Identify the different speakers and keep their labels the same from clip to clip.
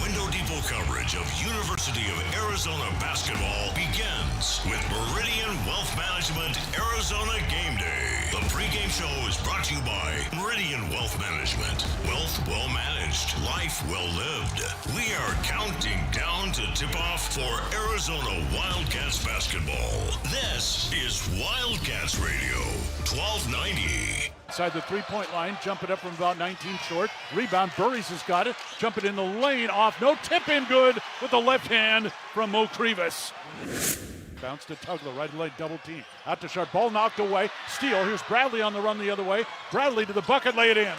Speaker 1: Window Depot coverage of University of Arizona basketball begins with Meridian Wealth Management Arizona Game Day. The pregame show is brought to you by Meridian Wealth Management. Wealth well managed, life well lived. We are counting down to tip off for Arizona Wildcats basketball. This is Wildcats Radio, 1290.
Speaker 2: Inside the three-point line, jumping up from about 19 short. Rebound, Burries has got it. Jumping in the lane, off, no tip in, good with the left hand from Mo Krivas. Bounce to Tugler, right leg double team. Out to Sharp, ball knocked away. Steal, here's Bradley on the run the other way. Bradley to the bucket, lay it in.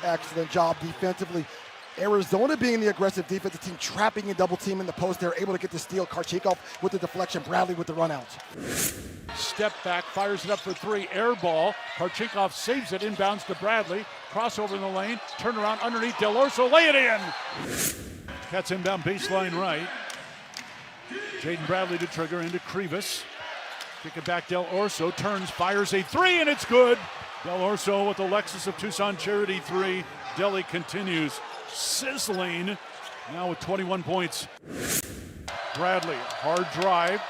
Speaker 3: Excellent job defensively. Arizona being the aggressive defensive team, trapping and double team in the post. They're able to get the steal. Karchikov with the deflection, Bradley with the run out.
Speaker 2: Step back, fires it up for three, air ball. Karchikov saves it, inbounds to Bradley. Crossover in the lane, turn around underneath Del Orso, lay it in. Cats inbound baseline right. Jaden Bradley to trigger into Krivas. Kick it back, Del Orso turns, fires a three, and it's good. Del Orso with the Lexus of Tucson Charity three. Delhi continues sizzling, now with 21 points. Bradley, hard drive,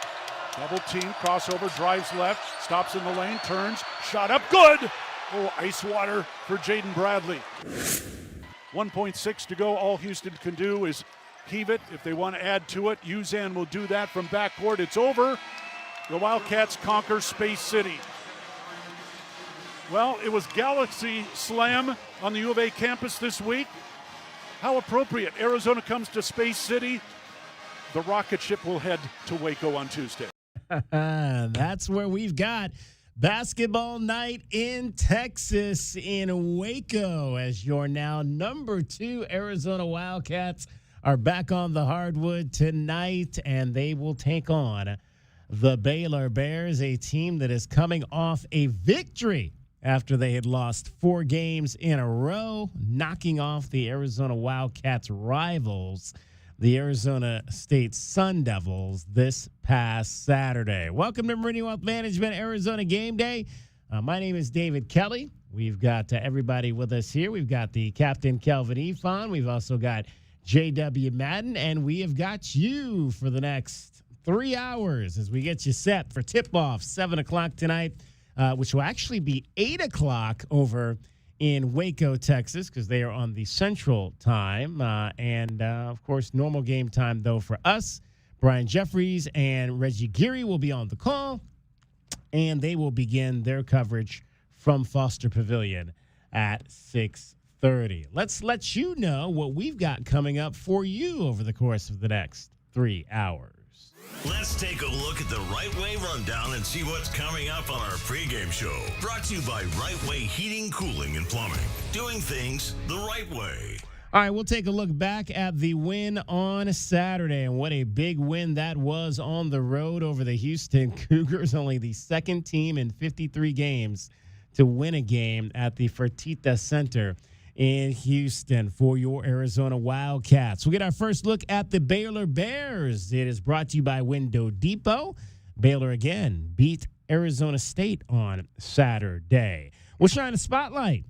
Speaker 2: double team, crossover, drives left, stops in the lane, turns, shot up, good! Oh, ice water for Jaden Bradley. 1.6 to go. All Houston can do is heave it. If they want to add to it, Uzan will do that from backcourt. It's over. The Wildcats conquer Space City. Well, it was Galaxy Slam on the U of A campus this week. How appropriate. Arizona comes to Space City. The rocket ship will head to Waco on Tuesday.
Speaker 4: That's where we've got basketball night in Texas, in Waco, as your now number 2 Arizona Wildcats are back on the hardwood tonight, and they will take on the Baylor Bears, a team that is coming off a victory after they had lost 4 games in a row, knocking off the Arizona Wildcats rivals, the Arizona State Sun Devils, this past Saturday. Welcome to Meridian Wealth Management Arizona Game Day. My name is David Kelly. We've got everybody with us here. We've got the Captain Kelvin Efon. We've also got J.W. Madden, and we have got you for the next 3 hours as we get you set for tip-off, 7 o'clock tonight, which will actually be 8 o'clock over in Waco, Texas, because they are on the Central Time. Of course, normal game time, though, for us. Brian Jeffries and Reggie Geary will be on the call, and they will begin their coverage from Foster Pavilion at 6:30. Let's let you know what we've got coming up for you over the course of the next 3 hours.
Speaker 1: Let's take a look at the Right Way Rundown and see what's coming up on our pregame show. Brought to you by Right Way Heating, Cooling, and Plumbing. Doing things the right way.
Speaker 4: All right, we'll take a look back at the win on Saturday, and what a big win that was on the road over the Houston Cougars. Only the second team in 53 games to win a game at the Fertitta Center in Houston for your Arizona Wildcats. We'll get our first look at the Baylor Bears. It is brought to you by Window Depot. Baylor again beat Arizona State on Saturday. We'll shine a spotlight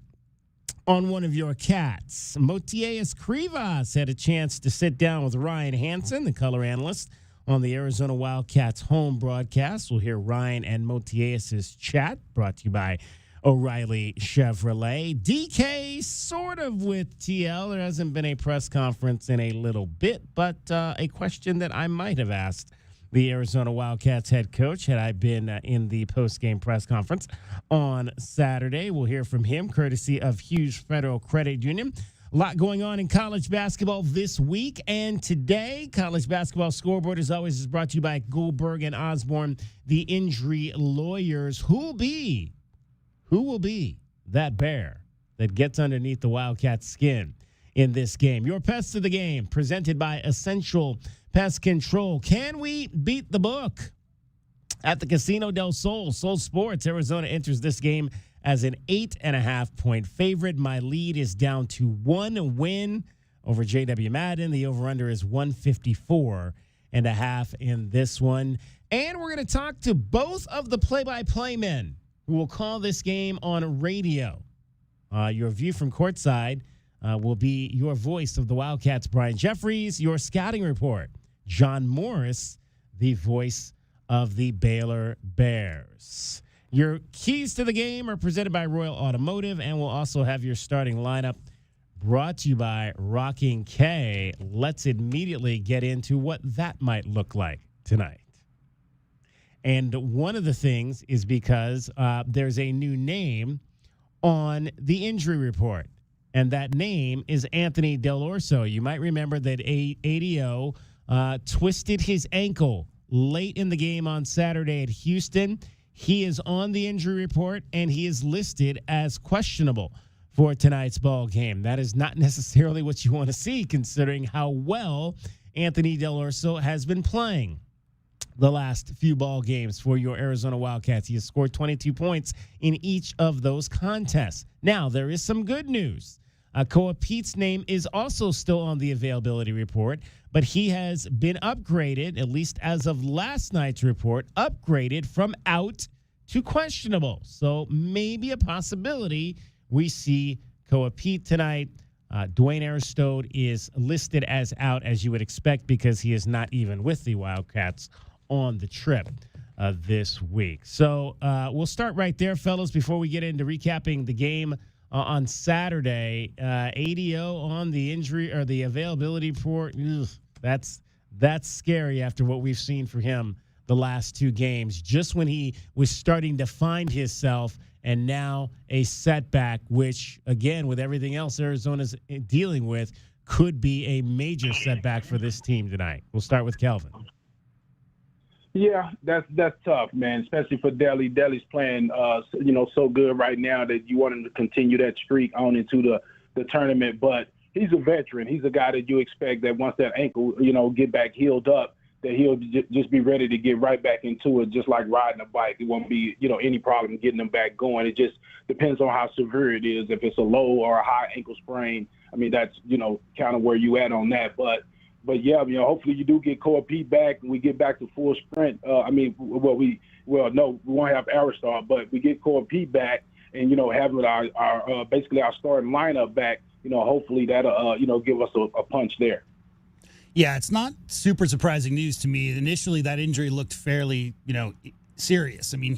Speaker 4: on one of your Cats. Motiejus Krivas had a chance to sit down with Ryan Hansen, the color analyst, on the Arizona Wildcats home broadcast. We'll hear Ryan and Motiejus' chat, brought to you by O'Reilly Chevrolet. DK sort of with TL. There hasn't been a press conference in a little bit, but a question that I might have asked the Arizona Wildcats head coach had I been in the post-game press conference on Saturday. We'll hear from him, courtesy of Hughes Federal Credit Union. A lot going on in college basketball this week and today. College basketball scoreboard, as always, is brought to you by Goldberg and Osborne, the injury lawyers. Who will be that bear that gets underneath the Wildcats' skin in this game? Your Pest of the Game, presented by Essential Pest Control. Can we beat the book? At the Casino del Sol, Sol Sports, Arizona enters this game as an 8.5-point favorite. My lead is down to 1 win over J.W. Madden. The over-under is 154.5 in this one. And we're going to talk to both of the play-by-play men who will call this game on radio. Your view from courtside will be your voice of the Wildcats, Brian Jeffries, your scouting report, John Morris, the voice of the Baylor Bears. Your keys to the game are presented by Royal Automotive, and we'll also have your starting lineup brought to you by Rocking K. Let's immediately get into what that might look like tonight. And one of the things is because there's a new name on the injury report, and that name is Anthony Del Orso. You might remember that ADO twisted his ankle late in the game on Saturday at Houston. He is on the injury report, and he is listed as questionable for tonight's ball game. That is not necessarily what you want to see, considering how well Anthony Del Orso has been playing the last few ball games for your Arizona Wildcats. He has scored 22 points in each of those contests. Now, there is some good news. Koa Pete's name is also still on the availability report, but he has been upgraded, at least as of last night's report, upgraded from out to questionable. So maybe a possibility we see Koa Pete tonight. Dwayne Aristode is listed as out, as you would expect, because he is not even with the Wildcats on the trip this week. So we'll start right there, fellas, before we get into recapping the game on Saturday. ADO on the injury or the availability report. That's scary after what we've seen for him the last two games, just when he was starting to find himself, and now a setback, which, again, with everything else Arizona's dealing with, could be a major setback for this team tonight. We'll start with Kelvin.
Speaker 5: Yeah, that's tough, man, especially for Deli. Deli's playing, so good right now that you want him to continue that streak on into the tournament. But he's a veteran. He's a guy that you expect that once that ankle, get back healed up, that he'll just be ready to get right back into it, just like riding a bike. It won't be, any problem getting him back going. It just depends on how severe it is. If it's a low or a high ankle sprain, I mean, that's, kind of where you at on that. But yeah, hopefully you do get Koa Pete back and we get back to full sprint. We won't have Aristar, but we get Koa Pete back and, having our basically our starting lineup back, hopefully that'll, give us a punch there.
Speaker 6: Yeah, it's not super surprising news to me. Initially, that injury looked fairly, serious. I mean,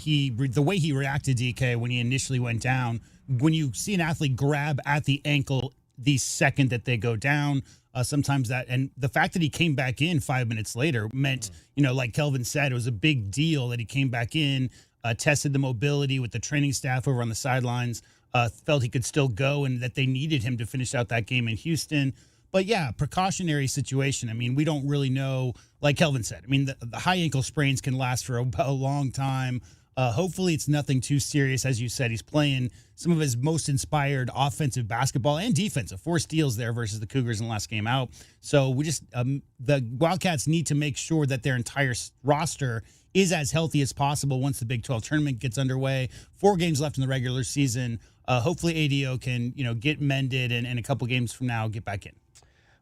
Speaker 6: the way he reacted, DK, when he initially went down, when you see an athlete grab at the ankle the second that they go down, sometimes that, and the fact that he came back in 5 minutes later meant, like Kelvin said, it was a big deal that he came back in, tested the mobility with the training staff over on the sidelines, felt he could still go and that they needed him to finish out that game in Houston. But yeah, precautionary situation. I mean, we don't really know, like Kelvin said. I mean, the high ankle sprains can last for a long time. Hopefully it's nothing too serious. As you said, he's playing some of his most inspired offensive basketball and defensive. 4 steals there versus the Cougars in the last game out. So we just the Wildcats need to make sure that their entire roster is as healthy as possible once the Big 12 tournament gets underway. 4 games left in the regular season. Hopefully ADO can get mended and a couple games from now get back in.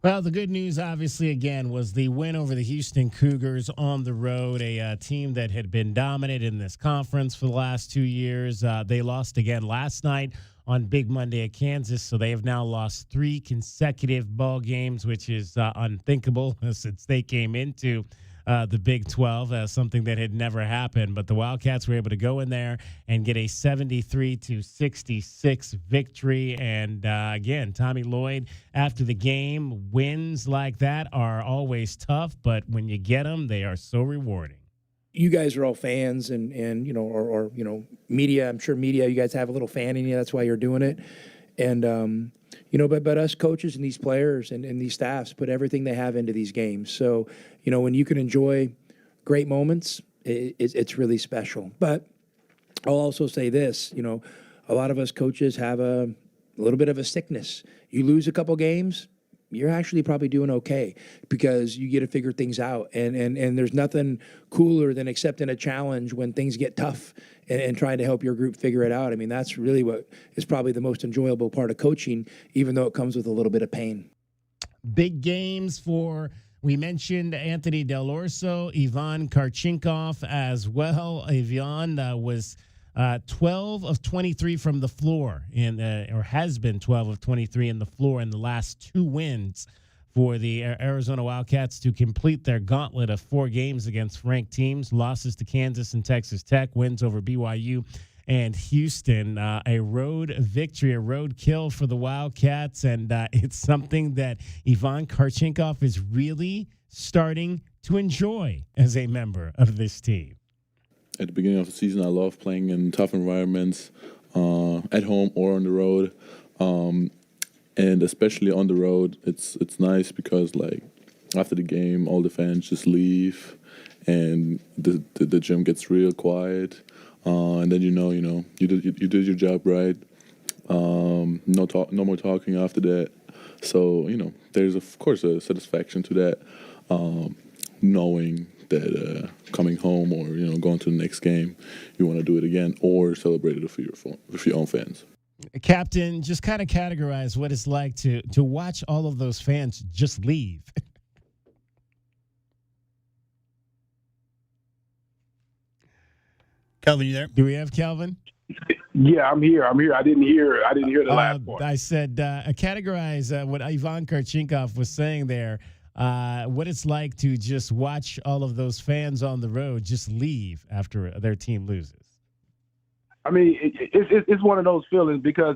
Speaker 4: Well, the good news, obviously, again, was the win over the Houston Cougars on the road, a team that had been dominant in this conference for the last 2 years. They lost again last night on Big Monday at Kansas, so they have now lost 3 consecutive ball games, which is unthinkable since they came into the Big 12, something that had never happened. But the Wildcats were able to go in there and get a 73-66 victory. And again, Tommy Lloyd, after the game, wins like that are always tough, but when you get them, they are so rewarding.
Speaker 7: You guys are all fans and media. I'm sure media, you guys have a little fan in you. That's why you're doing it. And, but us coaches and these players and these staffs put everything they have into these games. So, when you can enjoy great moments, it's really special. But I'll also say this, a lot of us coaches have a little bit of a sickness. You lose a couple games, you're actually probably doing okay because you get to figure things out. And there's nothing cooler than accepting a challenge when things get tough and trying to help your group figure it out. I mean, that's really what is probably the most enjoyable part of coaching, even though it comes with a little bit of pain.
Speaker 4: Big games we mentioned Anthony Del Orso, Ivan Karchinkov as well. Ivan was 12 of 23 from the floor, or has been 12 of 23 in the floor in the last 2 wins for the Arizona Wildcats to complete their gauntlet of 4 games against ranked teams, losses to Kansas and Texas Tech, wins over BYU and Houston. A road victory, a road kill for the Wildcats, and it's something that Ivan Karchinkov is really starting to enjoy as a member of this team.
Speaker 8: At the beginning of the season, I love playing in tough environments, at home or on the road. And especially on the road, it's nice because, like, after the game, all the fans just leave, and the gym gets real quiet. And then you did your job right. No more talking after that. So there's of course a satisfaction to that, knowing that coming home or going to the next game, you want to do it again or celebrate it with your own fans.
Speaker 4: Captain, just kind of categorize what it's like to watch all of those fans just leave.
Speaker 6: Kelvin, you there?
Speaker 4: Do we have Kelvin?
Speaker 5: Yeah, I'm here. I didn't hear the last part.
Speaker 4: I said categorize what Ivan Karchinkov was saying there. What it's like to just watch all of those fans on the road just leave after their team loses.
Speaker 5: I mean, it's one of those feelings because,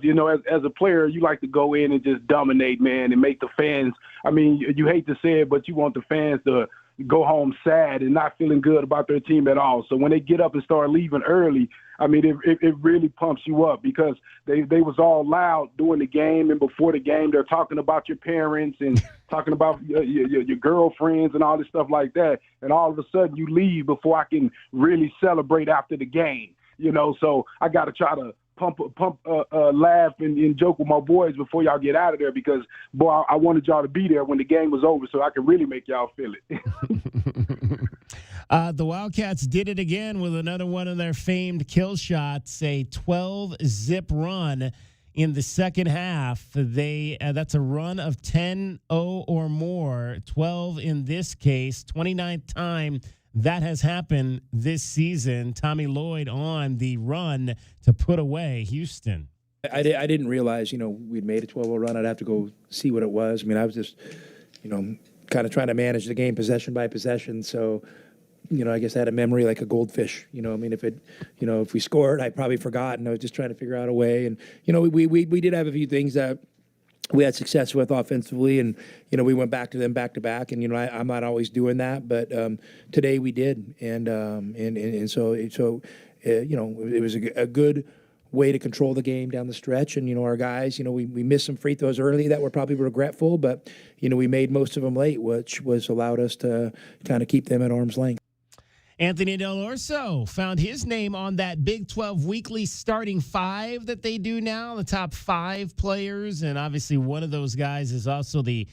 Speaker 5: as a player, you like to go in and just dominate, man, and make the fans. I mean, you hate to say it, but you want the fans to go home sad and not feeling good about their team at all. So when they get up and start leaving early, I mean, it really pumps you up because they was all loud during the game and before the game. They're talking about your parents and talking about your girlfriends and all this stuff like that. And all of a sudden you leave before I can really celebrate after the game. So I got to try to pump, laugh and joke with my boys before y'all get out of there because, boy, I wanted y'all to be there when the game was over so I could really make y'all feel it.
Speaker 4: The Wildcats did it again with another one of their famed kill shots, a 12-zip run in the second half. That's a run of 10-0 or more, 12 in this case, 29th time that has happened this season. Tommy Lloyd on the run to put away Houston.
Speaker 7: I didn't realize, we'd made a 12-0 run. I'd have to go see what it was. I mean, I was just, kind of trying to manage the game possession by possession. So, I guess I had a memory like a goldfish. I mean, if we scored, I probably forgot, and I was just trying to figure out a way. And, we did have a few things that we had success with offensively, and we went back to them back to back, and I'm not always doing that, but today we did, and so it was a good way to control the game down the stretch, and our guys, we missed some free throws early that were probably regretful, but we made most of them late, which was allowed us to kind of keep them at arm's length.
Speaker 4: Anthony Del Orso found his name on that Big 12 weekly starting 5 that they do now, the top 5 players. And obviously one of those guys is also the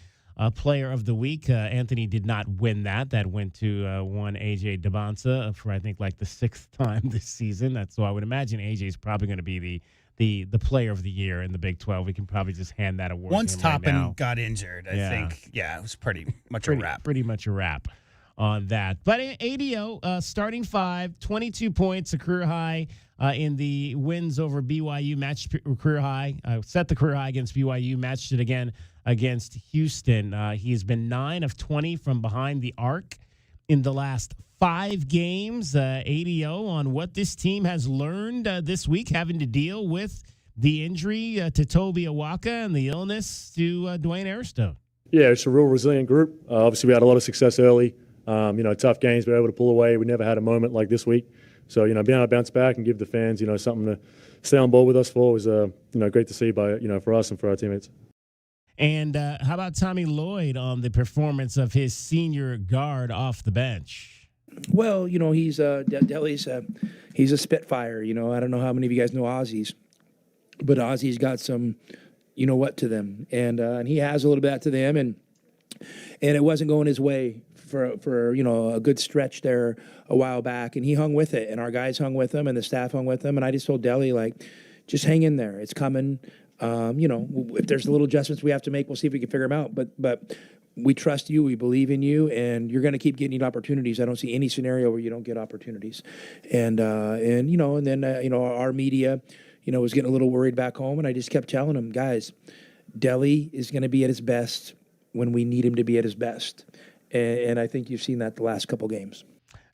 Speaker 4: player of the week. Anthony did not win that. That went to one A.J. Debonsa for, I think, like the 6th time this season. So I would imagine A.J. is probably going to be the player of the year in the Big 12. We can probably just hand that award
Speaker 6: once
Speaker 4: to him
Speaker 6: Toppin
Speaker 4: right now.
Speaker 6: got injured, I think, it was pretty much a wrap.
Speaker 4: Pretty much a wrap on that. But ADO, starting 5, 22 points, a career high in the wins over BYU, matched career high, set the career high against BYU, matched it again against Houston. He's been 9 of 20 from behind the arc in the last 5 games. ADO on what this team has learned this week, having to deal with the injury to Toby Awaka and the illness to Dwayne Aristone.
Speaker 9: Yeah, it's a real resilient group. Obviously, we had a lot of success early. Tough games, but able to pull away. We never had a moment like this week. So, being able to bounce back and give the fans, something to stay on board with us for was, great to see for us and for our teammates.
Speaker 4: And how about Tommy Lloyd on the performance of his senior guard off the bench?
Speaker 7: Well, he's Deli's he's a spitfire. I don't know how many of you guys know Ozzy's, but Ozzy's got some, to them, and he has a little bit to them, and it wasn't going his way for a good stretch there a while back, and he hung with it, and our guys hung with him, and the staff hung with him, and I just told Deli, just hang in there, it's coming. If there's little adjustments we have to make, we'll see if we can figure them out. But we trust you, we believe in you, and you're going to keep getting opportunities. I don't see any scenario where you don't get opportunities. And then our media, was getting a little worried back home, and I just kept telling them, guys, Delly is going to be at his best when we need him to be at his best. And I think you've seen that the last couple games.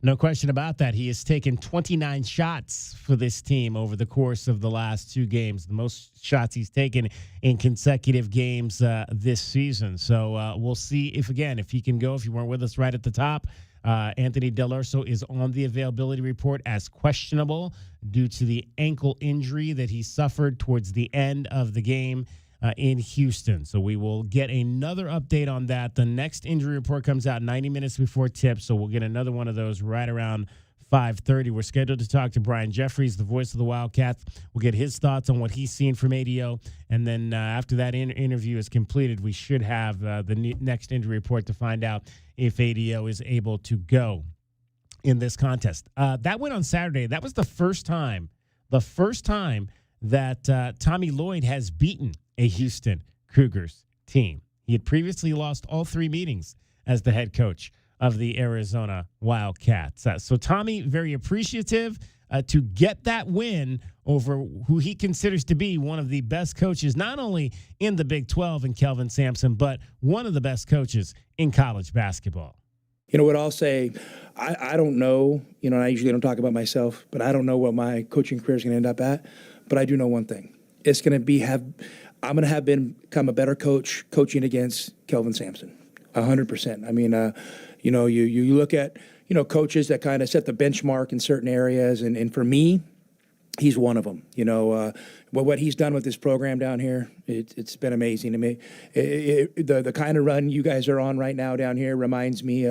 Speaker 4: No question about that. He has taken 29 shots for this team over the course of the last 2 games, the most shots he's taken in consecutive games this season. So we'll see if he can go. If you weren't with us right at the top, Anthony Del Urso is on the availability report as questionable due to the ankle injury that he suffered towards the end of the game in Houston. So we will get another update on that. The next injury report comes out 90 minutes before tip, so we'll get another one of those right around 5:30. We're scheduled to talk to Brian Jeffries, the voice of the Wildcats. We'll get his thoughts on what he's seen from ADO, and then after that interview is completed, we should have the next injury report to find out if ADO is able to go in this contest. That went on Saturday. That was the first time that Tommy Lloyd has beaten a Houston Cougars team. He had previously lost all 3 meetings as the head coach of the Arizona Wildcats. So Tommy, very appreciative to get that win over who he considers to be one of the best coaches, not only in the Big 12 in Kelvin Sampson, but one of the best coaches in college basketball.
Speaker 7: What I'll say, I don't know, I usually don't talk about myself, but I don't know what my coaching career is going to end up at. But I do know one thing. It's going to I'm going to become a better coach coaching against Kelvin Sampson, 100%. I mean, you look at, coaches that kind of set the benchmark in certain areas. And for me, he's one of them. What he's done with this program down here, it's been amazing to me. The kind of run you guys are on right now down here reminds me,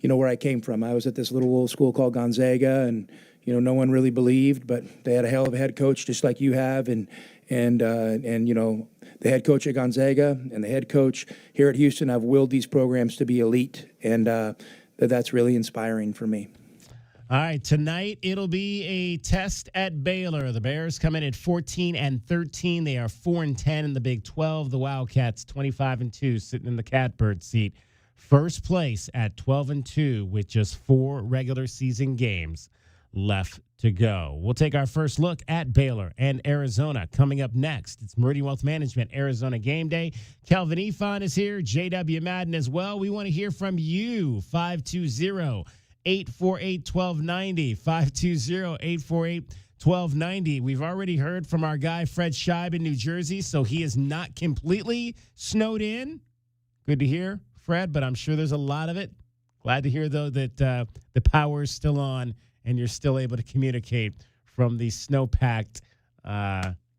Speaker 7: where I came from. I was at this little old school called Gonzaga, and no one really believed, but they had a hell of a head coach just like you have, and the head coach at Gonzaga and the head coach here at Houston have willed these programs to be elite, and that's really inspiring for me.
Speaker 4: All right, tonight it'll be a test at Baylor. The Bears come in at 14-13. They are 4-10 in the Big 12. The Wildcats 25-2, sitting in the catbird seat. First place at 12-2 with just 4 regular season games left to go. We'll take our first look at Baylor and Arizona coming up next. It's Meridian Wealth Management, Arizona Game Day. Kelvin Efon is here, JW Madden as well. We want to hear from you. 520-848-1290. 520-848-1290. We've already heard from our guy Fred Scheib in New Jersey, so he is not completely snowed in. Good to hear, Fred, but I'm sure there's a lot of it. Glad to hear, though, that the power is still on and you're still able to communicate from the snow-packed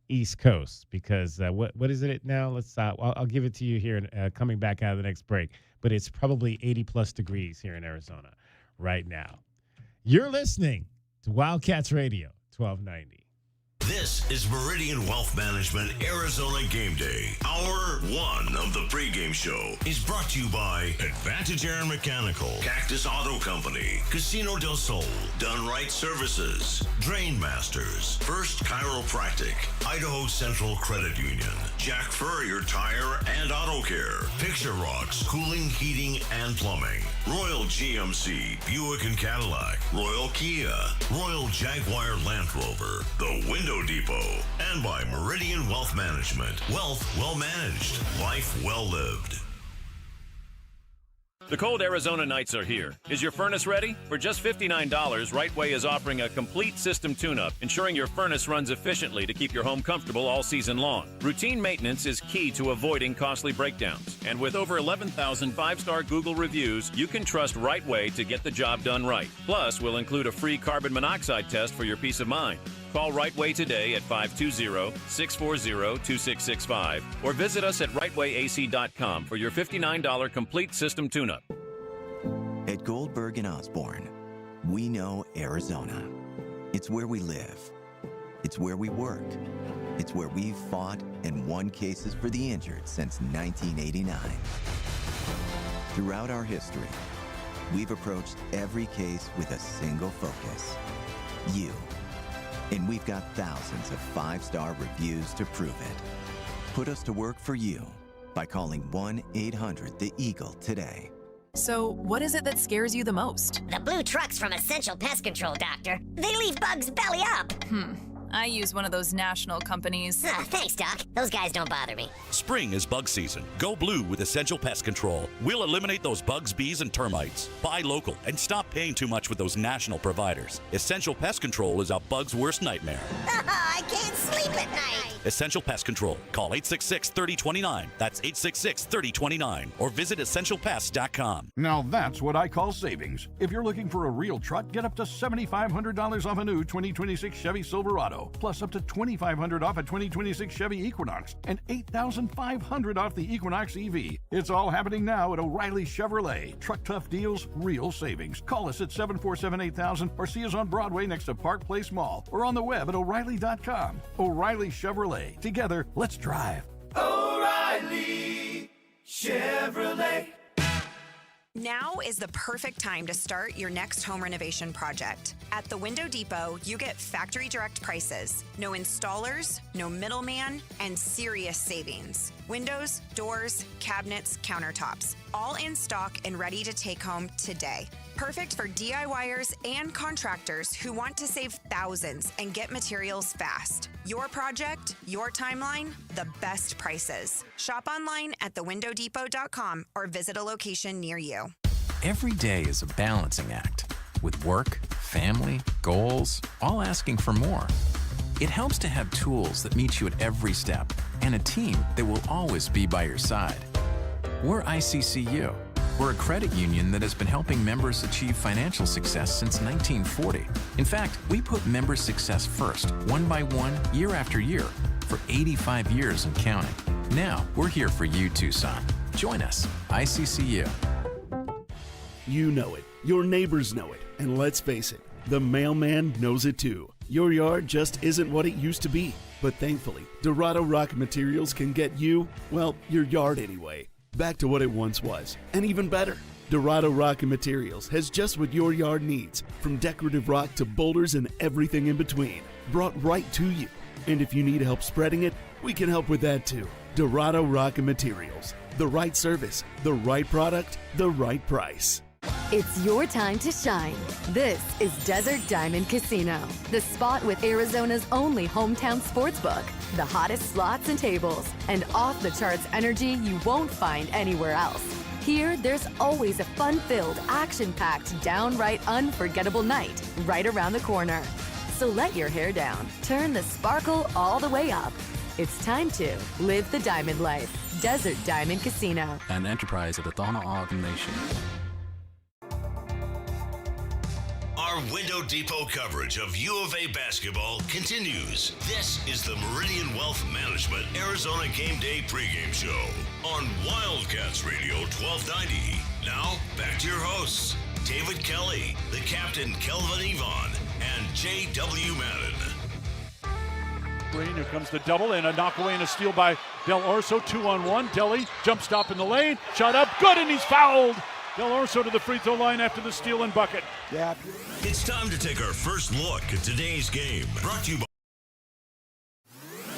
Speaker 4: East Coast. Because what is it now? I'll give it to you here coming back out of the next break. But it's probably 80-plus degrees here in Arizona right now. You're listening to Wildcats Radio 1290.
Speaker 1: This is Meridian Wealth Management Arizona Game Day. Hour 1 of the pregame show is brought to you by Advantage Air and Mechanical, Cactus Auto Company, Casino del Sol, Done Right Services, Drain Masters, First Chiropractic, Idaho Central Credit Union, Jack Furrier Tire and Auto Care, Picture Rocks Cooling, Heating, and Plumbing, Royal GMC, Buick and Cadillac, Royal Kia, Royal Jaguar Land Rover, The Window Depot, and by Meridian Wealth Management. Wealth well managed, life well lived.
Speaker 10: The cold Arizona nights are here. Is your furnace ready? For just $59, Right Way is offering a complete system tune-up, ensuring your furnace runs efficiently to keep your home comfortable all season long. Routine maintenance is key to avoiding costly breakdowns. And with over 11,000 5-star Google reviews, you can trust Right Way to get the job done right. Plus, we'll include a free carbon monoxide test for your peace of mind. Call Right Way today at 520-640-2665 or visit us at rightwayac.com for your $59 complete system tune-up.
Speaker 11: At Goldberg and Osborne, we know Arizona. It's where we live. It's where we work. It's where we've fought and won cases for the injured since 1989. Throughout our history, we've approached every case with a single focus: you. And we've got thousands of 5-star reviews to prove it. Put us to work for you by calling 1-800-THE-EAGLE today.
Speaker 12: So, what is it that scares you the most?
Speaker 13: The blue trucks from Essential Pest Control, Doctor. They leave bugs belly up.
Speaker 12: I use one of those national companies.
Speaker 13: Thanks, Doc. Those guys don't bother me.
Speaker 14: Spring is bug season. Go blue with Essential Pest Control. We'll eliminate those bugs, bees, and termites. Buy local and stop paying too much with those national providers. Essential Pest Control is a bug's worst nightmare.
Speaker 13: I can't sleep at night.
Speaker 14: Essential Pest Control. Call 866-3029. That's 866-3029. Or visit essentialpest.com.
Speaker 15: Now that's what I call savings. If you're looking for a real truck, get up to $7,500 off a new 2026 Chevy Silverado, plus up to $2,500 off a 2026 Chevy Equinox, and $8,500 off the Equinox EV. It's all happening now at O'Reilly Chevrolet. Truck tough deals, real savings. Call us at 747-8000 or see us on Broadway next to Park Place Mall or on the web at O'Reilly.com. O'Reilly Chevrolet. Together, let's drive.
Speaker 16: O'Reilly Chevrolet.
Speaker 17: Now is the perfect time to start your next home renovation project. At the Window Depot, you get factory direct prices, no installers, no middleman, and serious savings. Windows, doors, cabinets, countertops, all in stock and ready to take home today. Perfect for DIYers and contractors who want to save thousands and get materials fast. Your project, your timeline, the best prices. Shop online at thewindowdepot.com or visit a location near you.
Speaker 18: Every day is a balancing act, with work, family, goals, all asking for more. It helps to have tools that meet you at every step and a team that will always be by your side. We're ICCU. We're a credit union that has been helping members achieve financial success since 1940. In fact, we put member success first, one by one, year after year, for 85 years and counting. Now, we're here for you, Tucson. Join us, ICCU.
Speaker 19: You know it, your neighbors know it, and let's face it, the mailman knows it too. Your yard just isn't what it used to be, but thankfully, Dorado Rock Materials can get you, well, your yard anyway, back to what it once was, and even better. Dorado Rock Materials has just what your yard needs, from decorative rock to boulders and everything in between, brought right to you. And if you need help spreading it, we can help with that too. Dorado Rock Materials, the right service, the right product, the right price.
Speaker 20: It's your time to shine. This is Desert Diamond Casino, the spot with Arizona's only hometown sportsbook, the hottest slots and tables, and off-the-charts energy you won't find anywhere else. Here, there's always a fun-filled, action-packed, downright unforgettable night right around the corner. So let your hair down, turn the sparkle all the way up. It's time to live the diamond life. Desert Diamond Casino.
Speaker 21: An enterprise of the Thona Ogden Nation.
Speaker 1: Our Window Depot coverage of U of A basketball continues. This is the Meridian Wealth Management Arizona Gameday pregame show on Wildcats Radio 1290. Now, back to your hosts, David Kelly, the captain Kelvin Yvonne, and J.W. Madden.
Speaker 2: Green, here comes the double, and a knockaway and a steal by Del Orso, 2-on-1. Deli, jump stop in the lane, shot up, good, and he's fouled. Del Orso to the free throw line after the steal and bucket.
Speaker 3: Yeah.
Speaker 1: It's time to take our first look at today's game. Brought to you by...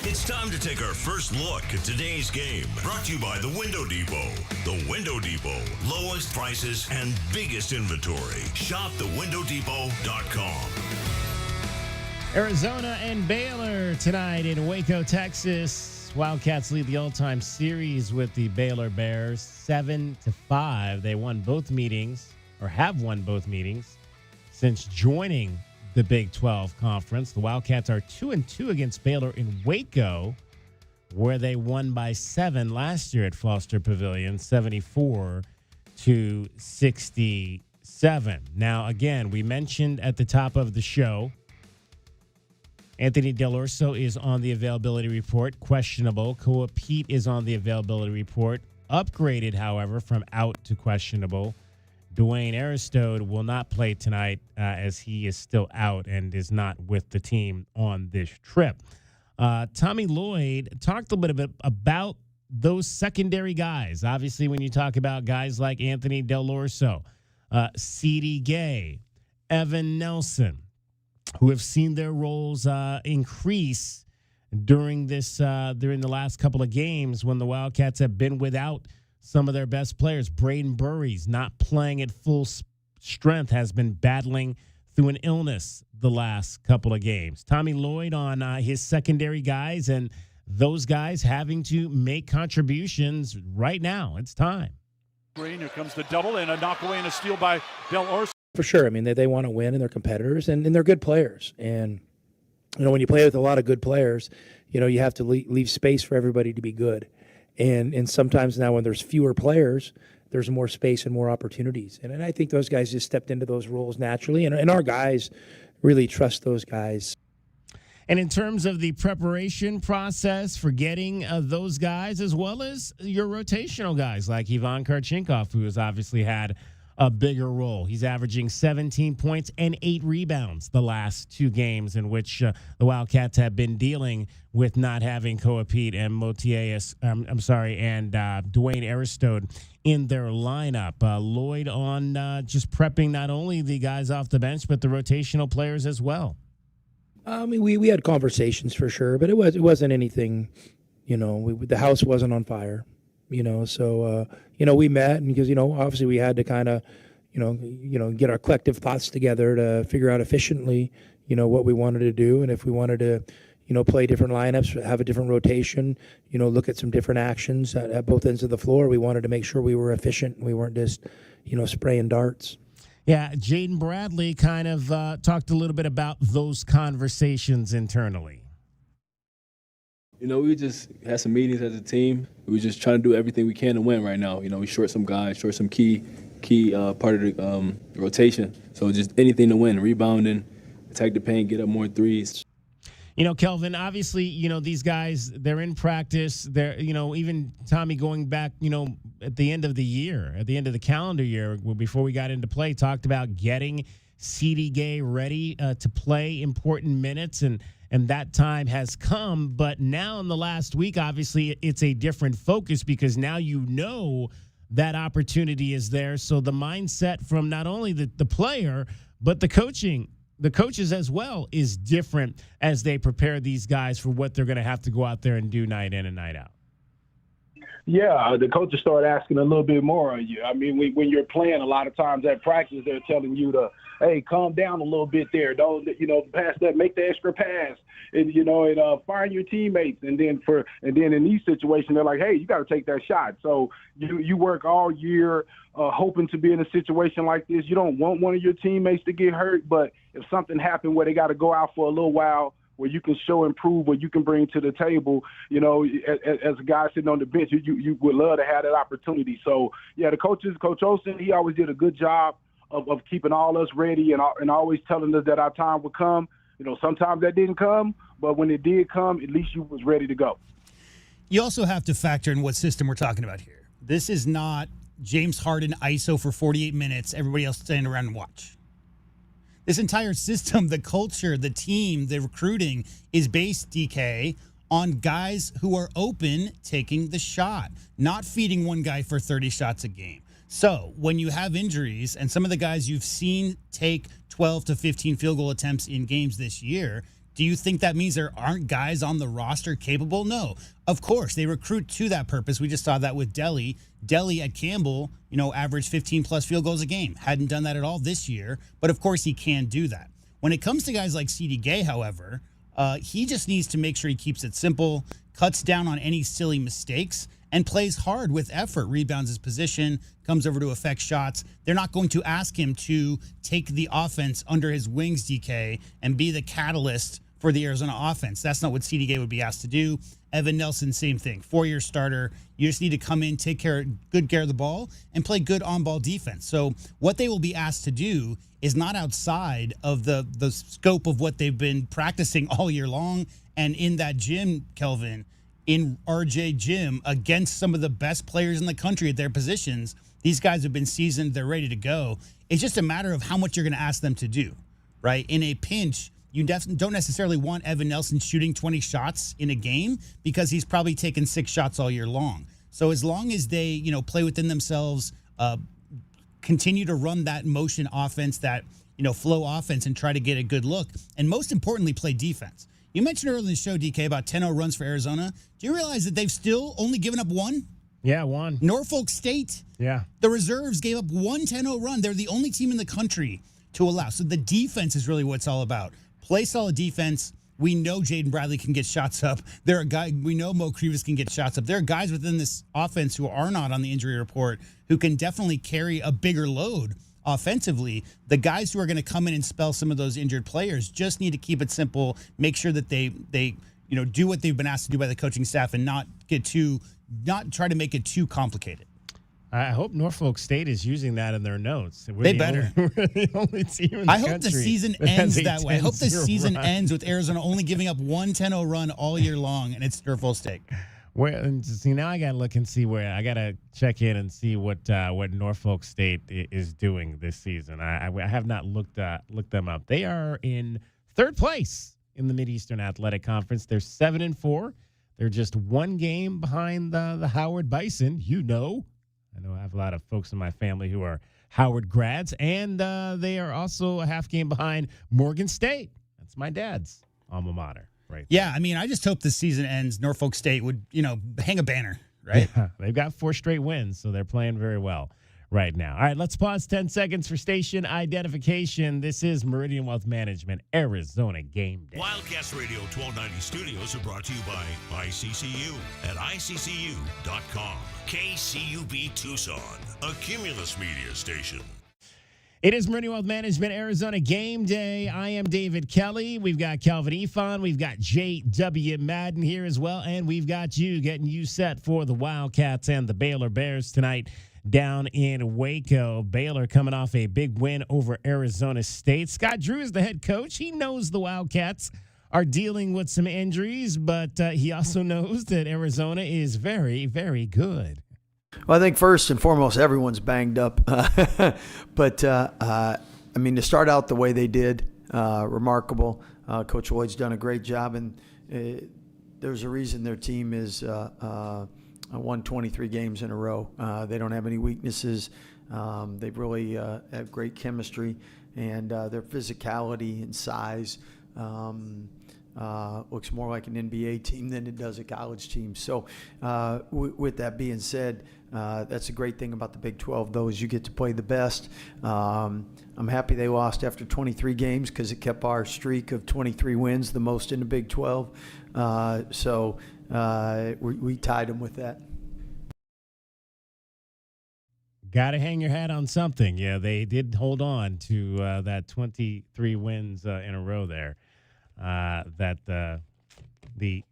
Speaker 1: It's time to take our first look at today's game. Brought to you by the Window Depot. The Window Depot. Lowest prices and biggest inventory. Shop thewindowdepot.com.
Speaker 4: Arizona and Baylor tonight in Waco, Texas. Wildcats lead the all-time series with the Baylor Bears 7-5. They won both meetings, or have won both meetings, since joining the Big 12 Conference. The Wildcats are 2-2 against Baylor in Waco, where they won by 7 last year at Foster Pavilion, 74-67. Now, again, we mentioned at the top of the show, Anthony Del Orso is on the availability report, questionable. Koa Pete is on the availability report, upgraded, however, from out to questionable. Dwayne Aristode will not play tonight as he is still out and is not with the team on this trip. Tommy Lloyd talked a little bit about those secondary guys. Obviously, when you talk about guys like Anthony Del Orso, C.D. Gay, Evan Nelson, who have seen their roles increase during the last couple of games when the Wildcats have been without some of their best players. Braden Burry's not playing at full strength, has been battling through an illness the last couple of games. Tommy Lloyd on his secondary guys, and those guys having to make contributions right now. It's time.
Speaker 2: Green, here comes the double and a knockaway and a steal by Del Orso.
Speaker 7: For sure. I mean, they want to win, and they're competitors, and they're good players. And, when you play with a lot of good players, you have to leave space for everybody to be good. And sometimes now when there's fewer players, there's more space and more opportunities. And I think those guys just stepped into those roles naturally. And our guys really trust those guys.
Speaker 4: And in terms of the preparation process for getting those guys, as well as your rotational guys like Ivan Karchinkov, who has obviously had a bigger role. He's averaging 17 points and 8 rebounds the last 2 games in which the Wildcats have been dealing with not having Coapete and Motias, and Dwayne Aristode in their lineup. Lloyd on just prepping not only the guys off the bench, but the rotational players as well.
Speaker 7: I mean, we had conversations for sure, but it wasn't anything, the house wasn't on fire. So we met, and because obviously we had to kind of get our collective thoughts together to figure out efficiently what we wanted to do, and if we wanted to play different lineups, have a different rotation, look at some different actions at both ends of the floor. We wanted to make sure we were efficient and we weren't just spraying darts.
Speaker 4: Yeah, Jaden Bradley kind of talked a little bit about those conversations internally.
Speaker 8: We just had some meetings as a team. We were just trying to do everything we can to win right now. We short some guys, short some key part of the rotation. So just anything to win, rebounding, attack the paint, get up more threes.
Speaker 4: Kelvin, obviously, these guys, they're in practice. They're, even Tommy going back, at the end of the year, at the end of the calendar year, before we got into play, talked about getting C.D. Gay ready to play important minutes, and that time has come. But now in the last week, obviously, it's a different focus because now that opportunity is there. So the mindset from not only the player, but the coaches as well is different as they prepare these guys for what they're going to have to go out there and do night in and night out.
Speaker 5: Yeah, the coaches start asking a little bit more of you. I mean, when you're playing, a lot of times at practice, they're telling you to, hey, calm down a little bit there. Don't, pass that, make the extra pass, and find your teammates. And then in these situations, they're like, hey, you got to take that shot. So you work all year hoping to be in a situation like this. You don't want one of your teammates to get hurt, but if something happened where they got to go out for a little while, where you can show and prove what you can bring to the table, as a guy sitting on the bench, you would love to have that opportunity. So, yeah, Coach Olsen, he always did a good job of keeping all us ready and always telling us that our time would come. Sometimes that didn't come, but when it did come, at least you was ready to go.
Speaker 6: You also have to factor in what system we're talking about here. This is not James Harden ISO for 48 minutes, everybody else stand around and watch. This entire system, the culture, the team, the recruiting is based, DK, on guys who are open taking the shot, not feeding one guy for 30 shots a game. So when you have injuries, and some of the guys you've seen take 12 to 15 field goal attempts in games this year, do you think that means there aren't guys on the roster capable? No. Of course, they recruit to that purpose. We just saw that with Delly. Delly at Campbell, averaged 15-plus field goals a game. Hadn't done that at all this year, but of course he can do that. When it comes to guys like C.D. Gay, however, he just needs to make sure he keeps it simple, cuts down on any silly mistakes, and plays hard with effort, rebounds his position, comes over to affect shots. They're not going to ask him to take the offense under his wings, DK, and be the catalyst for the Arizona offense. That's not what C.D. Gay would be asked to do. Evan Nelson, same thing. 4-year starter. You just need to come in, take good care of the ball, and play good on-ball defense. So what they will be asked to do is not outside of the scope of what they've been practicing all year long. And in that gym, Kelvin, in RJ Gym, against some of the best players in the country at their positions, these guys have been seasoned. They're ready to go. It's just a matter of how much you're going to ask them to do, right? In a pinch, you don't necessarily want Evan Nelson shooting 20 shots in a game because he's probably taken 6 shots all year long. So as long as they, play within themselves, continue to run that motion offense, that, flow offense, and try to get a good look, and most importantly, play defense. You mentioned earlier in the show, DK, about 10-0 runs for Arizona. Do you realize that they've still only given up one?
Speaker 4: Yeah, one.
Speaker 6: Norfolk State.
Speaker 4: Yeah.
Speaker 6: The reserves gave up one 10-0 run. They're the only team in the country to allow. So the defense is really what it's all about. Play solid defense. We know Jaden Bradley can get shots up. There are guys. We know Mo Krivas can get shots up. There are guys within this offense who are not on the injury report who can definitely carry a bigger load offensively. The guys who are going to come in and spell some of those injured players just need to keep it simple. Make sure that they do what they've been asked to do by the coaching staff and not try to make it too complicated.
Speaker 4: I hope Norfolk State is using that in their notes.
Speaker 6: They better.
Speaker 4: We're the only team in the
Speaker 6: I hope the season ends that way. I hope the season
Speaker 4: run.
Speaker 6: ends with Arizona only giving up one 10-0 run all year long, and it's Norfolk State.
Speaker 4: And see, now I got to look and see I got to check in and see what Norfolk State is doing this season. I have not looked them up. They are in third place in the Mid-Eastern Athletic Conference. They're 7-4. They're just one game behind the Howard Bison. I know I have a lot of folks in my family who are Howard grads, and they are also a half game behind Morgan State. That's my dad's alma mater, right?
Speaker 6: Yeah, I mean, I just hope the season ends. Norfolk State would, hang a banner, right?
Speaker 4: Yeah, they've got 4 straight wins, so they're playing very well right now. All right, let's pause 10 seconds for station identification. This is Meridian Wealth Management, Arizona Game Day.
Speaker 1: Wildcats Radio 1290 studios are brought to you by ICCU at ICCU.com. KCUB Tucson, a Cumulus media station.
Speaker 4: It is Meridian Wealth Management, Arizona Game Day. I am David Kelly. We've got Calvin Efon. We've got J.W. Madden here as well. And we've got you getting you set for the Wildcats and the Baylor Bears tonight down in Waco. Baylor coming off a big win over Arizona State. Scott Drew is the head coach. He knows the Wildcats are dealing with some injuries, but he also knows that Arizona is very, very good.
Speaker 9: Well, I think first and foremost, everyone's banged up. But, to start out the way they did, remarkable. Coach Lloyd's done a great job, and there's a reason their team is won 23 games in a row. They don't have any weaknesses. They really have great chemistry, and their physicality and size looks more like an NBA team than it does a college team. So with that being said, that's a great thing about the Big 12, though, is you get to play the best. I'm happy they lost after 23 games because it kept our streak of 23 wins, the most in the Big 12. So we tied them with that.
Speaker 4: Got to hang your hat on something. Yeah, they did hold on to that 23 wins in a row there. That the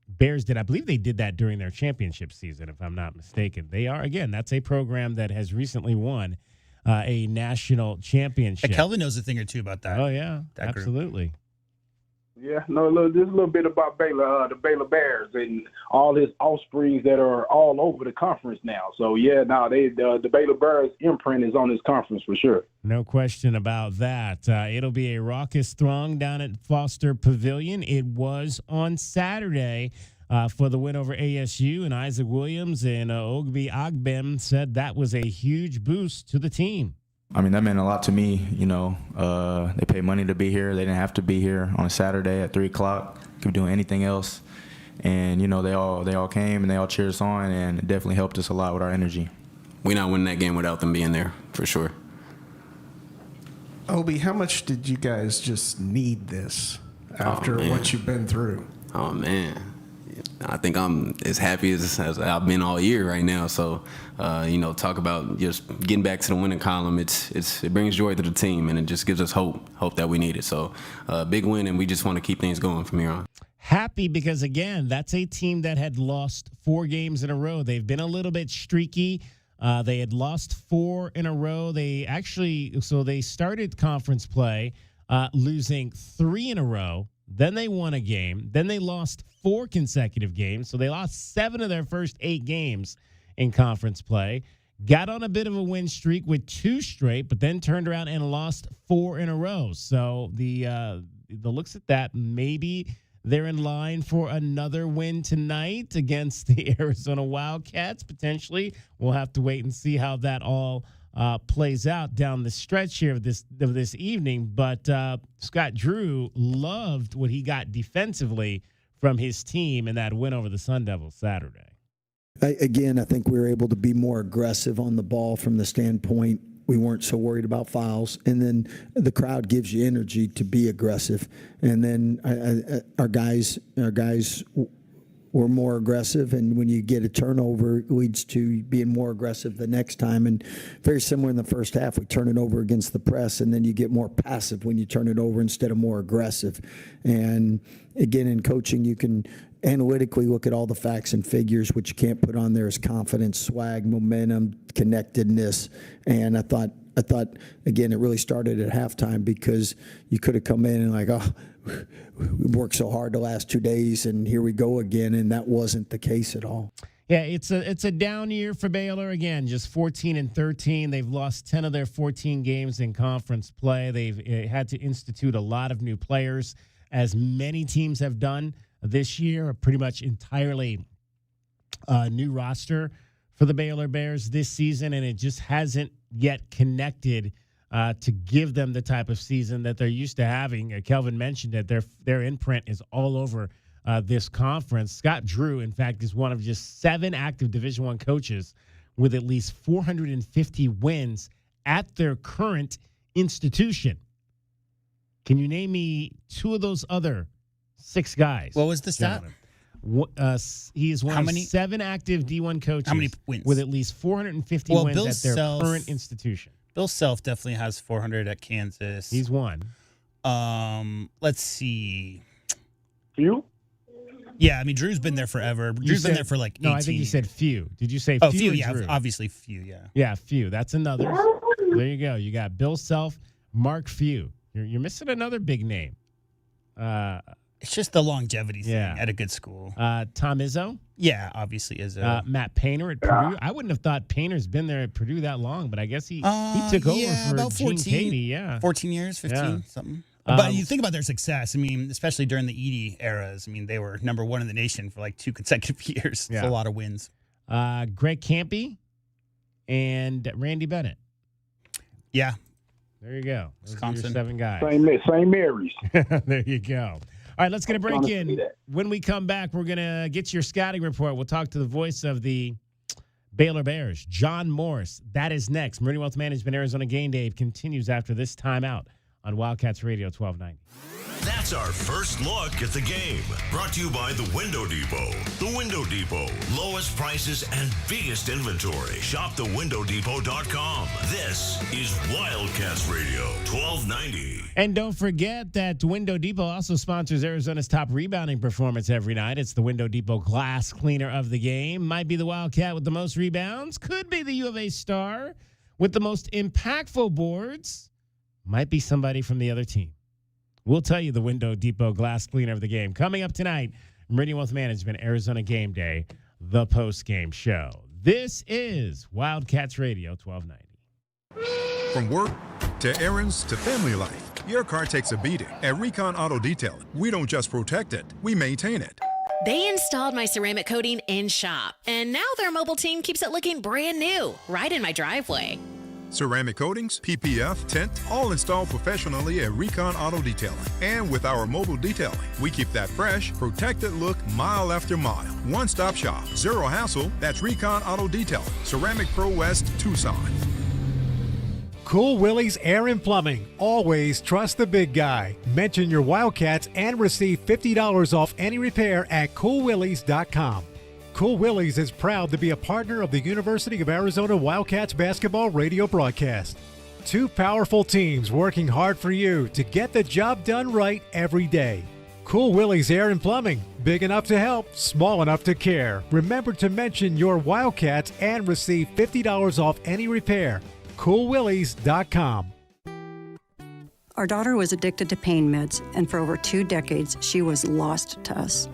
Speaker 4: Bears did. I believe they did that during their championship season, if I'm not mistaken. They are, again, that's a program that has recently won a national championship.
Speaker 6: Kelvin knows a thing or two about that.
Speaker 4: Oh, yeah, absolutely.
Speaker 5: Yeah, just a little bit about Baylor, the Baylor Bears, and all his offsprings that are all over the conference now. So the Baylor Bears imprint is on this conference for sure.
Speaker 4: No question about that. It'll be a raucous throng down at Foster Pavilion. It was on Saturday for the win over ASU, and Isaac Williams and Ogbi Agbem said that was a huge boost to the team.
Speaker 22: I mean, that meant a lot to me. They paid money to be here. They didn't have to be here on a Saturday at 3 o'clock. Could be doing anything else. And, they all came and they all cheered us on, and it definitely helped us a lot with our energy.
Speaker 23: We're not winning that game without them being there, for sure.
Speaker 24: Obi, how much did you guys just need this after what you've been through?
Speaker 23: Oh, man. I think I'm as happy as I've been all year right now. So, talk about just getting back to the winning column. It brings joy to the team, and it just gives us hope that we need it. So, big win, and we just want to keep things going from here on.
Speaker 4: Happy because, again, that's a team that had lost 4 games in a row. They've been a little bit streaky. They had lost 4 in a row. They started conference play losing 3 in a row. Then they won a game. Then they lost 4 consecutive games. So they lost 7 of their first 8 games in conference play. Got on a bit of a win streak with 2 straight, but then turned around and lost 4 in a row. So the looks at that, maybe they're in line for another win tonight against the Arizona Wildcats, potentially. We'll have to wait and see how that all plays out down the stretch here of this evening. But Scott Drew loved what he got defensively from his team in that win over the Sun Devils Saturday.
Speaker 10: I think we were able to be more aggressive on the ball from the standpoint we weren't so worried about fouls. And then the crowd gives you energy to be aggressive. And then our guys were more aggressive. And when you get a turnover, it leads to being more aggressive the next time. And very similar in the first half, we turn it over against the press, and then you get more passive when you turn it over instead of more aggressive. And again, in coaching, you can analytically look at all the facts and figures. What you can't put on there is confidence, swag, momentum, connectedness. And I thought again, it really started at halftime, because you could have come in and like, oh, we worked so hard the last 2 days and here we go again. And that wasn't the case at all.
Speaker 4: Yeah, it's a down year for Baylor. Again, just 14-13. They've lost 10 of their 14 games in conference play. They've had to institute a lot of new players, as many teams have done this year. A pretty much entirely new roster for the Baylor Bears this season, and it just hasn't yet connected to give them the type of season that they're used to having. Kelvin mentioned that their imprint is all over this conference. Scott Drew, in fact, is one of just 7 active Division I coaches with at least 450 wins at their current institution. Can you name me 2 of those other 6 guys?
Speaker 6: What was the stat?
Speaker 4: He is one of 7 active D1 coaches.
Speaker 6: How many wins?
Speaker 4: With at least 450 wins at their current institution.
Speaker 6: Bill Self definitely has 400 at Kansas.
Speaker 4: He's one.
Speaker 6: Let's see.
Speaker 5: You?
Speaker 6: Yeah, I mean, Drew's been there forever. Drew's been there for like 18.
Speaker 4: No, I think you said few. Did you say
Speaker 6: few?
Speaker 4: Few?
Speaker 6: Yeah,
Speaker 4: Drew?
Speaker 6: obviously few, yeah.
Speaker 4: Yeah, Few. That's another. There you go. You got Bill Self, Mark Few. You're missing another big name.
Speaker 6: It's just the longevity thing at a good school.
Speaker 4: Tom Izzo?
Speaker 6: Yeah, obviously Izzo.
Speaker 4: Matt Painter at Purdue. I wouldn't have thought Painter's been there at Purdue that long, but I guess he took over for
Speaker 6: about 14,
Speaker 4: Gene Katie. Yeah,
Speaker 6: 14 years, 15, something. But you think about their success. I mean, especially during the Edey eras. I mean, they were number 1 in the nation for like 2 consecutive years.
Speaker 4: Yeah.
Speaker 6: It's a lot of wins.
Speaker 4: Greg Campy and Randy Bennett.
Speaker 6: Yeah.
Speaker 4: There you go. Those
Speaker 6: Wisconsin.
Speaker 4: are your 7 guys.
Speaker 5: St. Mary's.
Speaker 4: There you go. All right, let's get a break in. When we come back, we're going to get your scouting report. We'll talk to the voice of the Baylor Bears, John Morris. That is next. Meridian Wealth Management, Arizona Game Day continues after this timeout on Wildcats Radio 1290.
Speaker 1: That's our first look at the game. Brought to you by the Window Depot. The Window Depot. Lowest prices and biggest inventory. Shop thewindowdepot.com. This is Wildcats Radio 1290.
Speaker 4: And don't forget that Window Depot also sponsors Arizona's top rebounding performance every night. It's the Window Depot Glass Cleaner of the Game. Might be the Wildcat with the most rebounds. Could be the U of A star with the most impactful boards. Might be somebody from the other team. We'll tell you the Window Depot Glass Cleaner of the Game. Coming up tonight, Meridian Wealth Management, Arizona Game Day, the post-game show. This is Wildcats Radio 1290.
Speaker 11: From work to errands to family life, your car takes a beating. At Recon Auto Detailing, we don't just protect it, we maintain it.
Speaker 12: They installed my ceramic coating in shop, and now their mobile team keeps it looking brand new, right in my driveway.
Speaker 11: Ceramic coatings, PPF, tint, all installed professionally at Recon Auto Detailing. And with our mobile detailing, we keep that fresh, protected look mile after mile. One-stop shop, zero hassle. That's Recon Auto Detailing, Ceramic Pro West, Tucson.
Speaker 13: Cool Willie's Air and Plumbing. Always trust the big guy. Mention your Wildcats and receive $50 off any repair at coolwillies.com. Cool Willie's is proud to be a partner of the University of Arizona Wildcats basketball radio broadcast. 2 powerful teams working hard for you to get the job done right every day. Cool Willie's Air and Plumbing. Big enough to help, small enough to care. Remember to mention your Wildcats and receive $50 off any repair. coolwillies.com.
Speaker 25: Our daughter was addicted to pain meds, and for over 2 decades, she was lost to us.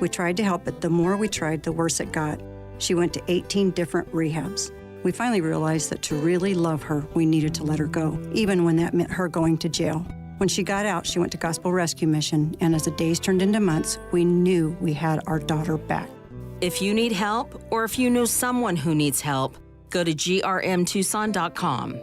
Speaker 25: We tried to help, but the more we tried, the worse it got. She went to 18 different rehabs. We finally realized that to really love her, we needed to let her go, even when that meant her going to jail. When she got out, she went to Gospel Rescue Mission, and as the days turned into months, we knew we had our daughter back.
Speaker 26: If you need help, or if you know someone who needs help,
Speaker 14: Go to grmtucson.com.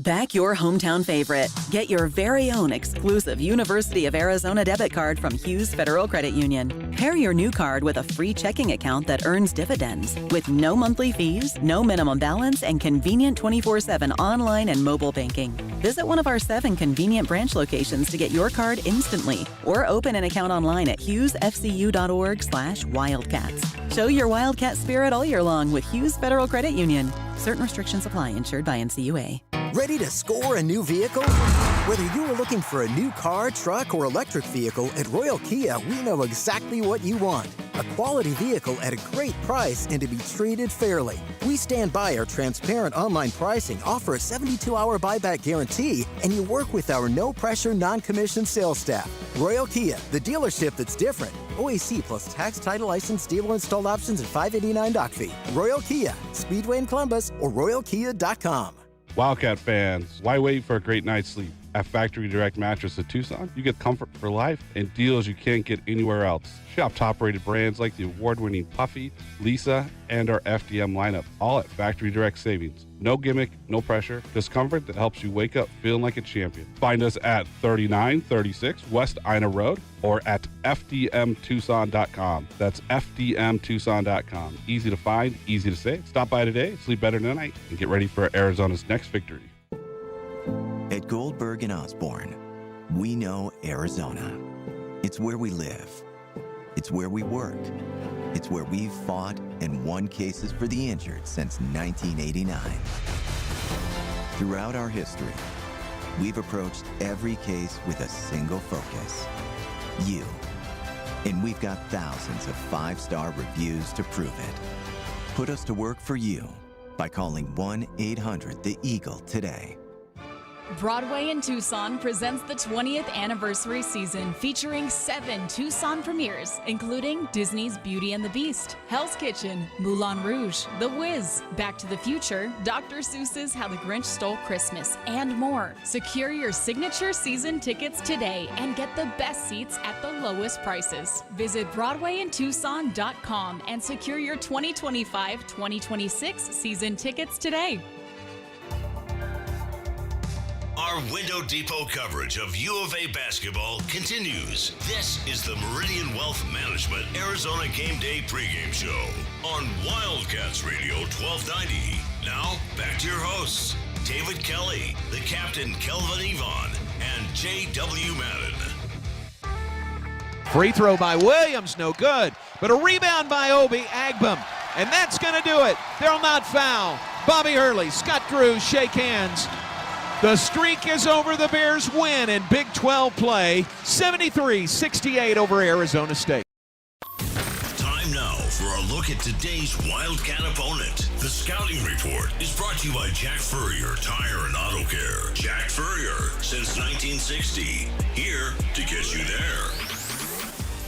Speaker 15: Back your hometown favorite. Get your very own exclusive University of Arizona debit card from Hughes Federal Credit Union. Pair your new card with a free checking account that earns dividends with no monthly fees, no minimum balance, and convenient 24/7 online and mobile banking. Visit one of our 7 convenient branch locations to get your card instantly or open an account online at hughesfcu.org/wildcats. Show your Wildcat spirit all year long with Hughes Federal Credit Union. Certain restrictions apply. Insured by NCUA.
Speaker 16: Ready to score a new vehicle? Whether you are looking for a new car, truck, or electric vehicle, at Royal Kia, we know exactly what you want. A quality vehicle at a great price and to be treated fairly. We stand by our transparent online pricing, offer a 72-hour buyback guarantee, and you work with our no-pressure, non-commissioned sales staff. Royal Kia, the dealership that's different. OAC plus tax, title, license, dealer installed options, and $589 doc fee. Royal Kia, Speedway in Columbus, or royalkia.com.
Speaker 17: Wildcat fans, why wait for a great night's sleep? At Factory Direct Mattress of Tucson, you get comfort for life and deals you can't get anywhere else. Shop top-rated brands like the award-winning Puffy, Lisa, and our FDM lineup, all at Factory Direct Savings. No gimmick, no pressure, just comfort that helps you wake up feeling like a champion. Find us at 3936 West Ina Road or at fdmtucson.com. That's fdmtucson.com. Easy to find, easy to say. Stop by today, sleep better tonight, and get ready for Arizona's next victory.
Speaker 18: At Goldberg and Osborne, we know Arizona. It's where we live. It's where we work. It's where we've fought and won cases for the injured since 1989. Throughout our history, we've approached every case with a single focus: you. And we've got thousands of 5-star reviews to prove it. Put us to work for you by calling 1-800-THE-EAGLE today.
Speaker 26: Broadway in Tucson presents the 20th anniversary season featuring 7 Tucson premieres, including Disney's Beauty and the Beast, Hell's Kitchen, Moulin Rouge, The Wiz, Back to the Future, Dr. Seuss's How the Grinch Stole Christmas, and more. Secure your signature season tickets today and get the best seats at the lowest prices. Visit BroadwayInTucson.com and secure your 2025-2026 season tickets today.
Speaker 1: Our Window Depot coverage of U of A basketball continues. This is the Meridian Wealth Management Arizona Game Day pregame show on Wildcats Radio 1290. Now, back to your hosts, David Kelly, the captain Kelvin Yvonne, and J.W. Madden.
Speaker 27: Free throw by Williams, no good. But a rebound by Obi Agbum, and that's going to do it. They'll not foul. Bobby Hurley, Scott Drews shake hands. The streak is over. The Bears win in Big 12 play, 73-68 over Arizona State.
Speaker 1: Time now for a look at today's Wildcat opponent. The Scouting Report is brought to you by Jack Furrier Tire and Auto Care. Jack Furrier, since 1960, here to get you there.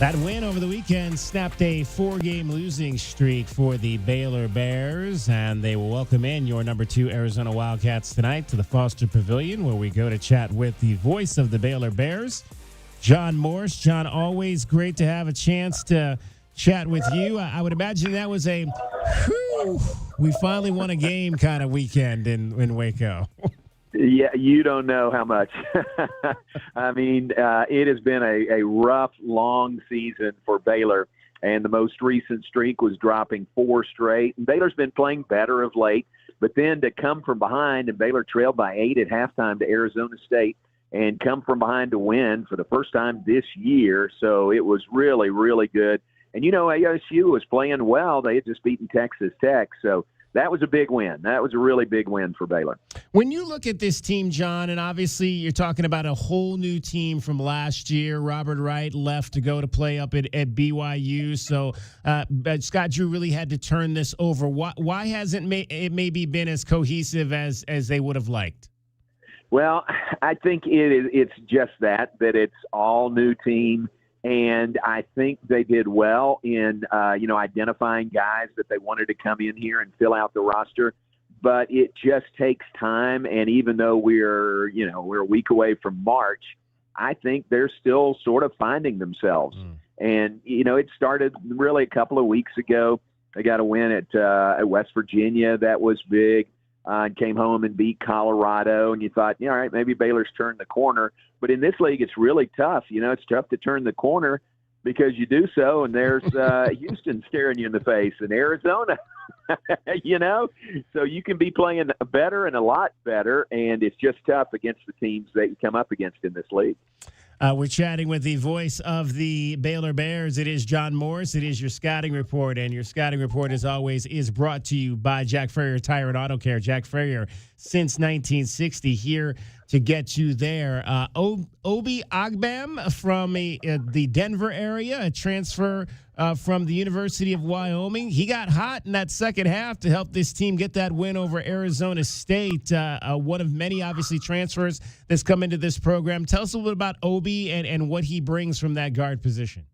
Speaker 4: That win over the weekend snapped a 4-game losing streak for the Baylor Bears, and they will welcome in your number 2 Arizona Wildcats tonight to the Foster Pavilion, where we go to chat with the voice of the Baylor Bears, John Morse. John, always great to have a chance to chat with you. I would imagine that was a we finally won a game kind of weekend in Waco.
Speaker 28: Yeah, you don't know how much. I mean, it has been a rough, long season for Baylor, and the most recent streak was dropping 4 straight. And Baylor's been playing better of late, but then to come from behind, and Baylor trailed by 8 at halftime to Arizona State, and come from behind to win for the first time this year. So it was really, really good. And, you know, ASU was playing well. They had just beaten Texas Tech, so that was a big win. That was a really big win for Baylor.
Speaker 4: When you look at this team, John, and obviously you're talking about a whole new team from last year. Robert Wright left to go to play up at BYU. So Scott Drew really had to turn this over. Why hasn't it maybe been as cohesive as they would have liked?
Speaker 28: Well, I think it's just that it's all new team. And I think they did well in, identifying guys that they wanted to come in here and fill out the roster. But it just takes time. And even though we're a week away from March, I think they're still sort of finding themselves. And, it started really a couple of weeks ago. They got a win at West Virginia. That was big. And came home and beat Colorado. And you thought, all right, maybe Baylor's turned the corner. But in this league, it's really tough. It's tough to turn the corner because you do so, and there's Houston staring you in the face, and Arizona. So you can be playing better and a lot better, and it's just tough against the teams that you come up against in this league.
Speaker 4: We're chatting with the voice of the Baylor Bears. It is John Morris. It is your scouting report, and your scouting report, as always, is brought to you by Jack Farrier Tire and Auto Care. Jack Farrier, since 1960, here to get you there. Obi Agbam from the Denver area, a transfer from the University of Wyoming. He got hot in that second half to help this team get that win over Arizona State. One of many, obviously, transfers that's come into this program. Tell us a little bit about Obi and what he brings from that guard position.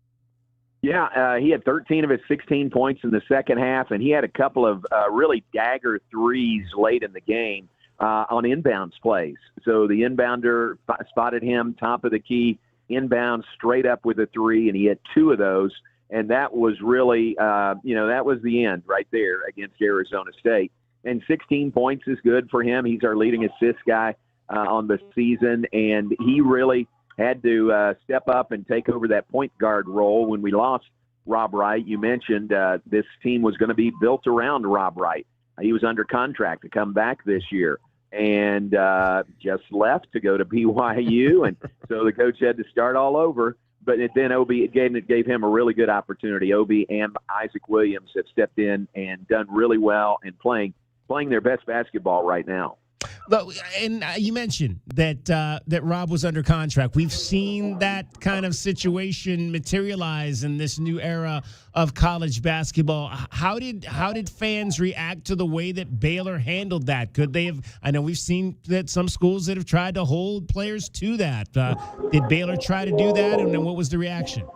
Speaker 28: Yeah, he had 13 of his 16 points in the second half, and he had a couple of really dagger threes late in the game on inbounds plays. So the inbounder spotted him top of the key, inbound straight up with a three, and he had two of those. And that was really, that was the end right there against Arizona State. And 16 points is good for him. He's our leading assist guy on the season, and he really had to step up and take over that point guard role when we lost Rob Wright. You mentioned this team was going to be built around Rob Wright. He was under contract to come back this year and just left to go to BYU, and so the coach had to start all over. But then Obi gave him a really good opportunity. Obi and Isaac Williams have stepped in and done really well and playing their best basketball right now.
Speaker 4: And you mentioned that Rob was under contract. We've seen that kind of situation materialize in this new era of college basketball. How did fans react to the way that Baylor handled that? Could they have? I know we've seen that some schools that have tried to hold players to that. Did Baylor try to do that, and then what was the reaction?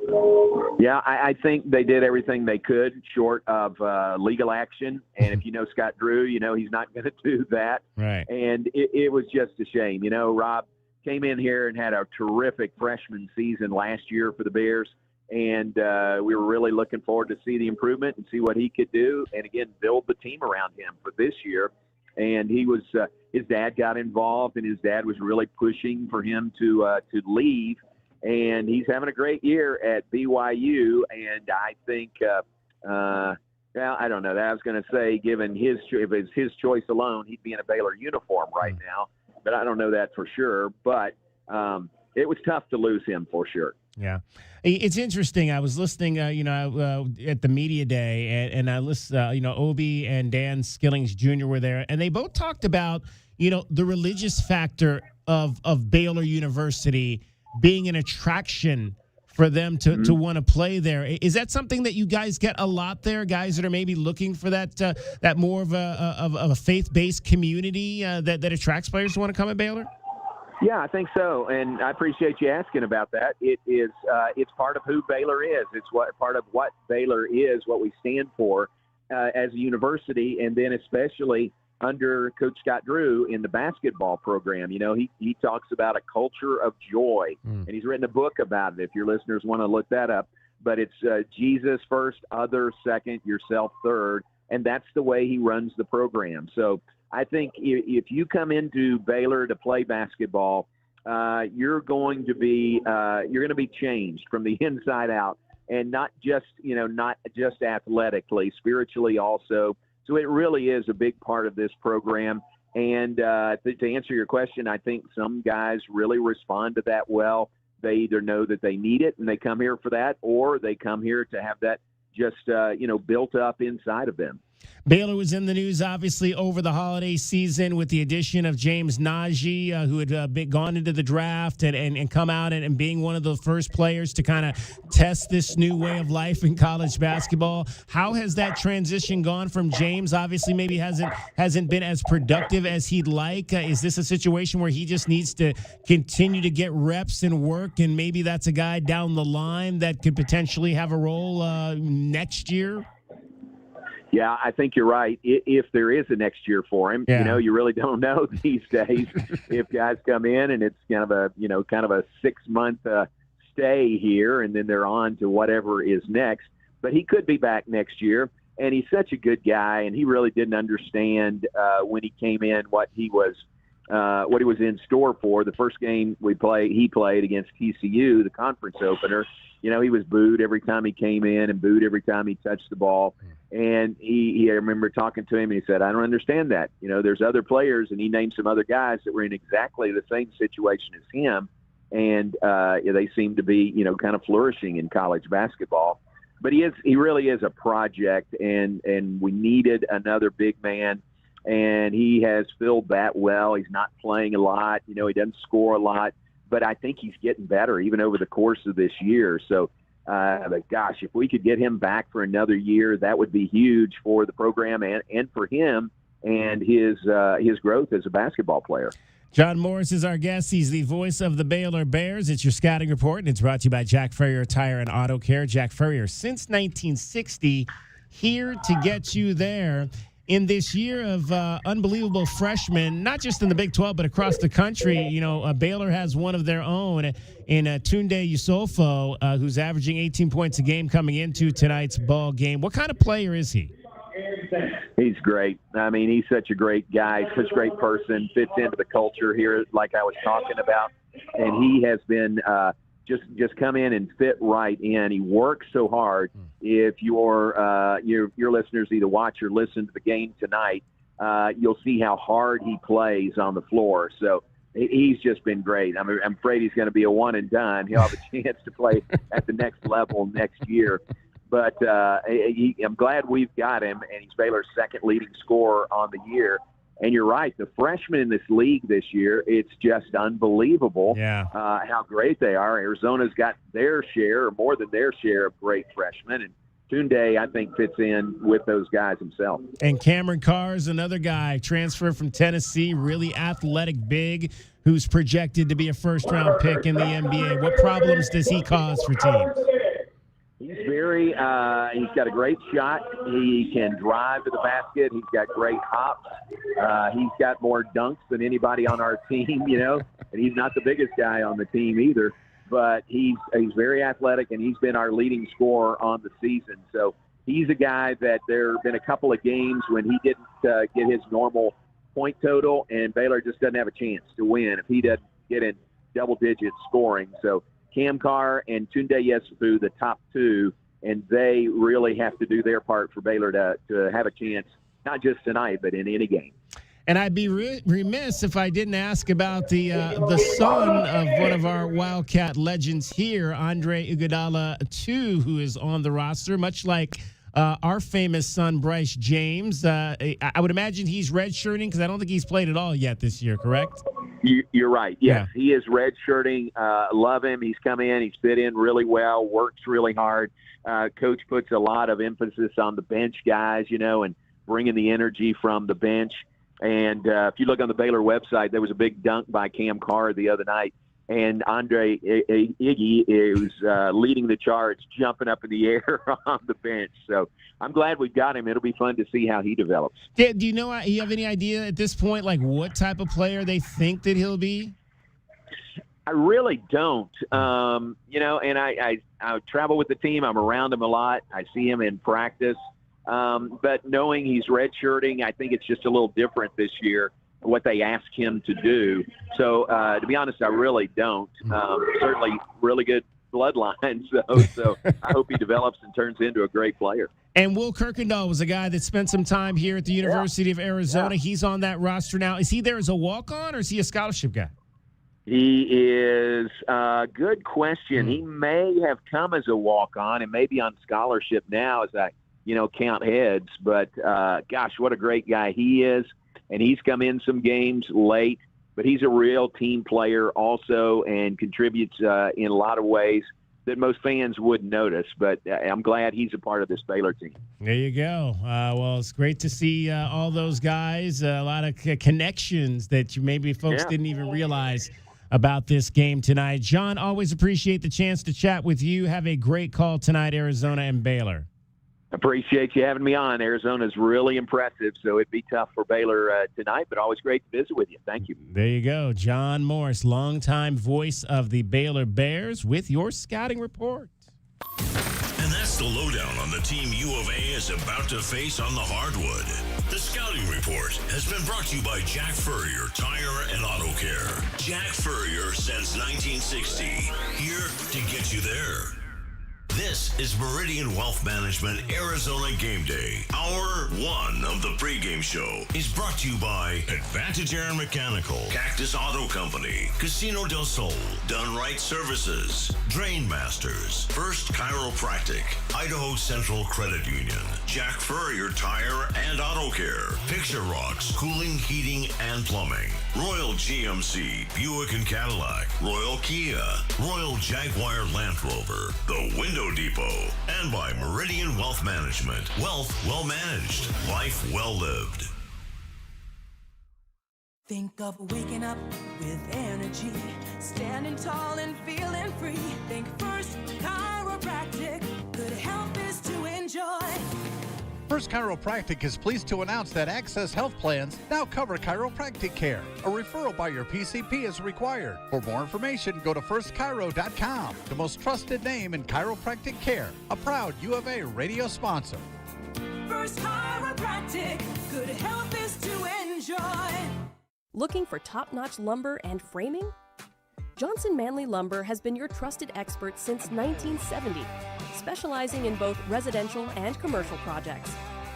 Speaker 28: Yeah, I think they did everything they could short of legal action. And if you know Scott Drew, he's not going to do that.
Speaker 4: Right.
Speaker 28: And it was just a shame. Rob came in here and had a terrific freshman season last year for the Bears. And we were really looking forward to see the improvement and see what he could do. And, again, build the team around him for this year. And he was his dad got involved, and his dad was really pushing for him to leave. And he's having a great year at BYU, and I think, I don't know. I was going to say, given if it's his choice alone, he'd be in a Baylor uniform right now. But I don't know that for sure. But it was tough to lose him for sure.
Speaker 4: Yeah. It's interesting. I was listening, at the media day, and I listened, Obi and Dan Skillings Jr. were there, and they both talked about, the religious factor of Baylor University being an attraction for them to want to play there. Is that something that you guys get a lot there? Guys that are maybe looking for that more of a faith-based community that attracts players to want to come at Baylor?
Speaker 28: Yeah, I think so, and I appreciate you asking about that. It's part of who Baylor is. It's part of what Baylor is, what we stand for as a university, and then especially under Coach Scott Drew in the basketball program. He talks about a culture of joy, and he's written a book about it if your listeners want to look that up. But it's Jesus first, others second, yourself third, and that's the way he runs the program. So I think if you come into Baylor to play basketball, you're going to be changed from the inside out, and not just athletically, spiritually also. So it really is a big part of this program. And to answer your question, I think some guys really respond to that well. They either know that they need it and they come here for that, or they come here to have that just built up inside of them.
Speaker 4: Baylor was in the news, obviously, over the holiday season with the addition of James Najee, who had gone into the draft and come out and being one of the first players to kind of test this new way of life in college basketball. How has that transition gone from James? Obviously, maybe hasn't been as productive as he'd like. Is this a situation where he just needs to continue to get reps and work, and maybe that's a guy down the line that could potentially have a role next year?
Speaker 28: Yeah, I think you're right. If there is a next year for him, you really don't know these days. If guys come in and it's kind of a 6-month stay here, and then they're on to whatever is next. But he could be back next year. And he's such a good guy, and he really didn't understand when he came in what he was in store for. The first game he played against TCU, the conference opener. He was booed every time he came in and booed every time he touched the ball. And I remember talking to him, and he said, I don't understand that. There's other players, and he named some other guys that were in exactly the same situation as him. And they seem to be, kind of flourishing in college basketball. But he really is a project, and we needed another big man, and he has filled that well. He's not playing a lot. He doesn't score a lot, but I think he's getting better even over the course of this year. So, but gosh, if we could get him back for another year, that would be huge for the program and for him and his growth as a basketball player.
Speaker 4: John Morris is our guest. He's the voice of the Baylor Bears. It's your scouting report, and it's brought to you by Jack Furrier Tire and Auto Care. Jack Furrier, since 1960, here to get you there. In this year of unbelievable freshmen, not just in the Big 12, but across the country, Baylor has one of their own in Tunde Yusofo, who's averaging 18 points a game coming into tonight's ball game. What kind of player is he?
Speaker 28: He's great. I mean, he's such a great guy, such a great person, fits into the culture here like I was talking about. And he has been just come in and fit right in. He works so hard. If your listeners either watch or listen to the game tonight, you'll see how hard he plays on the floor. So he's just been great. I'm afraid he's going to be a one and done. He'll have a chance to play at the next level next year. But I'm glad we've got him, and he's Baylor's second leading scorer on the year. And you're right, the freshmen in this league this year, it's just unbelievable how great they are. Arizona's got their share, or more than their share, of great freshmen. And Tunde, I think, fits in with those guys himself.
Speaker 4: And Cameron Carr is another guy, transferred from Tennessee, really athletic big, who's projected to be a first-round pick in the NBA. What problems does he cause for teams?
Speaker 28: He's he's got a great shot. He can drive to the basket. He's got great hops. He's got more dunks than anybody on our team, and he's not the biggest guy on the team either, but he's very athletic, and he's been our leading scorer on the season. So he's a guy that there have been a couple of games when he didn't get his normal point total, and Baylor just doesn't have a chance to win if he doesn't get in double-digit scoring. So Cam Carr and Tunde Yesufu, the top two, and they really have to do their part for Baylor to have a chance, not just tonight, but in any game.
Speaker 4: And I'd be remiss if I didn't ask about the son of one of our Wildcat legends here, Andre Iguodala II, who is on the roster, much like our famous son, Bryce James. I would imagine he's redshirting because I don't think he's played at all yet this year, correct?
Speaker 28: You're right. Yes, yeah. He is redshirting. Love him. He's come in. He's fit in really well, works really hard. Coach puts a lot of emphasis on the bench guys, and bringing the energy from the bench. And if you look on the Baylor website, there was a big dunk by Cam Carr the other night. And Andre Iggy is leading the charge, jumping up in the air on the bench. So I'm glad we've got him. It'll be fun to see how he develops.
Speaker 4: Do you have any idea at this point, like what type of player they think that he'll be?
Speaker 28: I really don't. And I travel with the team. I'm around him a lot. I see him in practice. But knowing he's redshirting, I think it's just a little different this year, what they ask him to do. So, to be honest, I really don't. Certainly really good bloodline, so I hope he develops and turns into a great player.
Speaker 4: And Will Kirkendall was a guy that spent some time here at the University of Arizona. Yeah. He's on that roster now. Is he there as a walk-on, or is he a scholarship guy?
Speaker 28: He is a good question. He may have come as a walk-on and maybe on scholarship now as I, count heads. But, gosh, what a great guy he is. And he's come in some games late, but he's a real team player also and contributes in a lot of ways that most fans wouldn't notice. But I'm glad he's a part of this Baylor team.
Speaker 4: There you go. Well, it's great to see all those guys, a lot of connections that maybe folks didn't even realize about this game tonight. John, always appreciate the chance to chat with you. Have a great call tonight, Arizona and Baylor.
Speaker 28: Appreciate you having me on. Arizona's really impressive, so it'd be tough for Baylor tonight, but always great to visit with you. Thank you.
Speaker 4: There you go. John Morris, longtime voice of the Baylor Bears with your scouting report.
Speaker 1: And And that's the lowdown on the team U of A is about to face on the hardwood. The Scouting Report has been brought to you by Jack Furrier Tire and Auto Care. Jack Furrier since 1960. Here to get you there. This is Meridian Wealth Management Arizona Game Day. Hour one of the pregame show is brought to you by Advantage Air and Mechanical, Cactus Auto Company, Casino del Sol, Done Right Services, Drain Masters, First Chiropractic, Idaho Central Credit Union, Jack Furrier Tire and Auto Care, Picture Rocks Cooling, Heating, and Plumbing, Royal GMC, Buick and Cadillac, Royal Kia, Royal Jaguar Land Rover, The Window Depot, and by Meridian Wealth Management. Wealth well managed, life well lived.
Speaker 2: Think of waking up with energy, standing tall and feeling free. Think First Chiropractic, good health is to enjoy.
Speaker 3: First Chiropractic is pleased to announce that Access Health Plans now cover chiropractic care. A referral by your PCP is required. For more information, go to firstchiro.com, the most trusted name in chiropractic care. A proud U of A radio sponsor.
Speaker 2: First Chiropractic, good health is to enjoy.
Speaker 7: Looking for top-notch lumber and framing? Johnson Manley Lumber has been your trusted expert since 1970, specializing in both residential and commercial projects.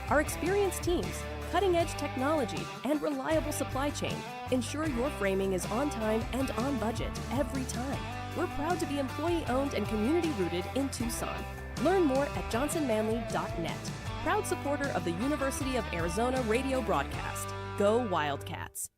Speaker 7: Our experienced teams, cutting-edge technology, and reliable supply chain ensure your framing is on time and on budget every time. We're proud to be employee-owned and community-rooted in Tucson. Learn more at johnsonmanley.net. Proud supporter of the University of Arizona radio broadcast. Go Wildcats.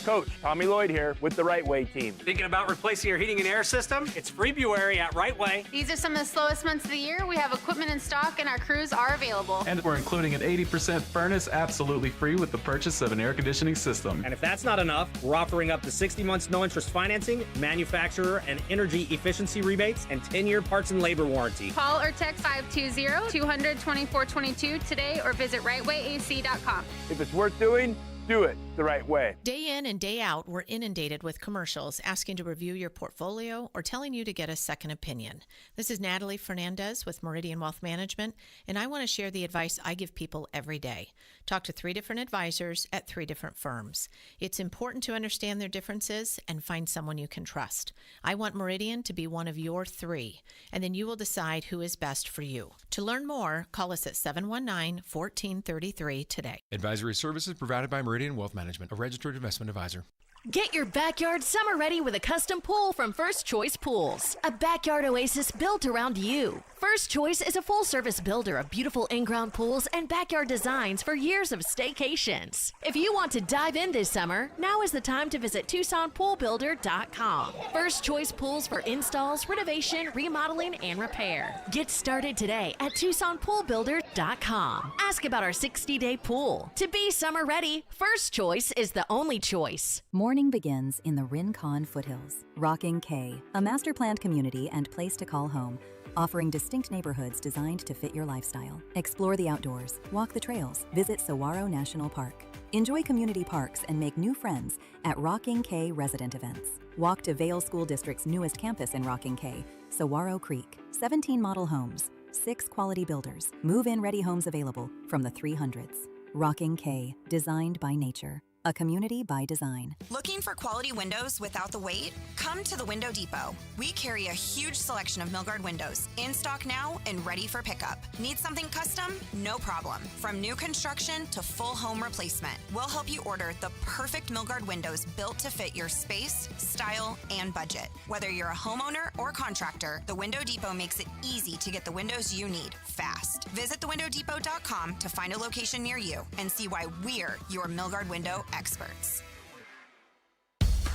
Speaker 8: Coach Tommy Lloyd here with the Right Way team.
Speaker 9: Thinking about replacing your heating and air system? It's February at Right Way.
Speaker 19: These are some of the slowest months of the year. We have equipment in stock and our crews are available.
Speaker 20: And we're including an 80% furnace absolutely free with the purchase of an air conditioning system.
Speaker 9: And if that's not enough, we're offering up to 60 months no interest financing, manufacturer and energy efficiency rebates, and 10-year parts and labor warranty.
Speaker 19: Call or text 520-200-2422 today or visit rightwayac.com.
Speaker 8: If it's worth doing, do it the right way.
Speaker 12: Day in and day out, we're inundated with commercials asking to review your portfolio or telling you to get a second opinion. This is Natalie Fernandez with Meridian Wealth Management, and I want to share the advice I give people every day. Talk to 3 different advisors at 3 different firms. It's important to understand their differences and find someone you can trust. I want Meridian to be one of your 3, and then you will decide who is best for you. To learn more, call us at 719-1433 today.
Speaker 21: Advisory services provided by Meridian Wealth Management, a registered investment advisor.
Speaker 29: Get your backyard summer ready with a custom pool from First Choice Pools. A backyard oasis built around you. First Choice is a full-service builder of beautiful in-ground pools and backyard designs for years of staycations. If you want to dive in this summer, now is the time to visit TucsonPoolBuilder.com. First Choice Pools for installs, renovation, remodeling, and repair. Get started today at TucsonPoolBuilder.com. Ask about our 60-day pool. To be summer ready, First Choice is the only choice.
Speaker 30: Morning begins in the Rincon foothills. Rocking K, a master planned community and place to call home, offering distinct neighborhoods designed to fit your lifestyle. Explore the outdoors, walk the trails, visit Saguaro National Park. Enjoy community parks and make new friends at Rocking K resident events. Walk to Vail School District's newest campus in Rocking K, Saguaro Creek. 17 model homes, 6 quality builders. Move-in ready homes available from the 300s. Rocking K, designed by nature. A community by design.
Speaker 31: Looking for quality windows without the wait? Come to the Window Depot. We carry a huge selection of Milgard windows, in stock now and ready for pickup. Need something custom? No problem. From new construction to full home replacement, we'll help you order the perfect Milgard windows built to fit your space, style, and budget. Whether you're a homeowner or contractor, the Window Depot makes it easy to get the windows you need fast. Visit thewindowdepot.com to find a location near you and see why we're your Milgard window experts.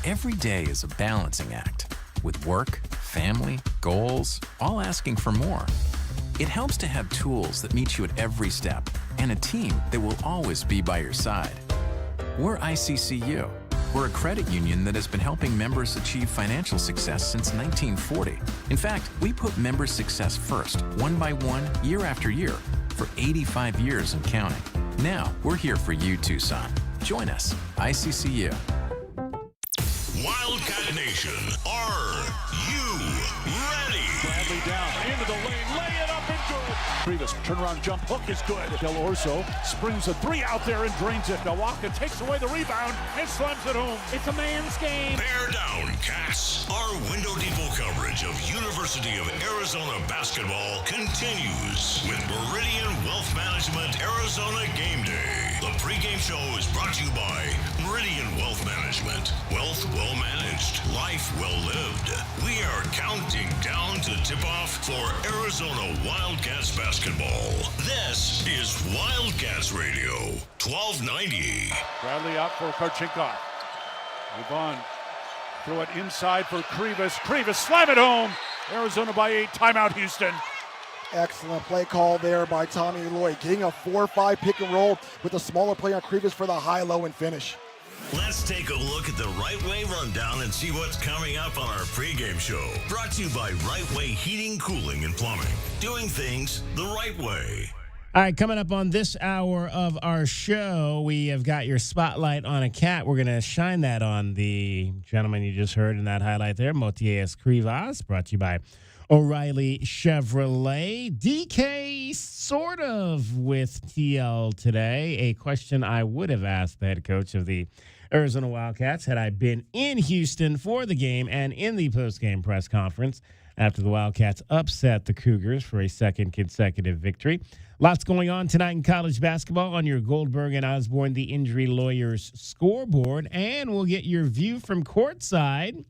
Speaker 32: Every day is a balancing act, with work, family, goals, all asking for more. It helps to have tools that meet you at every step and a team that will always be by your side. We're ICCU. We're a credit union that has been helping members achieve financial success since 1940. In fact, we put members' success first, one by one, year after year, for 85 years and counting. Now, we're here for you, Tucson. Join us, ICCU.
Speaker 1: Wildcat Nation, are you ready?
Speaker 33: Bradley down into the lane, lay it up and
Speaker 5: Krivas, turnaround jump hook is good. Del Orso springs a three out there and drains it. Milwaukee takes away the rebound and slams it home. It's a man's game.
Speaker 1: Bear down, Cats. Our Window Depot coverage of University of Arizona basketball continues with Meridian Wealth Management Arizona Game Day. The pregame show is brought to you by Meridian Wealth Management. Wealth well managed, life well lived. We are counting down to tip off for Arizona Wildcats basketball. This is Wildcats Radio, 1290.
Speaker 5: Bradley out for Karchinkov. Move on. Throw it inside for Krivas. Krivas slam it home. Arizona by 8. Timeout, Houston.
Speaker 6: Excellent play call there by Tommy Lloyd. Getting a 4-5 pick and roll with a smaller play on Krivas for the high-low and finish.
Speaker 1: Let's take a look at the Right Way Rundown and see what's coming up on our pregame show. Brought to you by Right Way Heating, Cooling, and Plumbing. Doing things the right way.
Speaker 4: All right, coming up on this hour of our show, we have got your spotlight on a cat. We're going to shine that on the gentleman you just heard in that highlight there, Motias Krivas, brought to you by O'Reilly Chevrolet. DK sort of with TL today. A question I would have asked the head coach of the Arizona Wildcats had I been in Houston for the game and in the postgame press conference after the Wildcats upset the Cougars for a second consecutive victory. Lots going on tonight in college basketball on your Goldberg and Osborne, the Injury Lawyers scoreboard, and we'll get your view from courtside.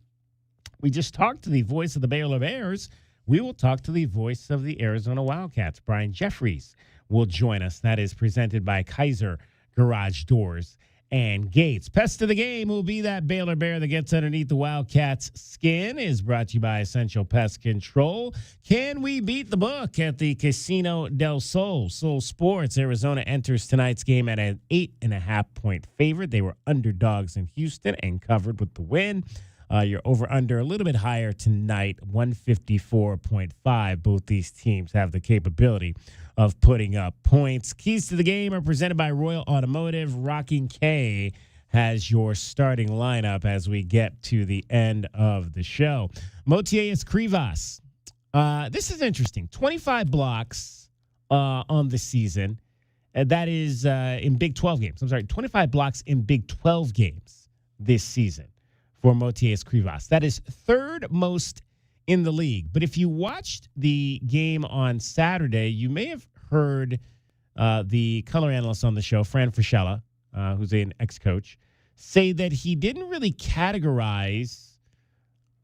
Speaker 4: We just talked to the voice of the Baylor Bears. We will talk to the voice of the Arizona Wildcats. Brian Jeffries will join us. That is presented by Kaiser Garage Doors and Gates. Pest of the game will be that Baylor Bear that gets underneath the Wildcats' skin. Is brought to you by Essential Pest Control. Can we beat the book at the Casino del Sol? Sol Sports, Arizona enters tonight's game at an 8.5-point favorite. They were underdogs in Houston and covered with the win. You're over-under a little bit higher tonight, 154.5. Both these teams have the capability of putting up points. Keys to the game are presented by Royal Automotive. Rocking K has your starting lineup as we get to the end of the show. Motias Krivas. This is interesting. 25 blocks on the season. That is in Big 12 games. 25 blocks in Big 12 games this season for Motias Krivas. That is third most in the league. But if you watched the game on Saturday, you may have heard the color analyst on the show, Fran Fraschilla, who's an ex-coach, say that he didn't really categorize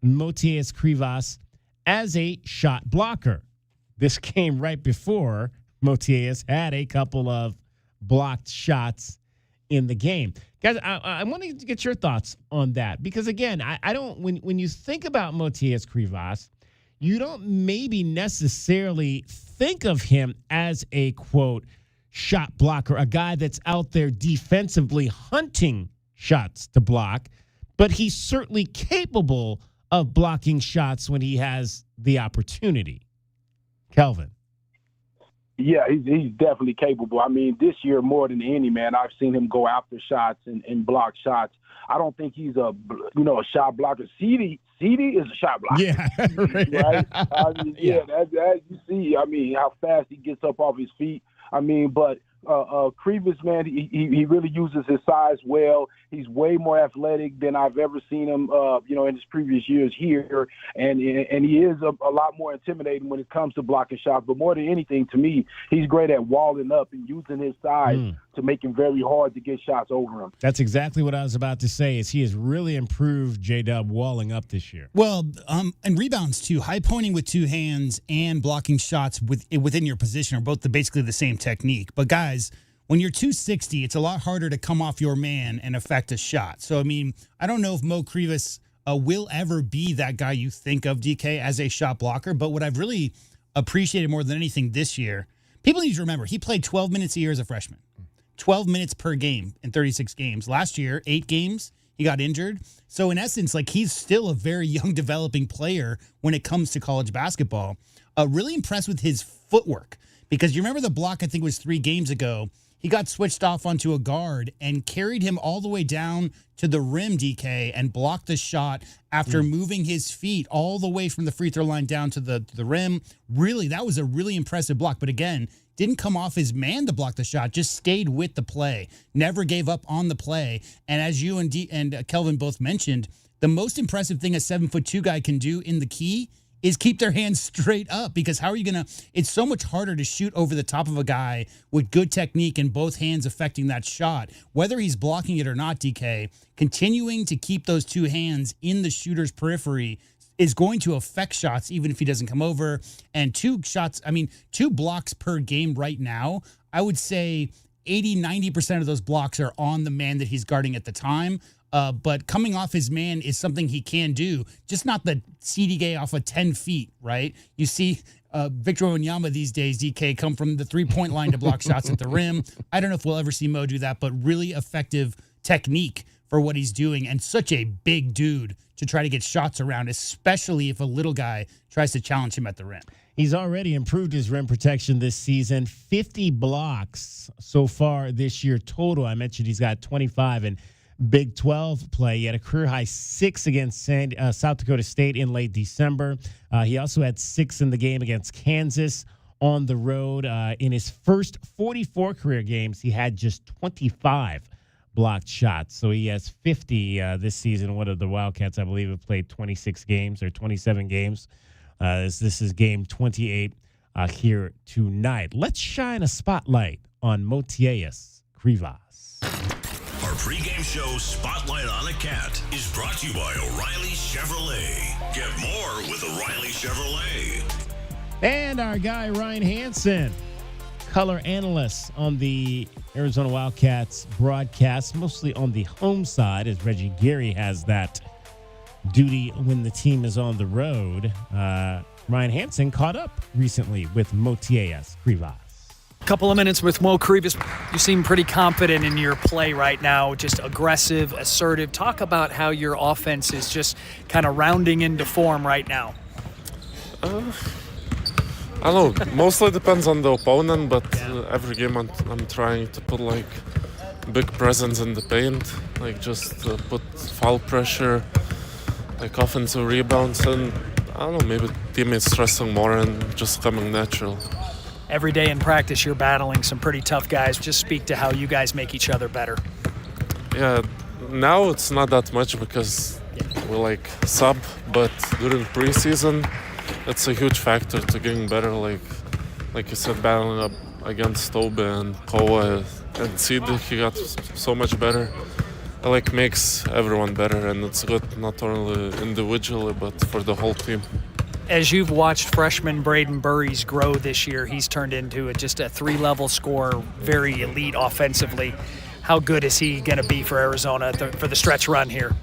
Speaker 4: Motias Krivas as a shot blocker. This came right before Motias had a couple of blocked shots in the game. Guys, I want to get your thoughts on that because, again, I don't – when you think about Motias Krivas, you don't maybe necessarily think of him as a, quote, shot blocker, a guy that's out there defensively hunting shots to block, but he's certainly capable of blocking shots when he has the opportunity. Kelvin.
Speaker 10: Yeah, he's definitely capable. I mean, this year more than any, man, I've seen him go after shots and block shots. I don't think he's a shot blocker. CD is a shot blocker.
Speaker 4: Yeah,
Speaker 10: right. I mean, that you see. I mean, how fast he gets up off his feet. I mean, but Krivas, man, he really uses his size well. He's way more athletic than I've ever seen him, in his previous years here. And he is a lot more intimidating when it comes to blocking shots. But more than anything, to me, he's great at walling up and using his size to make him very hard to get shots over him.
Speaker 4: That's exactly what I was about to say, is he has really improved J-Dub walling up this year.
Speaker 11: Well, and rebounds, too. High pointing with two hands and blocking shots within your position are both basically the same technique. But, guys, when you're 260, it's a lot harder to come off your man and affect a shot. So, I mean, I don't know if Mo Krivas will ever be that guy you think of, DK, as a shot blocker. But what I've really appreciated more than anything this year, people need to remember, he played 12 minutes a year as a freshman. 12 minutes per game in 36 games. Last year, 8 games, he got injured. So, in essence, he's still a very young developing player when it comes to college basketball. Really impressed with his footwork. Because you remember the block, I think it was 3 games ago, He got switched off onto a guard and carried him all the way down to the rim, DK, and blocked the shot after moving his feet all the way from the free throw line down to the rim. Really, that was a really impressive block. But again, didn't come off his man to block the shot, just stayed with the play, never gave up on the play. And as you and Kelvin both mentioned, the most impressive thing a 7'2" guy can do in the key is keep their hands straight up, because how are you going to – it's so much harder to shoot over the top of a guy with good technique and both hands affecting that shot. Whether he's blocking it or not, DK, continuing to keep those two hands in the shooter's periphery is going to affect shots even if he doesn't come over. And two blocks per game right now, I would say 80-90% of those blocks are on the man that he's guarding at the time. But coming off his man is something he can do, just not the CDK off of 10 feet, right? You see Victor Wembanyama these days, DK, come from the three-point line to block shots at the rim. I don't know if we'll ever see Mo do that, but really effective technique for what he's doing, and such a big dude to try to get shots around, especially if a little guy tries to challenge him at the rim.
Speaker 4: He's already improved his rim protection this season. 50 blocks so far this year total. I mentioned he's got 25 in Big 12 play. He had a career-high 6 against South Dakota State in late December. He also had 6 in the game against Kansas on the road. In his first 44 career games, he had just 25 blocked shots. So he has 50 this season. One of the Wildcats, I believe, have played 26 games or 27 games. This is game 28 here tonight. Let's shine a spotlight on Motiejus Krivas.
Speaker 1: Our pregame show, Spotlight on a Cat, is brought to you by O'Reilly Chevrolet. Get more with O'Reilly Chevrolet.
Speaker 4: And our guy, Ryan Hansen, color analyst on the Arizona Wildcats broadcast, mostly on the home side, as Reggie Gary has that duty when the team is on the road. Ryan Hansen caught up recently with Motiejus Krivas.
Speaker 13: Couple of minutes with Mo Krivas. You seem pretty confident in your play right now, just aggressive, assertive. Talk about how your offense is just kind of rounding into form right now.
Speaker 14: I don't know. Mostly depends on the opponent, but every game I'm trying to put like big presence in the paint, like just put foul pressure, like offensive rebounds, and I don't know, maybe teammates stressing more and just coming natural.
Speaker 13: Every day in practice, you're battling some pretty tough guys. Just speak to how you guys make each other better.
Speaker 14: Yeah, now it's not that much because we like sub, but during preseason, it's a huge factor to getting better. Like you said, battling up against Tobe and Koa and Sid, he got so much better. It like makes everyone better, and it's good not only individually but for the whole team.
Speaker 13: As you've watched freshman Braden Burries grow this year, he's turned into just a 3-level scorer, very elite offensively. How good is he going to be for Arizona for the stretch run here?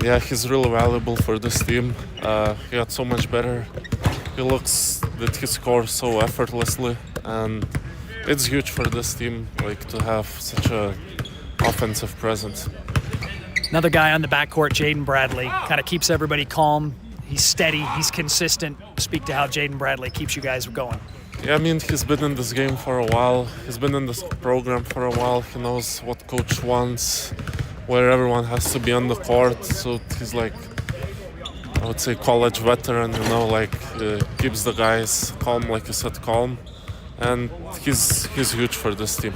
Speaker 14: Yeah, he's really valuable for this team. He got so much better. He looks that he scores so effortlessly, and it's huge for this team, like to have such a offensive presence.
Speaker 13: Another guy on the backcourt, Jaden Bradley, kind of keeps everybody calm. He's steady, he's consistent. Speak to how Jaden Bradley keeps you guys going.
Speaker 14: Yeah, I mean, he's been in this game for a while. He's been in this program for a while. He knows what coach wants, where everyone has to be on the court. So he's like, I would say, college veteran, keeps the guys calm, like you said, calm. And he's huge for this team.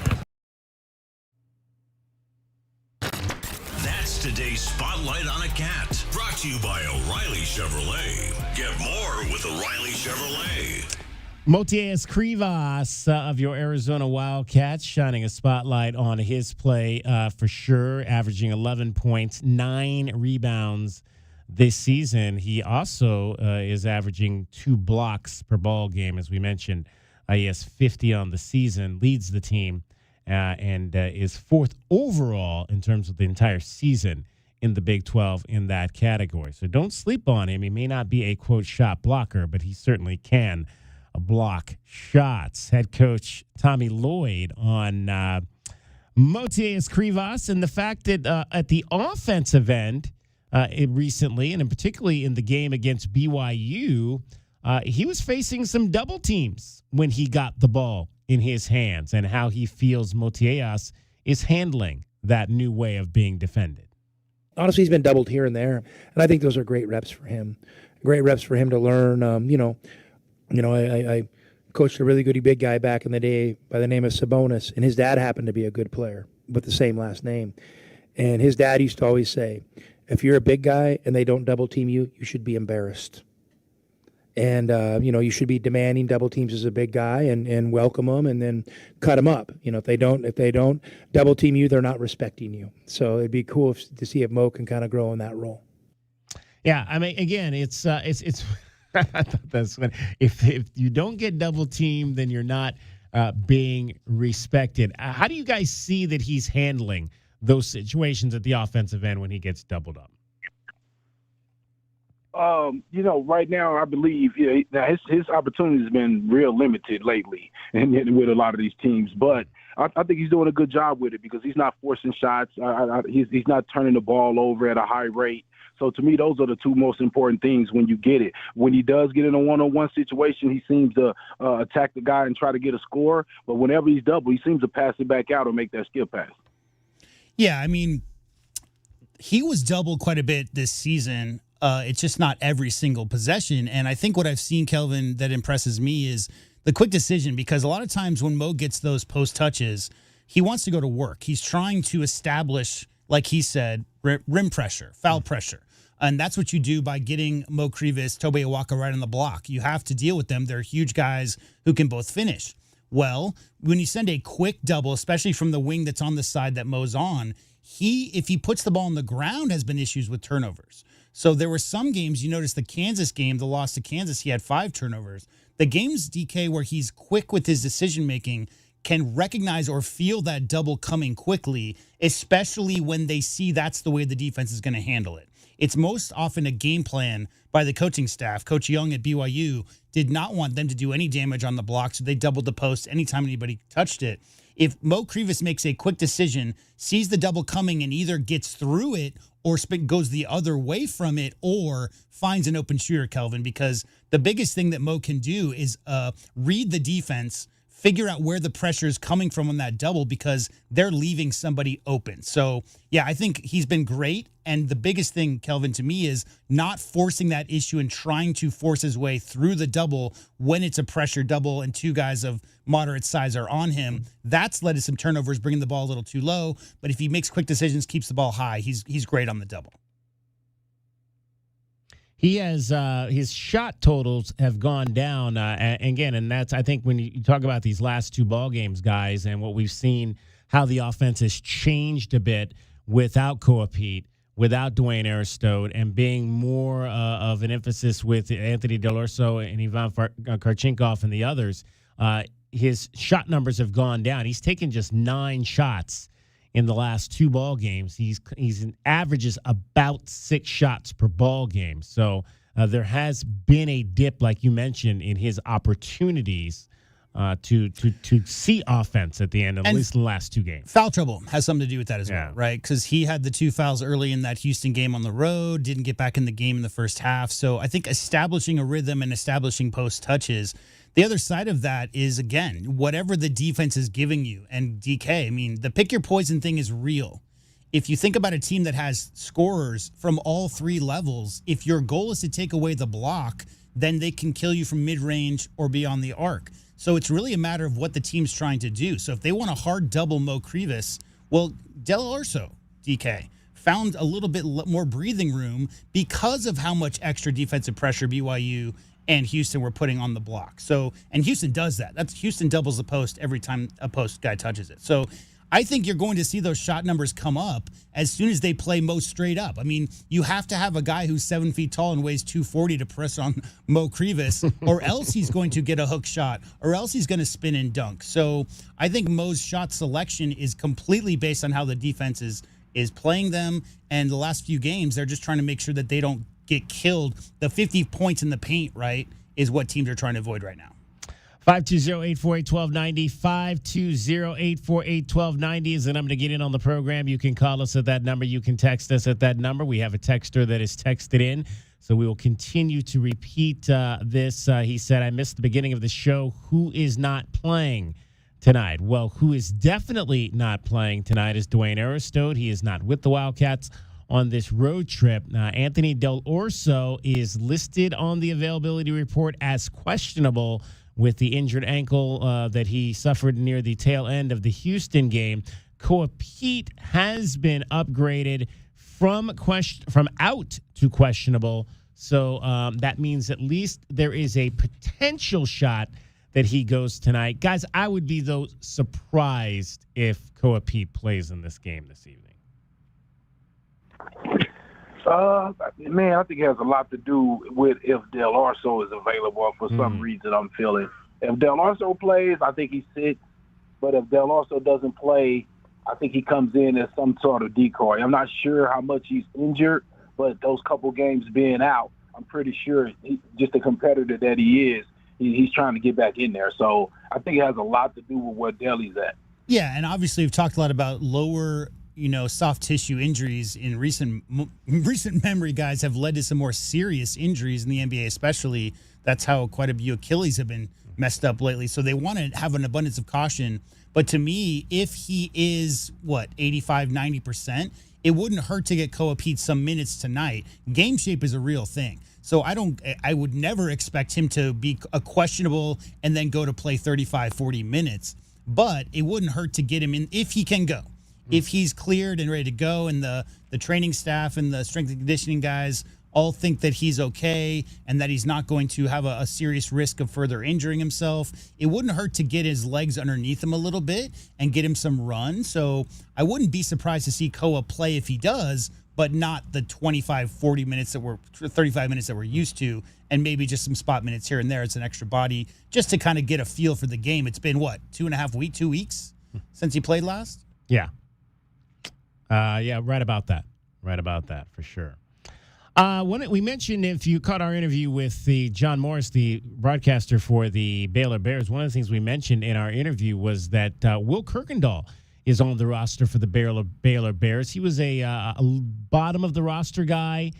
Speaker 1: That's today's Spotlight on a Cat, brought to you by O'Reilly Chevrolet. Get more with O'Reilly Chevrolet.
Speaker 4: Motiejus Krivas of your Arizona Wildcats, shining a spotlight on his play for sure, averaging 11 points, 9 rebounds this season. He also is averaging 2 blocks per ball game, as we mentioned. He has 50 on the season, leads the team, and is 4th overall in terms of the entire season in the Big 12 in that category. So don't sleep on him. He may not be a, quote, shot blocker, but he certainly can block shots. Head coach Tommy Lloyd on Motiejus Krivas and the fact that at the offensive end recently, and particularly in the game against BYU, he was facing some double teams when he got the ball in his hands and how he feels Motiellas is handling that new way of being defended.
Speaker 3: Honestly, he's been doubled here and there, and I think those are great reps for him. Great reps for him to learn. I coached a really good big guy back in the day by the name of Sabonis, and his dad happened to be a good player with the same last name. And his dad used to always say, if you're a big guy and they don't double team you, you should be embarrassed. And, you should be demanding double teams as a big guy and welcome them and then cut them up. If they don't double team you, they're not respecting you. So it'd be cool to see if Mo can kind of grow in that role.
Speaker 4: Yeah, I mean, again, it's I thought that's funny. If you don't get double teamed, then you're not being respected. How do you guys see that he's handling those situations at the offensive end when he gets doubled up?
Speaker 10: Right now, I believe his opportunity has been real limited lately, and with a lot of these teams. But I think he's doing a good job with it because he's not forcing shots. He's not turning the ball over at a high rate. So to me, those are the two most important things when you get it. When he does get in a one-on-one situation, he seems to attack the guy and try to get a score. But whenever he's double, he seems to pass it back out or make that skip pass.
Speaker 11: Yeah, I mean, he was doubled quite a bit this season. It's just not every single possession. And I think what I've seen, Kelvin, that impresses me is the quick decision, because a lot of times when Mo gets those post touches, he wants to go to work. He's trying to establish, like he said, rim pressure, foul pressure. And that's what you do by getting Mo Krivas, Tobe Awaka right on the block. You have to deal with them. They're huge guys who can both finish. Well, when you send a quick double, especially from the wing that's on the side that Mo's on, if he puts the ball on the ground, has been issues with turnovers. So there were some games, you notice the Kansas game, the loss to Kansas, he had 5 turnovers. The games, DK, where he's quick with his decision-making, can recognize or feel that double coming quickly, especially when they see that's the way the defense is going to handle it. It's most often a game plan by the coaching staff. Coach Young at BYU did not want them to do any damage on the block, so they doubled the post anytime anybody touched it. If Mo Krivas makes a quick decision, sees the double coming and either gets through it or goes the other way from it or finds an open shooter, Kelvin, because the biggest thing that Mo can do is read the defense, figure out where the pressure is coming from on that double because they're leaving somebody open. So, yeah, I think he's been great. And the biggest thing, Kelvin, to me is not forcing that issue and trying to force his way through the double when it's a pressure double and 2 guys of moderate size are on him. That's led to some turnovers, bringing the ball a little too low. But if he makes quick decisions, keeps the ball high, he's great on the double.
Speaker 4: He has his shot totals have gone down again, and that's, I think, when you talk about these last 2 ball games, guys, and what we've seen, how the offense has changed a bit without Coapete, without Dwayne Aristote, and being more of an emphasis with Anthony Delorso and Ivan Karchinkov and the others. His shot numbers have gone down. He's taken just 9 shots in the last 2 ball games. He's averages about 6 shots per ball game. So there has been a dip, like you mentioned, in his opportunities to see offense at the end, at least in the last 2 games.
Speaker 11: Foul trouble has something to do with that as well, right? Because he had the 2 fouls early in that Houston game on the road, didn't get back in the game in the first half. So I think establishing a rhythm and establishing post touches. The other side of that is, again, whatever the defense is giving you. And DK, I mean, the pick your poison thing is real. If you think about a team that has scorers from all 3 levels, if your goal is to take away the block, then they can kill you from mid-range or beyond the arc. So it's really a matter of what the team's trying to do. So if they want a hard double Mo Krivas, well, Del Orso, DK, found a little bit more breathing room because of how much extra defensive pressure BYU and Houston were putting on the block. So, and Houston does that. Houston doubles the post every time a post guy touches it. So I think you're going to see those shot numbers come up as soon as they play Mo straight up. I mean, you have to have a guy who's 7 feet tall and weighs 240 to press on Mo Krivas, or else he's going to get a hook shot, or else he's going to spin and dunk. So I think Mo's shot selection is completely based on how the defense is playing them. And the last few games, they're just trying to make sure that they don't get killed. The 50 points in the paint, right, is what teams are trying to avoid right now.
Speaker 4: 520-848-1290, 520-848-1290 is the number to get in on the program. You can call us at that number. You can text us at that number. We have a texter that is texted in, so we will continue to repeat this. He said, I missed the beginning of the show. Who is not playing? tonight. Well, who is definitely not playing tonight is Dwayne Aristote. He is not with the Wildcats on this road trip. Anthony Del Orso is listed on the availability report as questionable with the injured ankle that he suffered near the tail end of the Houston game. Koa Pete has been upgraded from out to questionable. So that means at least there is a potential shot that he goes tonight. Guys, I would be, though, surprised if Koa Pete plays in this game this evening.
Speaker 10: Man, I think it has a lot to do with if Del Orso is available for some reason I'm feeling. If Del Orso plays, I think he sits. But if Del Orso doesn't play, I think he comes in as some sort of decoy. I'm not sure how much he's injured, but those couple games being out, I'm pretty sure just the competitor that he is, he's trying to get back in there. So I think it has a lot to do with where Delly's at.
Speaker 11: Yeah, and obviously we've talked a lot about lower, soft tissue injuries in recent memory. Guys have led to some more serious injuries in the NBA, especially. That's how quite a few Achilles have been messed up lately. So they want to have an abundance of caution. But to me, if he is, 85, 90%, it wouldn't hurt to get Koa Pete some minutes tonight. Game shape is a real thing. So I would never expect him to be a questionable and then go to play 35, 40 minutes. But it wouldn't hurt to get him in if he can go. If he's cleared and ready to go, and the training staff and the strength and conditioning guys all think that he's okay and that he's not going to have a serious risk of further injuring himself, it wouldn't hurt to get his legs underneath him a little bit and get him some run. So I wouldn't be surprised to see Koa play if he does, but not the 25, 40 minutes 35 minutes that we're used to, and maybe just some spot minutes here and there. It's an extra body just to kind of get a feel for the game. It's been, 2 weeks since he played last?
Speaker 4: Yeah. Right about that. Right about that, for sure. We mentioned, if you caught our interview with the John Morris, the broadcaster for the Baylor Bears, one of the things we mentioned in our interview was that Will Kirkendall is on the roster for the Baylor Bears. He was a bottom of the roster guy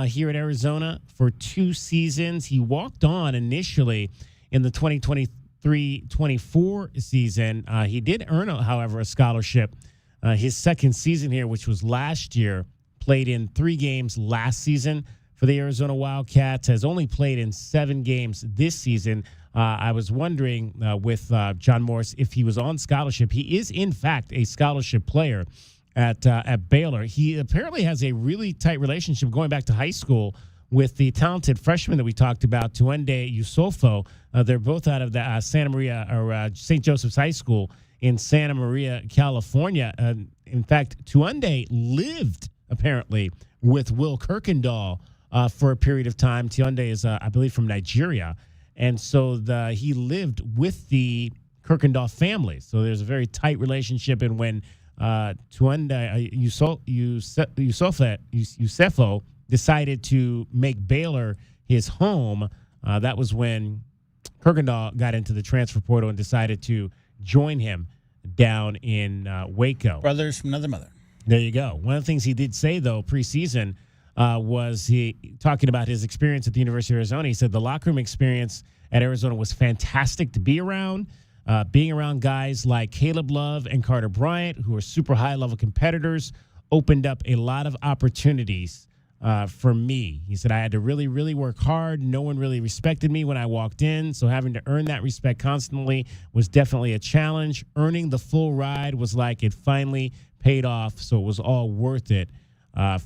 Speaker 4: here at Arizona for 2 seasons. He walked on initially in the 2023-24 season. He did earn, however, a scholarship his second season here, which was last year. Played in 3 games last season for the Arizona Wildcats, has only played in 7 games this season. I was wondering with John Morris if he was on scholarship. He is, in fact, a scholarship player at Baylor. He apparently has a really tight relationship going back to high school with the talented freshman that we talked about, Tuende Yusofo. They're both out of the Santa Maria or St. Joseph's High School in Santa Maria, California. In fact, Tuende lived apparently with Will Kirkendall for a period of time. Tuende is, I believe, from Nigeria. And so he lived with the Kirkendall family. So there's a very tight relationship. And when Tuende Yusofo decided to make Baylor his home, that was when Kirkendall got into the transfer portal and decided to join him down in Waco.
Speaker 11: Brothers from another mother.
Speaker 4: There you go. One of the things he did say, though, preseason was he talking about his experience at the University of Arizona. He said the locker room experience at Arizona was fantastic to be around. Being around guys like Caleb Love and Carter Bryant, who are super high-level competitors, opened up a lot of opportunities for me. He said I had to really, really work hard. No one really respected me when I walked in, so having to earn that respect constantly was definitely a challenge. Earning the full ride was like it finally paid off, so it was all worth it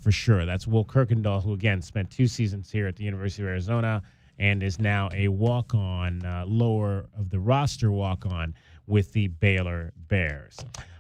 Speaker 4: for sure. That's Will Kirkendall, who, again, spent 2 seasons here at the University of Arizona and is now a walk-on, lower of the roster walk-on with the Baylor Bears.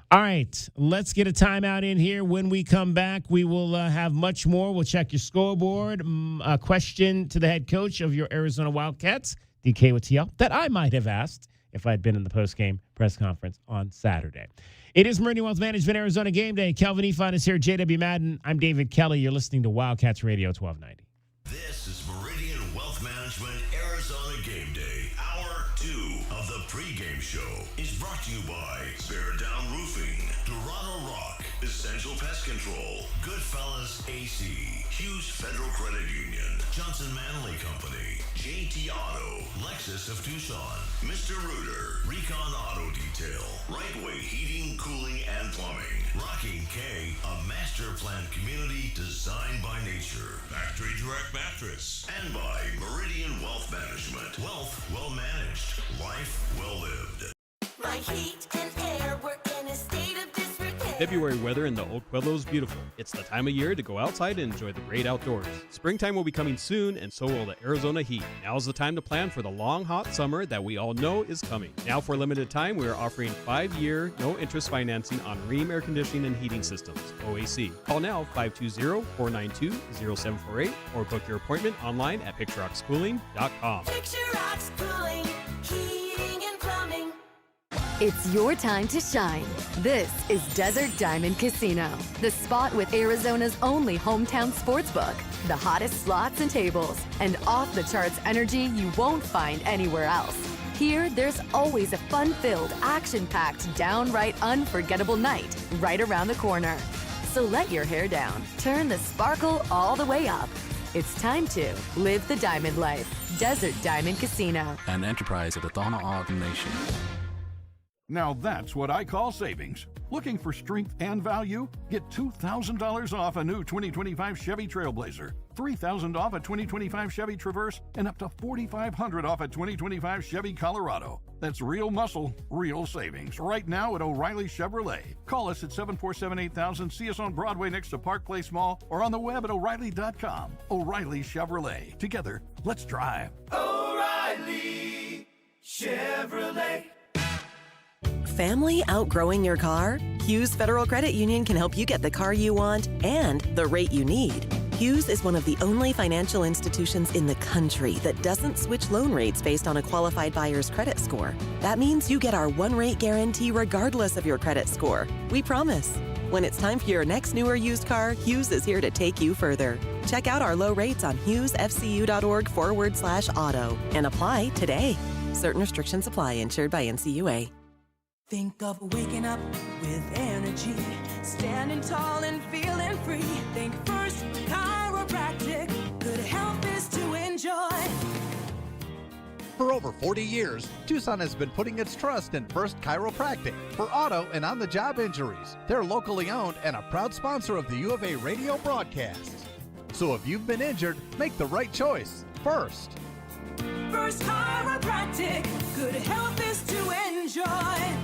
Speaker 4: All right, let's get a timeout in here. When we come back, we will have much more. We'll check your scoreboard. A question to the head coach of your Arizona Wildcats, DK Wattiel, that I might have asked if I'd been in the postgame press conference on Saturday. It is Meridian Wealth Management Arizona Game Day. Kelvin Efon is here. J.W. Madden. I'm David Kelly. You're listening to Wildcats Radio 1290.
Speaker 1: This is Meridian Wealth Management Arizona Game Day. Hour 2 of the pregame show is brought to you by Bear Down Roofing, Dorado Rock, Essential Pest Control, Goodfellas AC, Hughes Federal Credit Union, Johnson Manley Company, JT Auto, Lexus of Tucson, Mr. Rooter, Recon Auto Detail, Right Way Heating, Cooling, and Plumbing, Rocking K, a master plan community designed by nature, Factory Direct Mattress, and by Meridian Wealth Management. Wealth well managed, life well lived.
Speaker 2: My heat and air were in a state of disrepair.
Speaker 15: February weather in the Old Pueblo is beautiful. It's the time of year to go outside and enjoy the great outdoors. Springtime will be coming soon, and so will the Arizona heat. Now's the time to plan for the long, hot summer that we all know is coming. Now, for a limited time, we are offering 5-year, no-interest financing on Rheem air conditioning and heating systems, OAC. Call now, 520-492-0748, or book your appointment online at PictureRocksCooling.com.
Speaker 2: Picture Rocks Cooling, heating and plumbing.
Speaker 16: It's your time to shine. This is Desert Diamond Casino, the spot with Arizona's only hometown sportsbook, the hottest slots and tables, and off-the-charts energy you won't find anywhere else. Here, there's always a fun-filled, action-packed, downright unforgettable night right around the corner. So let your hair down, turn the sparkle all the way up. It's time to live the diamond life. Desert Diamond Casino.
Speaker 32: An enterprise of the Thana Ogden Nation.
Speaker 17: Now that's what I call savings. Looking for strength and value? Get $2,000 off a new 2025 Chevy Trailblazer, $3,000 off a 2025 Chevy Traverse, and up to $4,500 off a 2025 Chevy Colorado. That's real muscle, real savings. Right now at O'Reilly Chevrolet. Call us at 747-8000, see us on Broadway next to Park Place Mall, or on the web at O'Reilly.com. O'Reilly Chevrolet. Together, let's drive.
Speaker 2: O'Reilly Chevrolet.
Speaker 18: Family outgrowing your car? Hughes Federal Credit Union can help you get the car you want and the rate you need. Hughes is one of the only financial institutions in the country that doesn't switch loan rates based on a qualified buyer's credit score. That means you get our one-rate guarantee regardless of your credit score. We promise. When it's time for your next new or used car, Hughes is here to take you further. Check out our low rates on hughesfcu.org/auto and apply today. Certain restrictions apply. Insured by NCUA.
Speaker 2: Think of waking up with energy, standing tall and feeling free. Think First Chiropractic, good health is to enjoy.
Speaker 22: For over 40 years, Tucson has been putting its trust in First Chiropractic for auto and on-the-job injuries. They're locally owned and a proud sponsor of the U of A radio broadcasts. So if you've been injured, make the right choice. First
Speaker 2: Chiropractic, good health is to enjoy.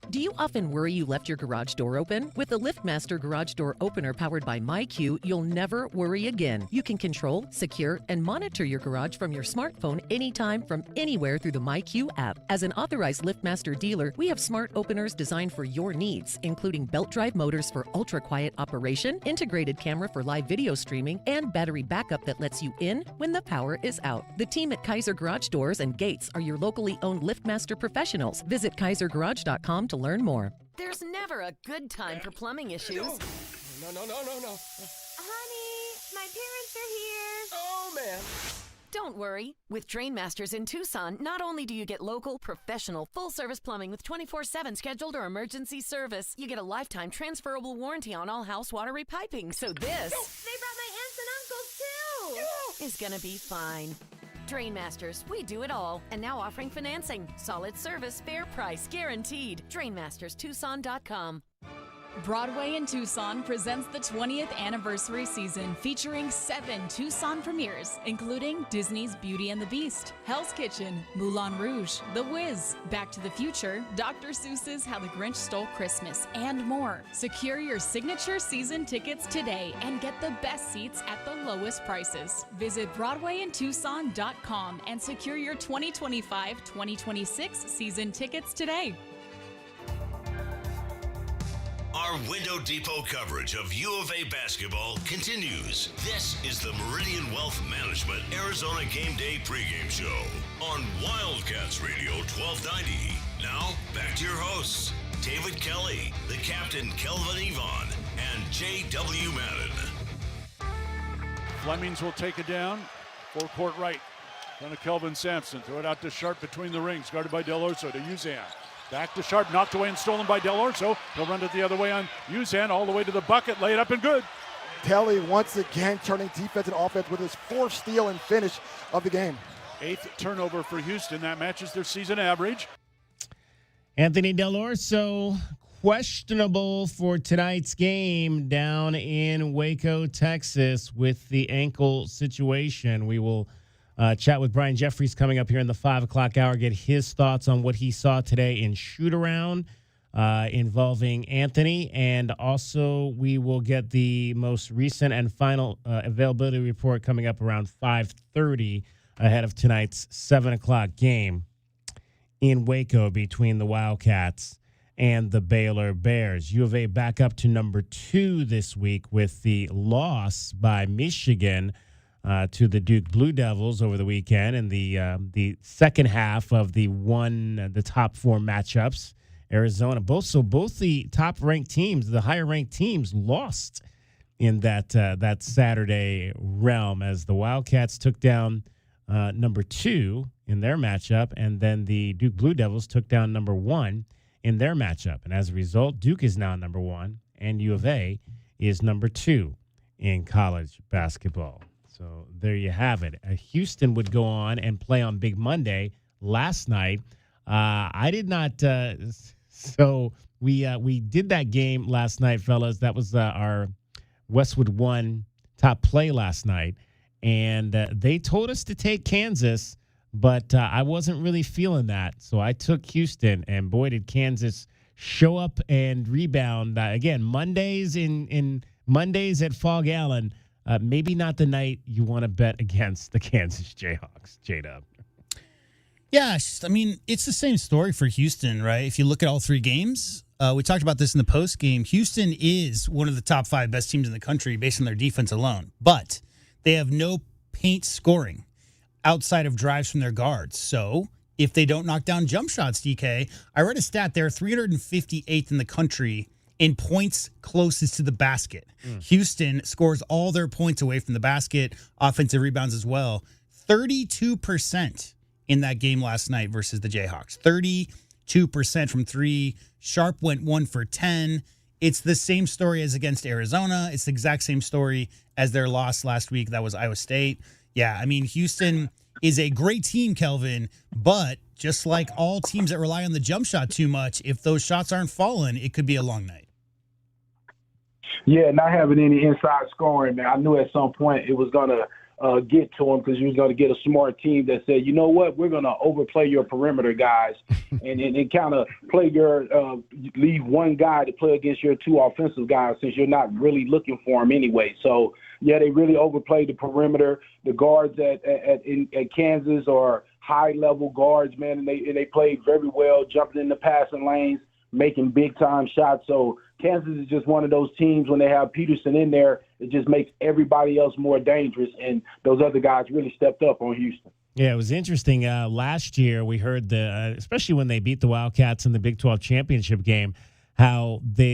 Speaker 23: Do you often worry you left your garage door open? With the LiftMaster Garage Door Opener powered by MyQ, you'll never worry again. You can control, secure, and monitor your garage from your smartphone anytime from anywhere through the MyQ app. As an authorized LiftMaster dealer, we have smart openers designed for your needs, including belt drive motors for ultra-quiet operation, integrated camera for live video streaming, and battery backup that lets you in when the power is out. The team at Kaiser Garage Doors and Gates are your locally owned LiftMaster professionals. Visit KaiserGarage.com to learn more.
Speaker 29: There's never a good time for plumbing issues.
Speaker 24: No.
Speaker 29: Honey, my parents are here.
Speaker 24: Oh, man.
Speaker 29: Don't worry. With Drain Masters in Tucson, not only do you get local, professional, full-service plumbing with 24/7 scheduled or emergency service, you get a lifetime transferable warranty on all house water repiping. So this...
Speaker 2: They brought my aunts and uncles, too.
Speaker 29: is gonna be fine. Drain Masters, we do it all. And now offering financing. Solid service, fair price, guaranteed. DrainMastersTucson.com.
Speaker 25: Broadway in Tucson presents the 20th anniversary season featuring 7 Tucson premieres, including Disney's Beauty and the Beast, Hell's Kitchen, Moulin Rouge, The Wiz, Back to the Future, Dr. Seuss's How the Grinch Stole Christmas, and more. Secure your signature season tickets today and get the best seats at the lowest prices. Visit BroadwayInTucson.com and secure your 2025-2026 season tickets today.
Speaker 1: Our Window Depot coverage of U of A basketball continues. This is the Meridian Wealth Management Arizona Gameday pregame show on Wildcats Radio 1290. Now, back to your hosts, David Kelly, the captain Kelvin Yvonne, and J.W. Madden.
Speaker 5: Flemings will take it down. Forecourt right. Down to Kelvin Sampson. Throw it out to Sharp between the rings. Guarded by Del Orso to Uzan. Back to Sharp, knocked away and stolen by Del Orso. He'll run it the other way on Uzan, all the way to the bucket, lay it up and good.
Speaker 6: Telly once again turning defense and offense with his 4th steal and finish of the game.
Speaker 5: 8th turnover for Houston. That matches their season average.
Speaker 4: Anthony Del Orso questionable for tonight's game down in Waco, Texas, with the ankle situation. We will chat with Brian Jeffries coming up here in the 5 o'clock hour, get his thoughts on what he saw today in shoot-around involving Anthony. And also we will get the most recent and final availability report coming up around 5:30 ahead of tonight's 7 o'clock game in Waco between the Wildcats and the Baylor Bears. U of A back up to number 2 this week with the loss by Michigan to the Duke Blue Devils over the weekend in the second half of the top 4 matchups. Arizona, both the top-ranked teams, the higher-ranked teams, lost in that Saturday realm as the Wildcats took down number 2 in their matchup, and then the Duke Blue Devils took down number 1 in their matchup. And as a result, Duke is now number 1, and U of A is number 2 in college basketball. So there you have it. Houston would go on and play on Big Monday last night. I did not. So we did that game last night, fellas. That was our Westwood 1 top play last night. And they told us to take Kansas, but I wasn't really feeling that. So I took Houston, and boy, did Kansas show up and rebound. Again, Mondays Mondays at Fog Allen, maybe not the night you want to bet against the Kansas Jayhawks, J-Dub.
Speaker 11: Yeah, I mean, it's the same story for Houston, right? If you look at all 3 games, we talked about this in the post game. Houston is one of the top 5 best teams in the country based on their defense alone, but they have no paint scoring outside of drives from their guards. So if they don't knock down jump shots, DK, I read a stat, they're 358th in the country in points closest to the basket. Houston scores all their points away from the basket, offensive rebounds as well. 32% in that game last night versus the Jayhawks. 32% from 3. Sharp went 1 for 10. It's the same story as against Arizona. It's the exact same story as their loss last week. That was Iowa State. Yeah, I mean, Houston is a great team, Kelvin, but just like all teams that rely on the jump shot too much, if those shots aren't falling, it could be a long night.
Speaker 10: Yeah, not having any inside scoring, man. I knew at some point it was going to get to them because you was going to get a smart team that said, you know what, we're going to overplay your perimeter guys and kind of play your leave one guy to play against your 2 offensive guys since you're not really looking for them anyway. So, yeah, they really overplayed the perimeter. The guards at Kansas are high-level guards, man, and they played very well, jumping in the passing lanes, making big-time shots. So Kansas is just one of those teams when they have Peterson in there, it just makes everybody else more dangerous, and those other guys really stepped up on Houston.
Speaker 4: Yeah, it was interesting. Last year, we heard especially when they beat the Wildcats in the Big 12 championship game, how the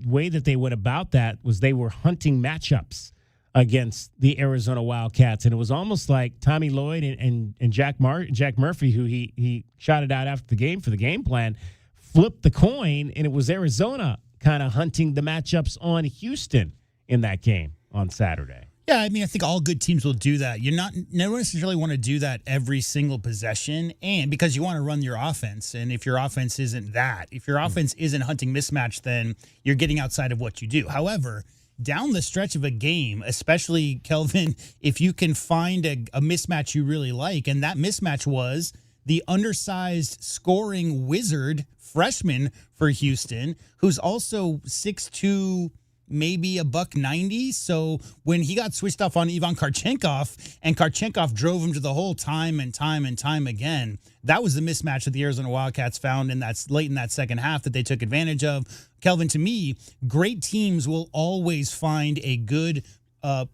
Speaker 4: way that they went about that was they were hunting matchups against the Arizona Wildcats, and it was almost like Tommy Lloyd and Jack Murphy, who he shouted out after the game for the game plan, flipped the coin, and it was Arizona kind of hunting the matchups on Houston in that game on Saturday.
Speaker 11: Yeah, I mean, I think all good teams will do that. You never necessarily want to do that every single possession, and because you want to run your offense. And if your offense isn't that, if your offense isn't hunting mismatch, then you're getting outside of what you do. However, down the stretch of a game, especially, Kelvin, if you can find a mismatch you really like, and that mismatch was the undersized scoring wizard freshman for Houston, who's also 6'2", maybe $190. So when he got switched off on Ivan Karchenkov, and Karchenkov drove him to the hole time and time and time again, that was the mismatch that the Arizona Wildcats found in that late in that second half that they took advantage of. Kelvin, to me, great teams will always find a good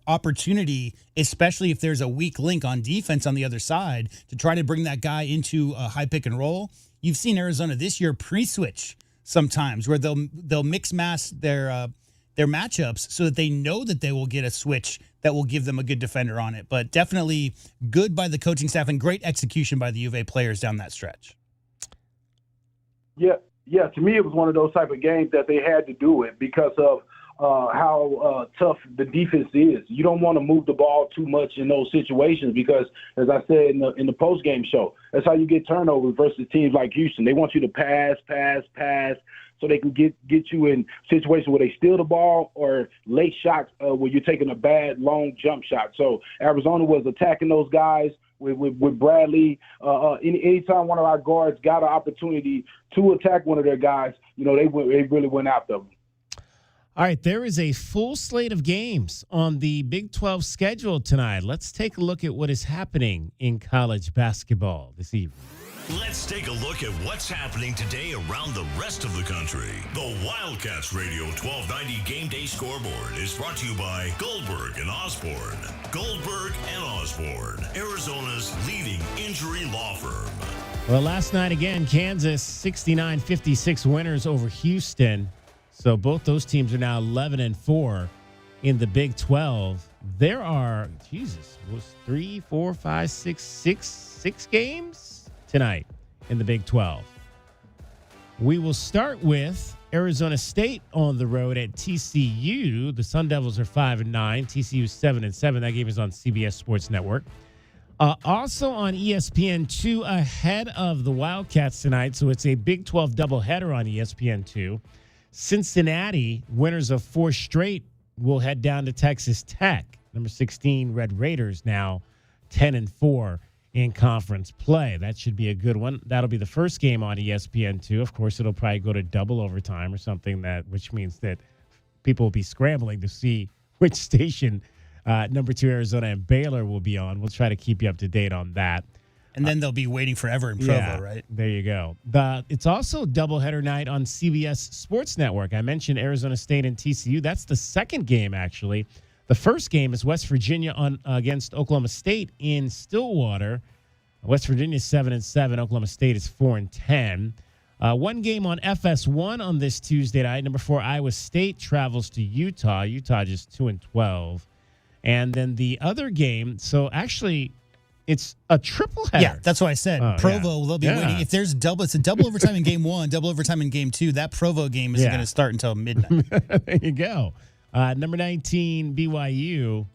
Speaker 11: opportunity, especially if there's a weak link on defense on the other side, to try to bring that guy into a high pick and roll. You've seen Arizona this year pre-switch sometimes, where they'll mix mass their matchups so that they know that they will get a switch that will give them a good defender on it. But definitely good by the coaching staff and great execution by the U of A players down that stretch.
Speaker 10: Yeah. To me, it was one of those type of games that they had to do it because of how tough the defense is. You don't want to move the ball too much in those situations because, as I said in the post-game show, that's how you get turnovers versus teams like Houston. They want you to pass, so they can get you in situations where they steal the ball or late shots where you're taking a bad long jump shot. So Arizona was attacking those guys with Bradley. Anytime one of our guards got an opportunity to attack one of their guys, they really went after them.
Speaker 4: All right, there is a full slate of games on the Big 12 schedule tonight. Let's take a look at what is happening in college basketball this evening.
Speaker 1: Let's take a look at what's happening today around the rest of the country. The Wildcats Radio 1290 Game Day Scoreboard is brought to you by Goldberg and Osborne. Goldberg and Osborne, Arizona's leading injury law firm.
Speaker 4: Well, last night again, Kansas 69-56 winners over Houston. So both those teams are now 11-4 in the Big 12. There are, six games tonight in the Big 12. We will start with Arizona State on the road at TCU. The Sun Devils are 5-9. TCU 7-7. That game is on CBS Sports Network. Also on ESPN2 ahead of the Wildcats tonight. So it's a Big 12 doubleheader on ESPN2. Cincinnati, winners of 4 straight, will head down to Texas Tech. Number 16 Red Raiders now 10-4 in conference play. That should be a good one. That'll be the first game on ESPN2. Of course, it'll probably go to double overtime or something, which means that people will be scrambling to see which station number 2 Arizona and Baylor will be on. We'll try to keep you up to date on that.
Speaker 11: And then they'll be waiting forever in Provo, right?
Speaker 4: There you go. It's also doubleheader night on CBS Sports Network. I mentioned Arizona State and TCU. That's the second game, actually. The first game is West Virginia against Oklahoma State in Stillwater. West Virginia is 7-7. Oklahoma State is 4-10. One game on FS1 on this Tuesday night. Number 4 Iowa State travels to Utah. Utah just 2-12. And then the other game, so actually it's a triple header.
Speaker 11: Yeah, that's what I said. Provo, they'll be waiting. If there's it's a double overtime in game 1, double overtime in game 2. That Provo game isn't going to start until midnight.
Speaker 4: There you go. Number 19, BYU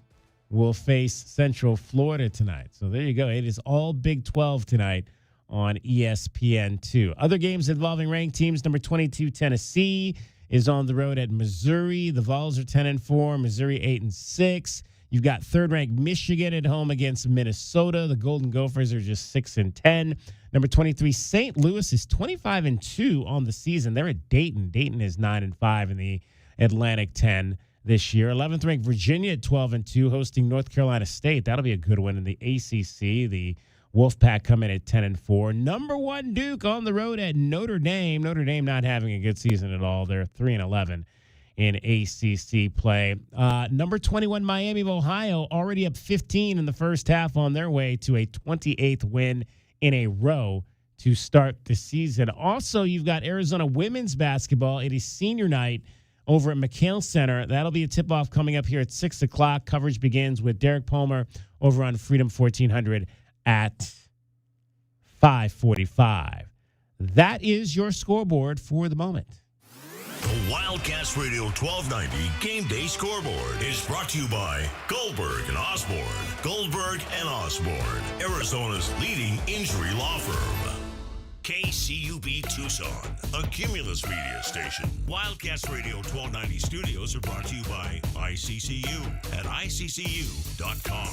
Speaker 4: will face Central Florida tonight. So there you go. It is all Big 12 tonight on ESPN2. Other games involving ranked teams, number 22, Tennessee is on the road at Missouri. The Vols are 10-4, Missouri 8-6. You've got third-ranked Michigan at home against Minnesota. The Golden Gophers are just 6-10. Number 23, St. Louis is 25-2 on the season. They're at Dayton. Dayton is 9-5 in the Atlantic 10 this year. 11th-ranked Virginia at 12-2, hosting North Carolina State. That'll be a good one in the ACC. The Wolfpack come in at 10-4. Number 1 Duke on the road at Notre Dame. Notre Dame not having a good season at all. They're 3-11 in ACC play. Number 21 Miami of Ohio already up 15 in the first half on their way to a 28th win in a row to start the season. Also, you've got Arizona women's basketball. It is senior night over at McHale Center. That'll be a tip-off coming up here at 6 o'clock. Coverage begins with Derek Palmer over on Freedom 1400 at 5:45. That is your scoreboard for the moment.
Speaker 1: The Wildcats Radio 1290 Game Day Scoreboard is brought to you by Goldberg and Osborne. Goldberg and Osborne, Arizona's leading injury law firm. KCUB Tucson, a Cumulus media station. Wildcats Radio 1290 studios are brought to you by ICCU at iccu.com.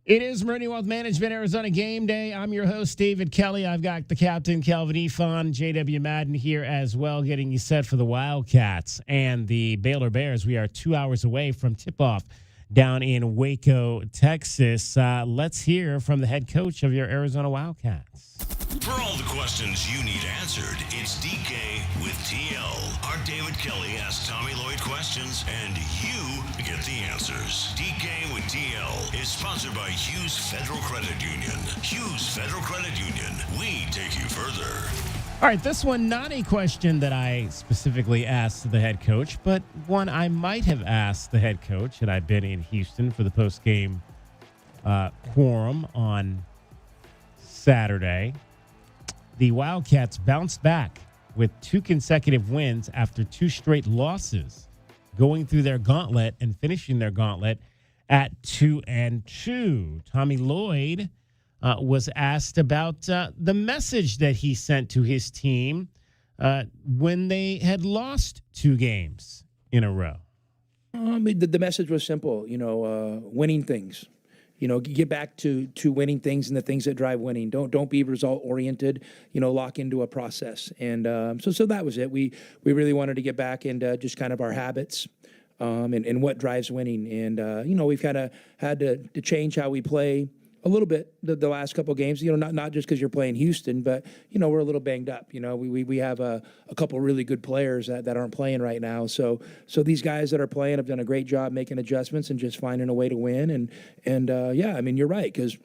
Speaker 4: It is Meridian Wealth Management Arizona Game Day. I'm your host, David Kelly. I've got the captain, Kelvin Efon, J.W. Madden here as well, getting you set for the Wildcats and the Baylor Bears. We are 2 hours away from tip-off down in Waco, Texas. Let's hear from the head coach of your Arizona Wildcats.
Speaker 1: For all the questions you need answered, it's DK with TL. Our David Kelly asks Tommy Lloyd questions, and you get the answers. DK with TL is sponsored by Hughes Federal Credit Union. Hughes Federal Credit Union. We take you further.
Speaker 4: All right, this one, not a question that I specifically asked the head coach, but one I might have asked the head coach had I been in Houston for the post-game quorum on Saturday. The Wildcats bounced back with 2 consecutive wins after 2 straight losses, going through their gauntlet and finishing their gauntlet at 2-2. Tommy Lloyd was asked about the message that he sent to his team when they had lost 2 games in a row.
Speaker 3: The message was simple, winning things. Get back to winning things and the things that drive winning. Don't be result oriented. Lock into a process. And so that was it. We really wanted to get back into just kind of our habits and what drives winning. And we've kind of had to change how we play a little bit the last couple of games. Not just because you're playing Houston, but we're a little banged up. We have a couple really good players that aren't playing right now. So these guys that are playing have done a great job making adjustments and just finding a way to win. And you're right, because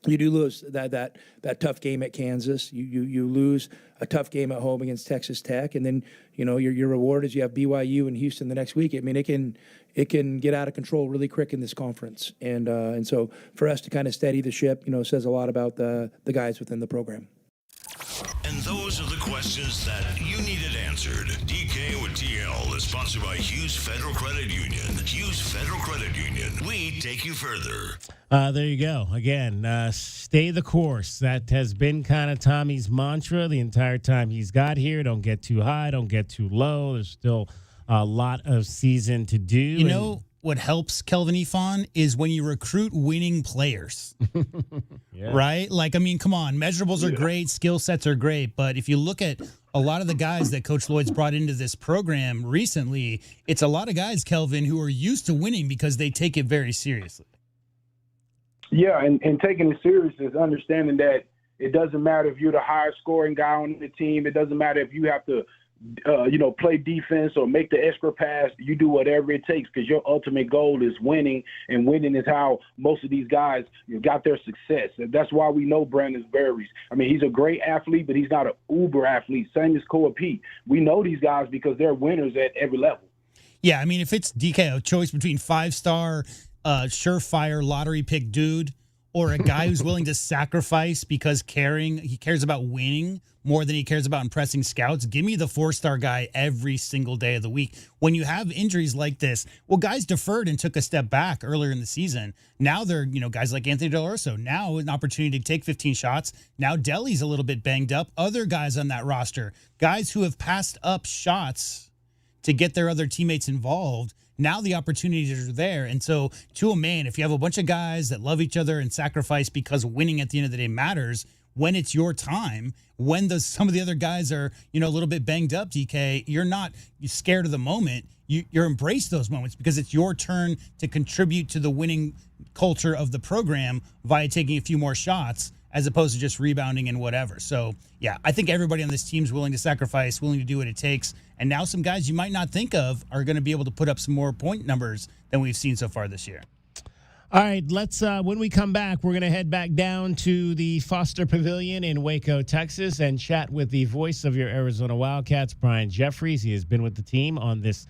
Speaker 3: you do lose that tough game at Kansas. You lose a tough game at home against Texas Tech, and then your reward is you have BYU and Houston the next week. I mean, it can get out of control really quick in this conference, and so for us to kind of steady the ship, says a lot about the guys within the program.
Speaker 1: And those are the questions that you needed answered. DK with TL is sponsored by Hughes Federal Credit Union. Hughes Federal Credit Union. We take you further.
Speaker 4: There you go. Again, stay the course. That has been kind of Tommy's mantra the entire time he's got here. Don't get too high. Don't get too low. There's still a lot of season to do.
Speaker 11: What helps Kelvin Ifan is when you recruit winning players, right? Come on, measurables are great, skill sets are great, but if you look at a lot of the guys that Coach Lloyd's brought into this program recently, it's a lot of guys, Kelvin, who are used to winning because they take it very seriously.
Speaker 10: Yeah, and taking it serious is understanding that it doesn't matter if you're the highest scoring guy on the team. It doesn't matter if you have to play defense or make the extra pass. You do whatever it takes because your ultimate goal is winning, and winning is how most of these guys got their success. And that's why we know Brandon Berries. I mean, he's a great athlete, but he's not an uber athlete. Same as Koa Pete. We know these guys because they're winners at every level.
Speaker 11: Yeah, I mean, if it's DK, a choice between 5-star, surefire lottery pick dude or a guy who's willing to sacrifice because he cares about winning more than he cares about impressing scouts, give me the 4-star guy every single day of the week. When you have injuries like this, guys deferred and took a step back earlier in the season. Now they're, guys like Anthony Del Orso, now an opportunity to take 15 shots. Now Deli's a little bit banged up. Other guys on that roster, guys who have passed up shots to get their other teammates involved, now the opportunities are there. And so to a man, if you have a bunch of guys that love each other and sacrifice because winning at the end of the day matters, when it's your time, when some of the other guys are, a little bit banged up, DK, you're not scared of the moment. You're embrace those moments because it's your turn to contribute to the winning culture of the program via taking a few more shots as opposed to just rebounding and whatever. So, yeah, I think everybody on this team is willing to sacrifice, willing to do what it takes. And now some guys you might not think of are going to be able to put up some more point numbers than we've seen so far this year.
Speaker 4: All right, let's, when we come back, we're going to head back down to the Foster Pavilion in Waco, Texas, and chat with the voice of your Arizona Wildcats, Brian Jeffries. He has been with the team on this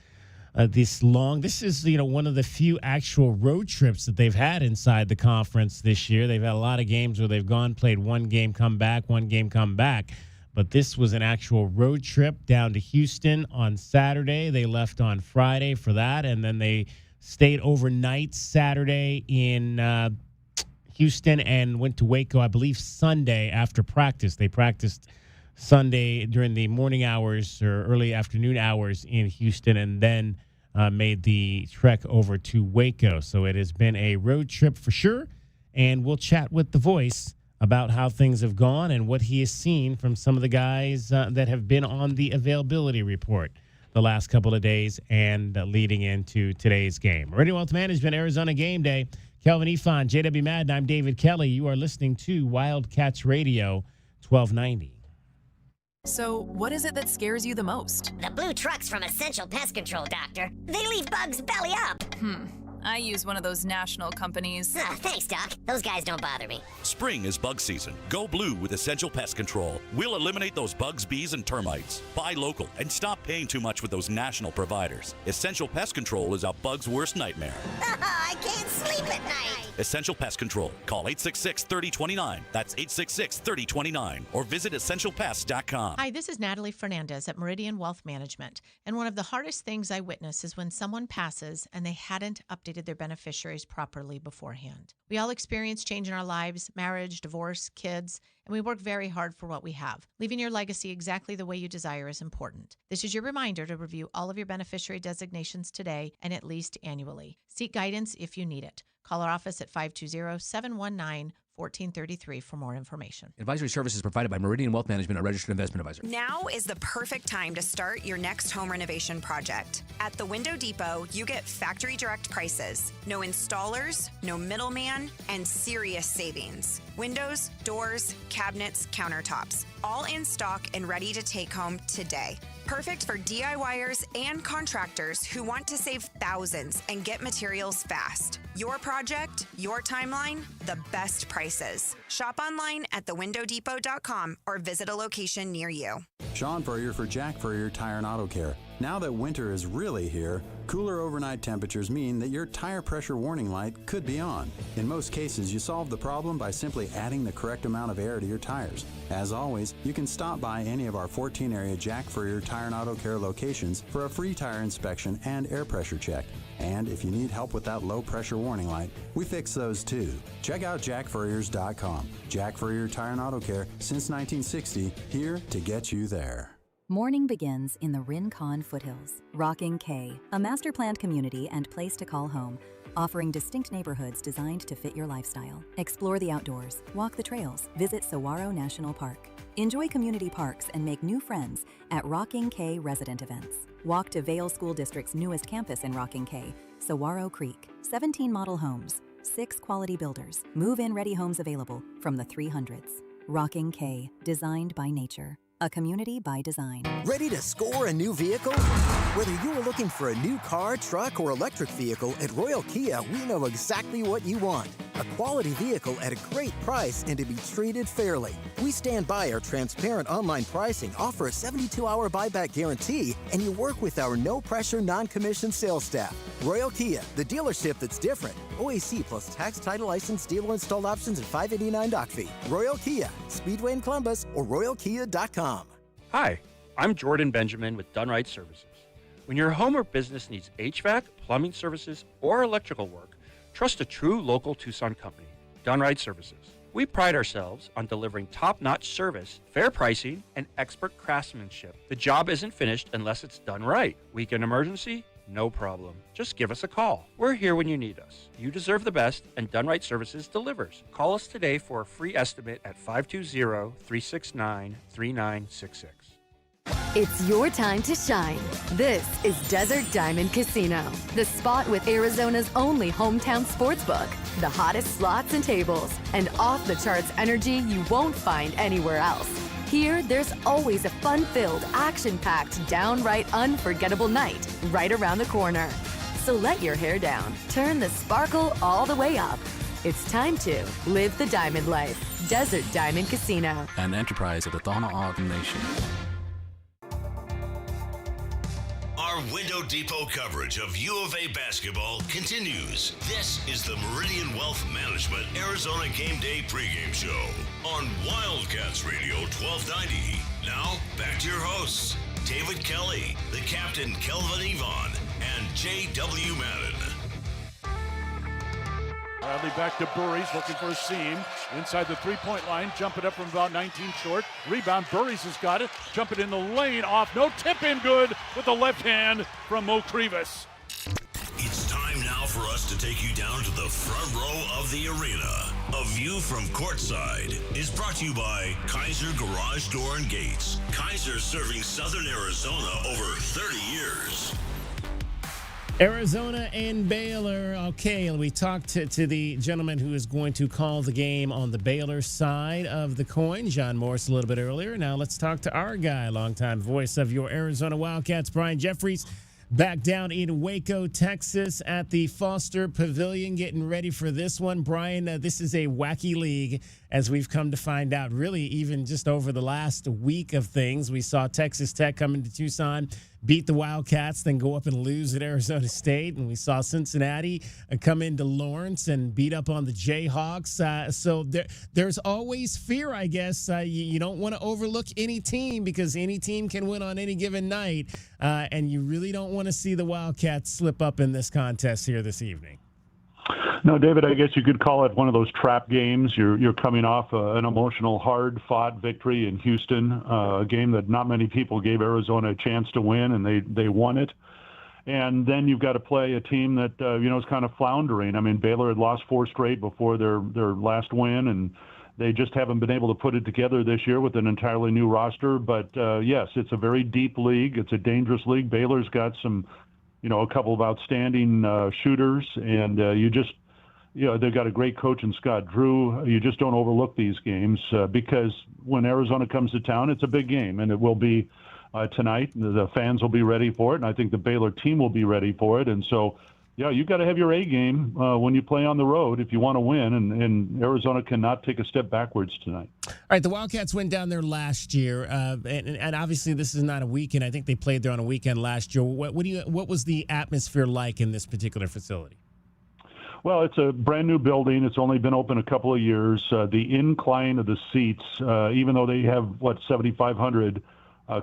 Speaker 4: long. This is, one of the few actual road trips that they've had inside the conference this year. They've had a lot of games where they've played one game, come back, one game, come back. But this was an actual road trip down to Houston on Saturday. They left on Friday for that, and then they stayed overnight Saturday in Houston and went to Waco, I believe, Sunday after practice. They practiced Sunday during the morning hours or early afternoon hours in Houston and then made the trek over to Waco. So it has been a road trip for sure, and we'll chat with the voice about how things have gone and what he has seen from some of the guys that have been on the availability report the last couple of days and leading into today's game. Meridian Wealth Management, Arizona Game Day. Kelvin Ifan, JW Madden, I'm David Kelly. You are listening to Wildcats Radio 1290.
Speaker 7: So, what is it that scares you the most?
Speaker 8: The blue trucks from Essential Pest Control, Doctor. They leave bugs belly up.
Speaker 7: I use one of those national companies.
Speaker 8: Thanks, Doc. Those guys don't bother me.
Speaker 9: Spring is bug season. Go blue with Essential Pest Control. We'll eliminate those bugs, bees, and termites. Buy local and stop paying too much with those national providers. Essential Pest Control is a bug's worst nightmare.
Speaker 8: I can't sleep at night.
Speaker 9: Essential Pest Control. Call 866-3029. That's 866-3029. Or visit essentialpest.com.
Speaker 12: Hi, this is Natalie Fernandez at Meridian Wealth Management. And one of the hardest things I witness is when someone passes and they hadn't updated their beneficiaries properly beforehand. We all experience change in our lives, marriage, divorce, kids, and we work very hard for what we have. Leaving your legacy exactly the way you desire is important. This is your reminder to review all of your beneficiary designations today and at least annually. Seek guidance if you need it. Call our office at 520-719-1433 for more information.
Speaker 13: Advisory services provided by Meridian Wealth Management, a registered investment advisor.
Speaker 14: Now is the perfect time to start your next home renovation project. At the Window Depot, you get factory direct prices, no installers, no middleman, and serious savings. Windows, doors, cabinets, countertops, all in stock and ready to take home today. Perfect for DIYers and contractors who want to save thousands and get materials fast. Your project, your timeline, the best prices. Shop online at thewindowdepot.com or visit a location near you.
Speaker 19: Sean Furrier for Jack Furrier Tire and Auto Care. Now that winter is really here, cooler overnight temperatures mean that your tire pressure warning light could be on. In most cases, you solve the problem by simply adding the correct amount of air to your tires. As always, you can stop by any of our 14-area Jack Furrier Tire and Auto Care locations for a free tire inspection and air pressure check. And if you need help with that low pressure warning light, we fix those too. Check out jackfurriers.com. Jack Furrier Tire and Auto Care since 1960, here to get you there.
Speaker 20: Morning begins in the Rincon foothills. Rocking K, a master-planned community and place to call home, offering distinct neighborhoods designed to fit your lifestyle. Explore the outdoors, walk the trails, visit Saguaro National Park. Enjoy community parks and make new friends at Rocking K resident events. Walk to Vail School District's newest campus in Rocking K, Saguaro Creek. 17 model homes, 6 quality builders, move-in ready homes available from the 300s. Rocking K, designed by nature. A community by design.
Speaker 21: Ready to score a new vehicle? Whether you are looking for a new car, truck, or electric vehicle, at Royal Kia, we know exactly what you want. A quality vehicle at a great price and to be treated fairly. We stand by our transparent online pricing, offer a 72-hour buyback guarantee, and you work with our no-pressure, non-commissioned sales staff. Royal Kia, the dealership that's different. OAC plus tax, title, license, dealer installed options, and $589 doc fee. Royal Kia, Speedway in Columbus, or royalkia.com.
Speaker 24: Hi, I'm Jordan Benjamin with Done Right Services. When your home or business needs HVAC, plumbing services, or electrical work, trust a true local Tucson company, Done Right Services. We pride ourselves on delivering top-notch service, fair pricing, and expert craftsmanship. The job isn't finished unless it's done right. Weekend emergency? No problem. Just give us a call. We're here when you need us. You deserve the best, and Done Right Services delivers. Call us today for a free estimate at 520-369-3966.
Speaker 16: It's your time to shine. This is Desert Diamond Casino, the spot with Arizona's only hometown sportsbook, the hottest slots and tables, and off-the-charts energy you won't find anywhere else. Here, there's always a fun-filled, action-packed, downright unforgettable night right around the corner. So let your hair down, turn the sparkle all the way up. It's time to live the diamond life. Desert Diamond Casino.
Speaker 32: An enterprise of the Tohono O'odham Nation.
Speaker 1: Our Window Depot coverage of U of A basketball continues. This is the Meridian Wealth Management Arizona Gameday pregame show on Wildcats Radio 1290. Now, back to your hosts, David Kelly, the captain Kelvin Yvonne, and J.W. Madden.
Speaker 5: Bradley back to Burries, looking for a seam. Inside the three-point line, jumping up from about 19 short. Rebound, Burries has got it. Jumping in the lane, off, no tip in, good with the left hand from Mo Krivas.
Speaker 1: It's time now for us to take you down to the front row of the arena. A view from courtside is brought to you by Kaiser Garage Door and Gates. Kaiser serving Southern Arizona over 30 years.
Speaker 4: Arizona and Baylor. Okay, we talked to the gentleman who is going to call the game on the Baylor side of the coin, John Morris, a little bit earlier. Now let's talk to our guy, longtime voice of your Arizona Wildcats, Brian Jeffries, back down in Waco, Texas at the Foster Pavilion, getting ready for this one. Brian, this is a wacky league, as we've come to find out, really even just over the last week of things. We saw Texas Tech come into Tucson, beat the Wildcats, then go up and lose at Arizona State. And we saw Cincinnati come into Lawrence and beat up on the Jayhawks. So there's always fear, I guess. You don't want to overlook any team because any team can win on any given night. And you really don't want to see the Wildcats slip up in this contest here this evening.
Speaker 2: No, David, I guess you could call it one of those trap games. You're coming off an emotional, hard-fought victory in Houston, a game that not many people gave Arizona a chance to win, and they won it. And then you've got to play a team that is kind of floundering. I mean, Baylor had lost 4 straight before their last win, and they just haven't been able to put it together this year with an entirely new roster. But yes, it's a very deep league. It's a dangerous league. Baylor's got some, a couple of outstanding shooters, and they've got a great coach in Scott Drew. You just don't overlook these games because when Arizona comes to town, it's a big game, and it will be tonight. The fans will be ready for it, and I think the Baylor team will be ready for it. And so, you've got to have your A game when you play on the road if you want to win, and Arizona cannot take a step backwards tonight.
Speaker 4: All right, the Wildcats went down there last year, and obviously this is not a weekend. I think they played there on a weekend last year. What was the atmosphere like in this particular facility?
Speaker 2: Well, it's a brand new building. It's only been open a couple of years. The incline of the seats, even though they have 7,500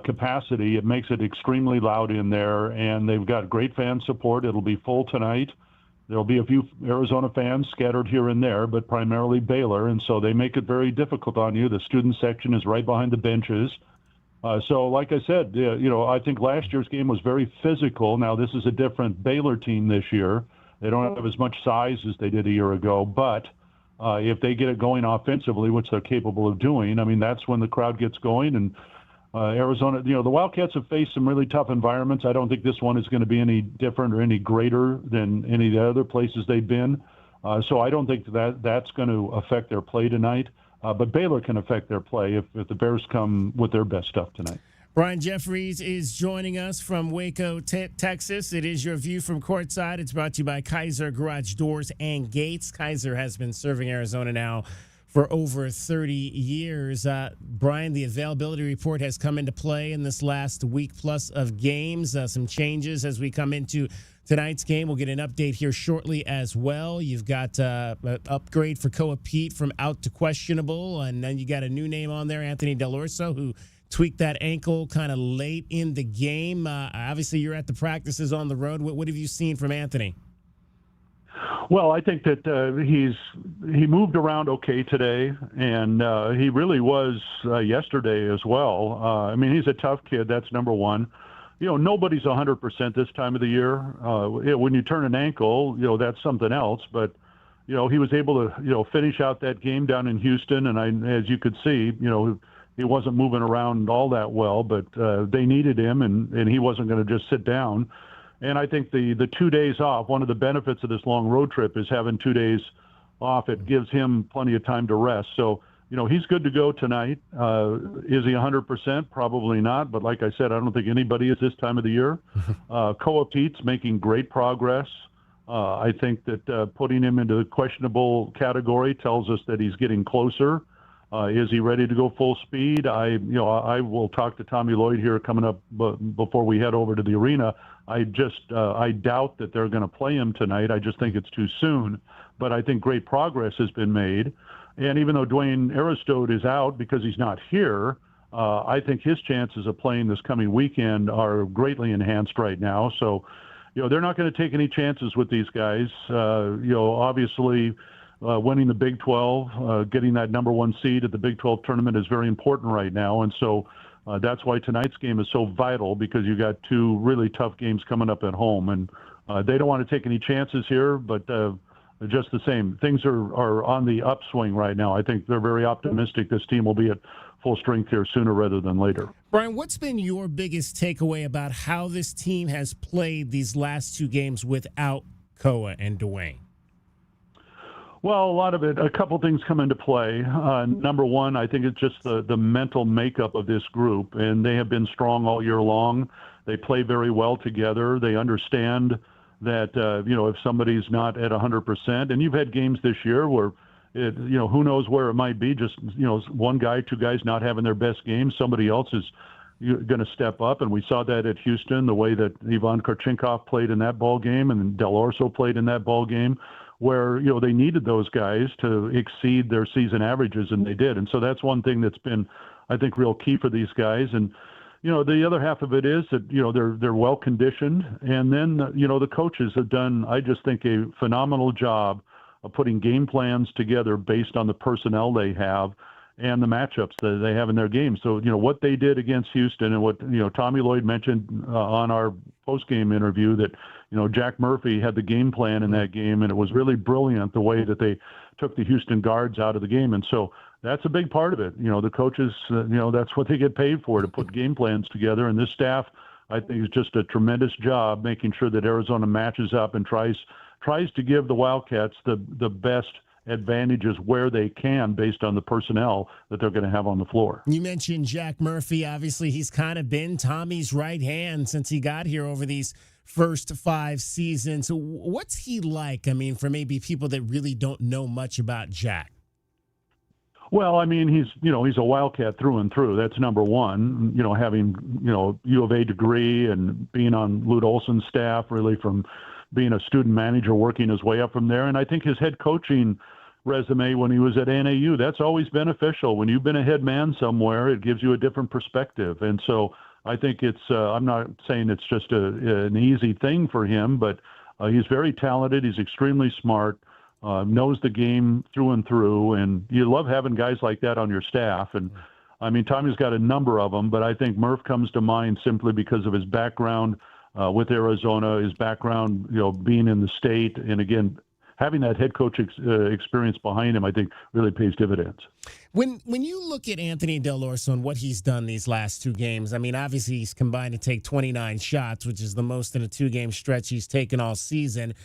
Speaker 2: capacity, it makes it extremely loud in there, and they've got great fan support. It'll be full tonight. There'll be a few Arizona fans scattered here and there, but primarily Baylor, and so they make it very difficult on you. The student section is right behind the benches. So, like I said, I think last year's game was very physical. Now, this is a different Baylor team this year. They don't have as much size as they did a year ago, but if they get it going offensively, which they're capable of doing, I mean, that's when the crowd gets going. And Arizona, the Wildcats have faced some really tough environments. I don't think this one is going to be any different or any greater than any of the other places they've been. So I don't think that's going to affect their play tonight. But Baylor can affect their play if the Bears come with their best stuff tonight.
Speaker 4: Brian Jeffries is joining us from Waco, Texas. It is your view from courtside. It's brought to you by Kaiser Garage Doors and Gates. Kaiser has been serving Arizona now for over 30 years. Brian, the availability report has come into play in this last week plus of games. Some changes as we come into tonight's game. We'll get an update here shortly as well. You've got an upgrade for Koa Pete from out to questionable, and then you got a new name on there, Anthony Del Orso, who tweaked that ankle kind of late in the game. Obviously, you're at the practices on the road. What have you seen from Anthony?
Speaker 2: Well, I think that he moved around okay today, and he really was yesterday as well. I mean, he's a tough kid. That's number one. Nobody's 100% this time of the year. When you turn an ankle, that's something else. But he was able to finish out that game down in Houston, and as you could see, he wasn't moving around all that well, but they needed him, and he wasn't going to just sit down. And I think the 2 days off, one of the benefits of this long road trip is having 2 days off. It gives him plenty of time to rest. So, he's good to go tonight. Is he 100%? Probably not. But like I said, I don't think anybody is this time of the year. Koa Pete's making great progress. I think that putting him into the questionable category tells us that he's getting closer. Is he ready to go full speed? I will talk to Tommy Lloyd here coming up before we head over to the arena. I doubt that they're going to play him tonight. I just think it's too soon. But I think great progress has been made. And even though Dwayne Aristode is out because he's not here, I think his chances of playing this coming weekend are greatly enhanced right now. So, they're not going to take any chances with these guys. Obviously, winning the Big 12, getting that number 1 seed at the Big 12 tournament is very important right now. And so that's why tonight's game is so vital, because you got 2 really tough games coming up at home. And they don't want to take any chances here, but just the same, things are on the upswing right now. I think they're very optimistic this team will be at full strength here sooner rather than later.
Speaker 4: Brian, what's been your biggest takeaway about how this team has played these last 2 games without Koa and Dwayne?
Speaker 2: Well, a lot of it, a couple things come into play. Number one, I think it's just the mental makeup of this group, and they have been strong all year long. They play very well together. They understand that, if somebody's not at 100%, and you've had games this year where, who knows where it might be, just, 1 guy, 2 guys not having their best game. Somebody else is going to step up, and we saw that at Houston, the way that Ivan Karchinkov played in that ball game and Del Orso played in that ball game, where they needed those guys to exceed their season averages, and they did. And so that's one thing that's been, I think, real key for these guys. And the other half of it is that they're well conditioned, and then the coaches have done, I just think, a phenomenal job of putting game plans together based on the personnel they have and the matchups that they have in their games. So what they did against Houston, and what Tommy Lloyd mentioned on our post-game interview, that Jack Murphy had the game plan in that game, and it was really brilliant the way that they took the Houston guards out of the game. And so that's a big part of it. The coaches, that's what they get paid for, to put game plans together. And this staff, I think, is just a tremendous job making sure that Arizona matches up and tries to give the Wildcats the best advantages where they can based on the personnel that they're going to have on the floor.
Speaker 4: You mentioned Jack Murphy. Obviously, he's kind of been Tommy's right hand since he got here over these first 5 seasons. So what's he like? I mean, for maybe people that really don't know much about Jack.
Speaker 2: Well, I mean, he's a Wildcat through and through. That's number one. Having U of A degree and being on Lute Olson's staff, really from being a student manager, working his way up from there. And I think his head coaching resume when he was at NAU, that's always beneficial. When you've been a head man somewhere, it gives you a different perspective. And so I think it's I'm not saying it's just an easy thing for him, but he's very talented. He's extremely smart. Knows the game through and through, and you love having guys like that on your staff. And I mean, Tommy's got a number of them, but I think Murph comes to mind simply because of his background with Arizona, his background, being in the state, and again, having that head coach experience behind him, I think, really pays dividends.
Speaker 4: When you look at Anthony Del Orso and what he's done these last 2 games, I mean, obviously he's combined to take 29 shots, which is the most in a 2-game stretch he's taken all season.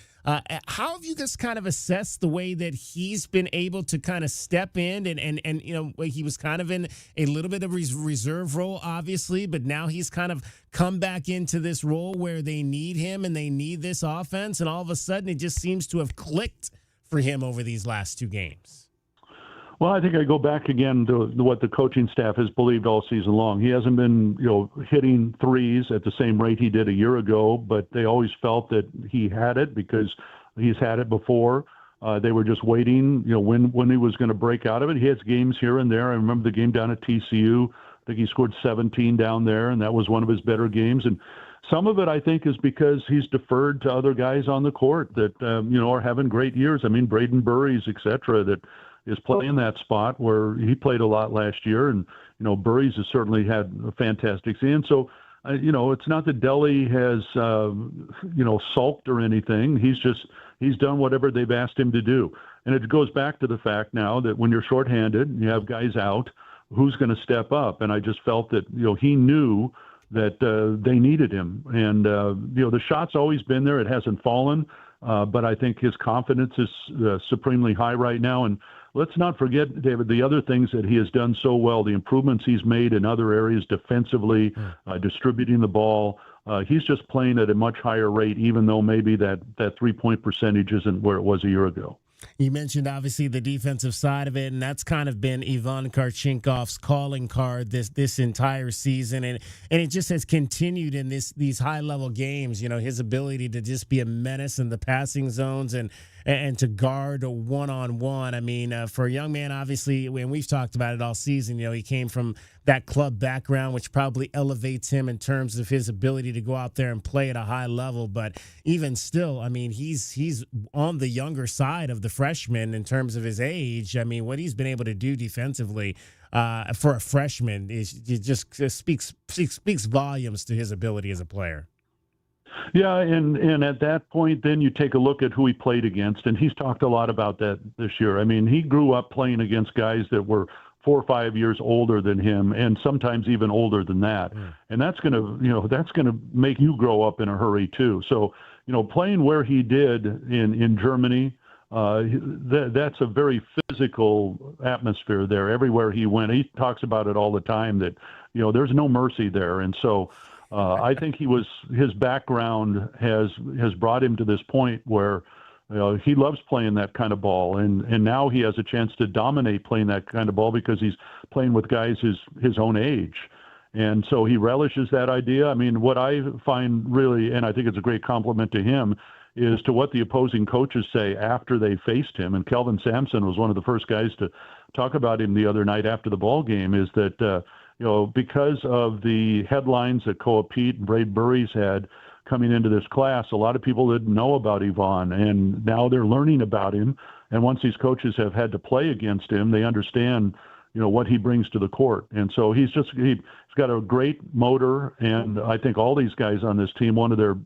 Speaker 4: How have you just kind of assessed the way that he's been able to kind of step in and he was kind of in a little bit of reserve role, obviously, but now he's kind of come back into this role where they need him and they need this offense, and all of a sudden it just seems to have clicked for him over these last 2 games?
Speaker 2: Well, I think I go back again to what the coaching staff has believed all season long. He hasn't been, hitting threes at the same rate he did a year ago, but they always felt that he had it because he's had it before. They were just waiting, when he was going to break out of it. He has games here and there. I remember the game down at TCU. I think he scored 17 down there, and that was one of his better games. And some of it, I think, is because he's deferred to other guys on the court that, are having great years. I mean, Braden Burries, et cetera, that is playing that spot where he played a lot last year. And, Burries has certainly had a fantastic season. So, it's not that Delly has, sulked or anything. He's done whatever they've asked him to do. And it goes back to the fact now that when you're shorthanded and you have guys out, who's going to step up? And I just felt that, he knew that they needed him. And, the shot's always been there. It hasn't fallen. But I think his confidence is supremely high right now. And let's not forget, David, the other things that he has done so well, the improvements he's made in other areas defensively, distributing the ball. He's just playing at a much higher rate, even though maybe that 3-point percentage isn't where it was a year ago.
Speaker 4: You mentioned, obviously, the defensive side of it, and that's kind of been Ivan Karchinkov's calling card this entire season, and it just has continued in these high-level games. His ability to just be a menace in the passing zones and to guard a one-on-one. I mean, for a young man, obviously, and we've talked about it all season, he came from that club background, which probably elevates him in terms of his ability to go out there and play at a high level. But even still, I mean, he's on the younger side of the freshman in terms of his age. I mean, what he's been able to do defensively for a freshman just speaks volumes to his ability as a player.
Speaker 2: Yeah, and at that point, then you take a look at who he played against, and he's talked a lot about that this year. I mean, he grew up playing against guys that were 4 or 5 years older than him, and sometimes even older than that. And that's gonna make you grow up in a hurry too. So, playing where he did in Germany, that's a very physical atmosphere there. Everywhere he went, he talks about it all the time. That there's no mercy there, and so. I think his background has brought him to this point where he loves playing that kind of ball, and now he has a chance to dominate playing that kind of ball because he's playing with guys his own age. And so he relishes that idea. I mean, what I find really, and I think it's a great compliment to him, is to what the opposing coaches say after they faced him. And Kelvin Sampson was one of the first guys to talk about him the other night after the ball game, is that, because of the headlines that Koa Pete and Braid Burries had coming into this class, a lot of people didn't know about Yvonne, and now they're learning about him. And once these coaches have had to play against him, they understand, what he brings to the court. And so he's got a great motor, and I think all these guys on this team, one of their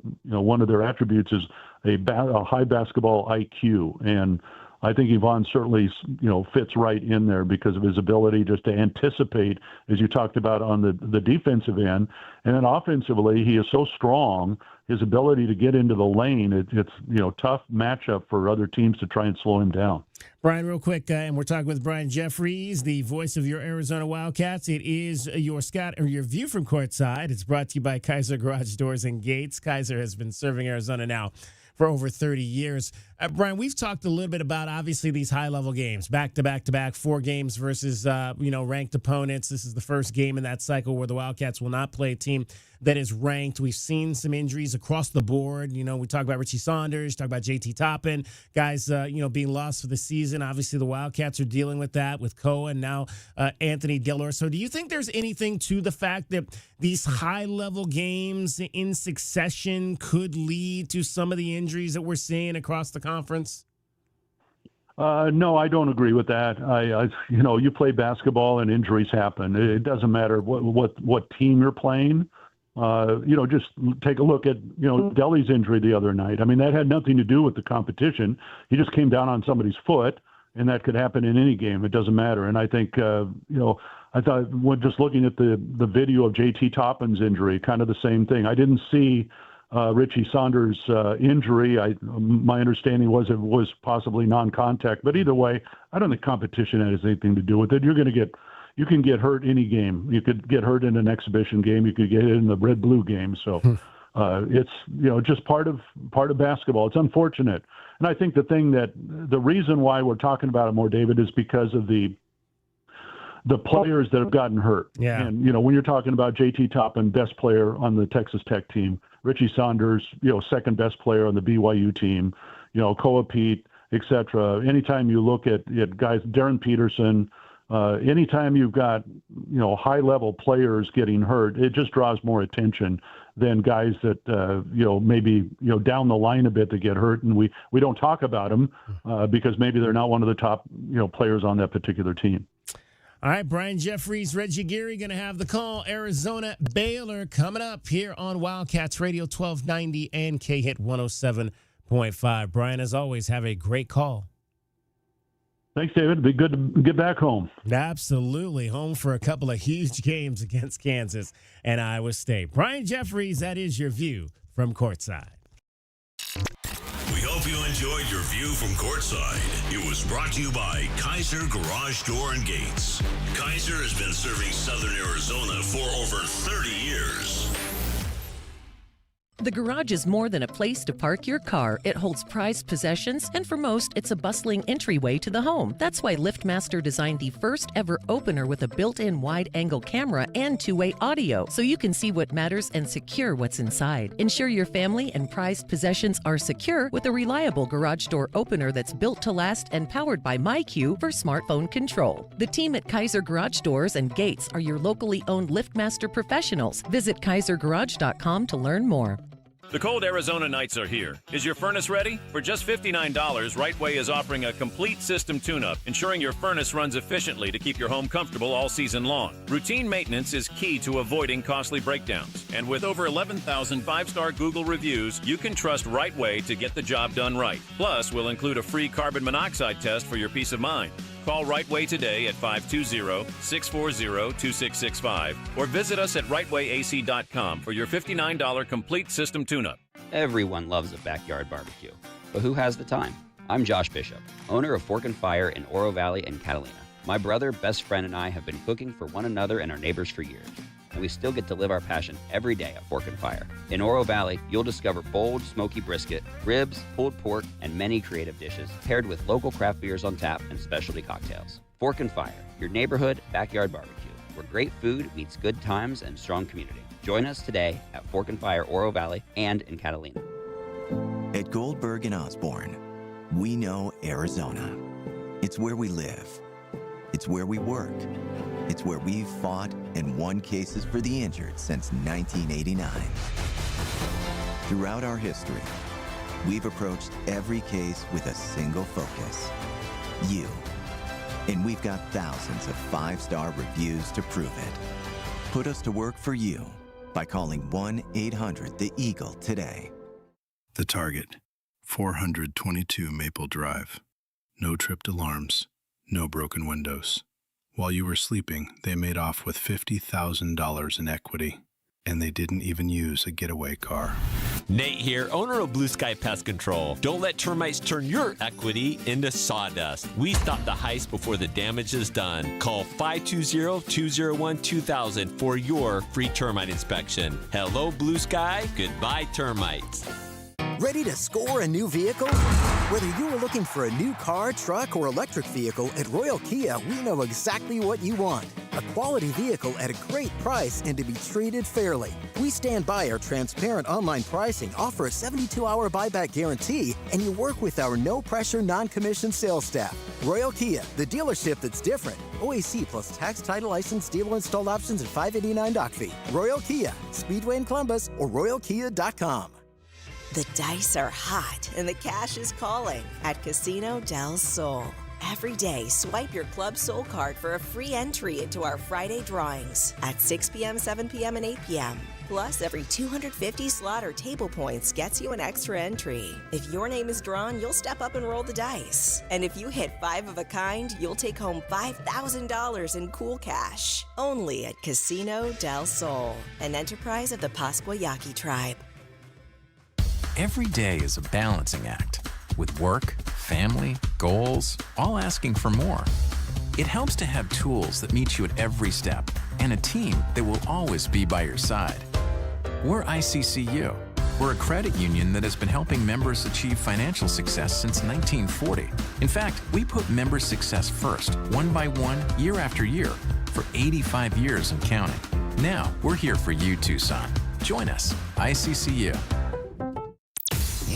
Speaker 2: attributes is a high basketball IQ. And I think Yvonne certainly, fits right in there because of his ability just to anticipate, as you talked about on the defensive end. And then offensively, he is so strong, his ability to get into the lane, it's tough matchup for other teams to try and slow him down.
Speaker 4: Brian, real quick, and we're talking with Brian Jeffries, the voice of your Arizona Wildcats. It is your view from courtside. It's brought to you by Kaiser Garage Doors and Gates. Kaiser has been serving Arizona now for over 30 years. Brian, we've talked a little bit about, obviously, these high-level games, back-to-back-to-back, 4 games versus, ranked opponents. This is the first game in that cycle where the Wildcats will not play a team that is ranked. We've seen some injuries across the board. We talk about Richie Saunders, talk about JT Toppin, guys, being lost for the season. Obviously, the Wildcats are dealing with that with Koa and now Anthony Dillard. So do you think there's anything to the fact that these high-level games in succession could lead to some of the injuries that we're seeing across the conference?
Speaker 2: No, I don't agree with that. You play basketball and injuries happen. It doesn't matter what team you're playing. Just take a look at, Deli's injury the other night. I mean, that had nothing to do with the competition. He just came down on somebody's foot, and that could happen in any game. It doesn't matter. And I think, I thought when just looking at the video of JT Toppin's injury, kind of the same thing. I didn't see Richie Saunders' injury. My understanding was it was possibly non-contact, but either way, I don't think competition has anything to do with it. You can get hurt any game. You could get hurt in an exhibition game. You could get it in the red-blue game. So it's just part of basketball. It's unfortunate, and I think the reason why we're talking about it more, David, is because of the players that have gotten hurt.
Speaker 4: Yeah.
Speaker 2: And when you're talking about JT Toppin, best player on the Texas Tech team, Richie Saunders, second best player on the BYU team, Koa Pete, etc. Anytime you look at guys, Darren Peterson. Anytime you've got, high-level players getting hurt, it just draws more attention than guys that, maybe, down the line a bit that get hurt. And we don't talk about them because maybe they're not one of the top, players on that particular team.
Speaker 4: All right, Brian Jeffries, Reggie Geary going to have the call. Arizona Baylor coming up here on Wildcats Radio 1290 and K-Hit 107.5. Brian, as always, have a great call.
Speaker 2: Thanks, David. It'd be good to get back home.
Speaker 4: Absolutely. Home for a couple of huge games against Kansas and Iowa State. Brian Jeffries, that is your view from courtside.
Speaker 1: We hope you enjoyed your view from courtside. It was brought to you by Kaiser Garage Door and Gates. Kaiser has been serving Southern Arizona for over 30 years.
Speaker 15: The garage is more than a place to park your car. It holds prized possessions, and for most, it's a bustling entryway to the home. That's why LiftMaster designed the first ever opener with a built-in wide-angle camera and two-way audio, so you can see what matters and secure what's inside. Ensure your family and prized possessions are secure with a reliable garage door opener that's built to last and powered by MyQ for smartphone control. The team at Kaiser Garage Doors and Gates are your locally owned LiftMaster professionals. Visit kaisergarage.com to learn more.
Speaker 17: The cold Arizona nights are here. Is your furnace ready? For just $59, Rightway is offering a complete system tune-up, ensuring your furnace runs efficiently to keep your home comfortable all season long. Routine maintenance is key to avoiding costly breakdowns. And with over 11,000 five-star Google reviews, you can trust Rightway to get the job done right. Plus, we'll include a free carbon monoxide test for your peace of mind. Call Rightway today at 520-640-2665 or visit us at rightwayac.com for your $59 complete system tune-up.
Speaker 18: Everyone loves a backyard barbecue, but who has the time? I'm Josh Bishop, owner of Fork and Fire in Oro Valley and Catalina. My brother, best friend, and I have been cooking for one another and our neighbors for years, and we still get to live our passion every day at Fork and Fire. In Oro Valley, you'll discover bold, smoky brisket, ribs, pulled pork, and many creative dishes paired with local craft beers on tap and specialty cocktails. Fork and Fire, your neighborhood backyard barbecue. where great food meets good times and strong community. Join us today at Fork and Fire, Oro Valley, and in Catalina.
Speaker 3: At Goldberg and Osborne, we know Arizona. It's where we live. It's where we work. It's where we've fought and won cases for the injured since 1989. Throughout our history, we've approached every case with a single focus: you. And we've got thousands of 5-star reviews to prove it. Put us to work for you by calling 1-800-THE-EAGLE today.
Speaker 6: The Target, 422 Maple Drive. No tripped alarms, no broken windows. While you were sleeping, they made off with $50,000 in equity, and they didn't even use a getaway car.
Speaker 10: Nate here, owner of Blue Sky Pest Control. Don't let termites turn your equity into sawdust. We stop the heist before the damage is done. Call 520-201-2000 for your free termite inspection. Hello, Blue Sky. Goodbye, termites.
Speaker 21: Ready to score a new vehicle? Whether you are looking for a new car, truck, or electric vehicle, at Royal Kia, we know exactly what you want. A quality vehicle at a great price and to be treated fairly. We stand by our transparent online pricing, offer a 72-hour buyback guarantee, and you work with our no-pressure, non-commissioned sales staff. Royal Kia, the dealership that's different. OAC plus tax, title, license, dealer installed options, and $589 doc fee. Royal Kia, Speedway in Columbus, or royalkia.com.
Speaker 22: The dice are hot and the cash is calling at Casino del Sol. Every day, swipe your Club Soul card for a free entry into our Friday drawings at 6 p.m., 7 p.m., and 8 p.m. Plus, every 250 slot or table points gets you an extra entry. If your name is drawn, you'll step up and roll the dice. And if you hit 5 of a kind, you'll take home $5,000 in cool cash. Only at Casino del Sol, an enterprise of the Pascua Yaqui tribe.
Speaker 32: Every day is a balancing act with work, family, goals, all asking for more. It helps to have tools that meet you at every step and a team that will always be by your side. We're ICCU. We're a credit union that has been helping members achieve financial success since 1940. In fact, we put member success first, one by one, year after year, for 85 years and counting. Now, we're here for you, Tucson. Join us, ICCU.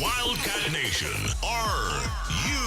Speaker 1: Wildcat Nation, are you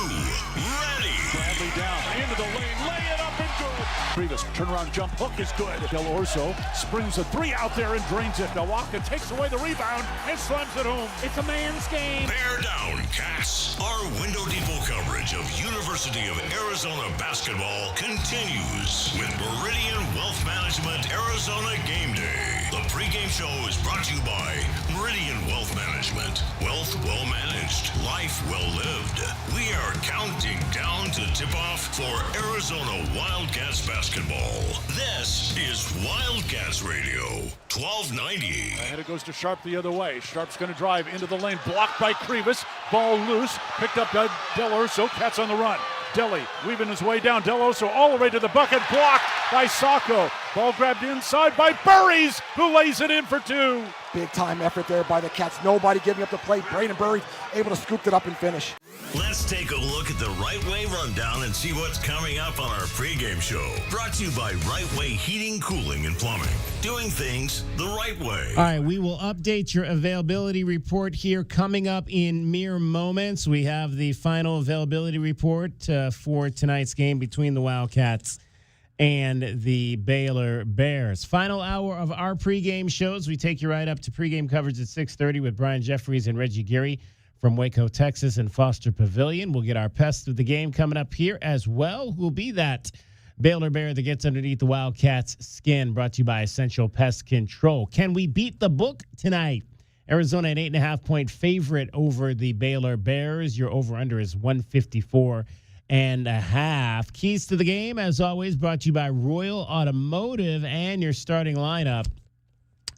Speaker 1: ready?
Speaker 5: Bradley down into the lane, lay it up and good. Previous turnaround jump hook is good. Del Orso springs a 3 out there and drains it. Milwaukee takes away the rebound and slams it home. It's a man's game.
Speaker 1: Bear down, Cats. Our Window Depot coverage of University of Arizona basketball continues with Meridian Wealth Management Arizona Gameday. The pregame show is brought to you by Meridian Wealth Management. Wealth well managed, life well lived. We are counting down to tip-off for Arizona Wildcats basketball. This is Wildcats Radio, 1290.
Speaker 5: And it goes to Sharp the other way. Sharp's going to drive into the lane, blocked by Krivas. Ball loose, picked up by Del Orso. Cats on the run. Deli weaving his way down. Del Orso all the way to the bucket, blocked by Sacco. Ball grabbed inside by Burries, who lays it in for 2.
Speaker 23: Big time effort there by the Cats. Nobody giving up the plate. Braden Burries able to scoop it up and finish.
Speaker 1: Let's take a look at the Right Way Rundown and see what's coming up on our pregame show. Brought to you by Right Way Heating, Cooling, and Plumbing. Doing things the right way.
Speaker 4: All right, we will update your availability report here coming up in mere moments. We have the final availability report for tonight's game between the Wildcats and the Baylor Bears. Final hour of our pregame shows. We take you right up to pregame coverage at 6:30 with Brian Jeffries and Reggie Geary from Waco, Texas and Foster Pavilion. We'll get our pest of the game coming up here as well. Who'll be that Baylor Bear that gets underneath the Wildcats' skin, brought to you by Essential Pest Control. Can we beat the book tonight? Arizona an 8.5-point favorite over the Baylor Bears. Your over-under is 154.5. Keys to the game, as always, brought to you by Royal Automotive and your starting lineup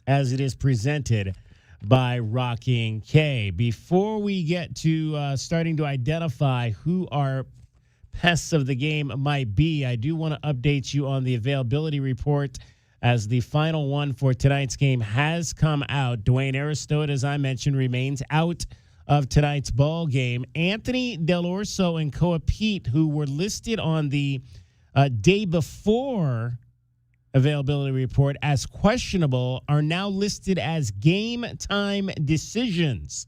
Speaker 4: as it is presented by Rocking K. Before we get to starting to identify who our pests of the game might be, I do want to update you on the availability report as the final one for tonight's game has come out. Dwayne Aristote, as I mentioned, remains out of tonight's ball game. Anthony Del Orso and Koa Pete, who were listed on the day before availability report as questionable are now listed as game time decisions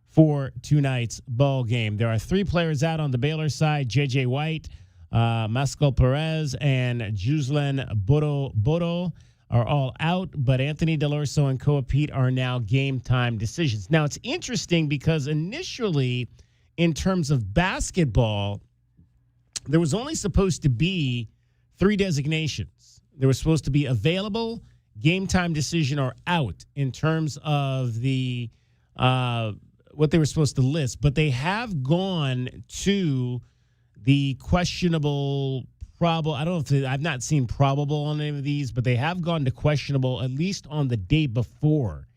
Speaker 4: for tonight's ball game. There are 3 players out on the Baylor side: J.J. White, Mascal Perez, and Juslen Bodo are all out, but Anthony Delorso and Koa Pete are now game time decisions. Now, it's interesting because initially, in terms of basketball, there was only supposed to be 3 designations. There was supposed to be available, game time decision, or out in terms of the what they were supposed to list. But they have gone to the questionable, probable. I don't know if I've not seen probable on any of these, but they have gone to questionable at least on the day before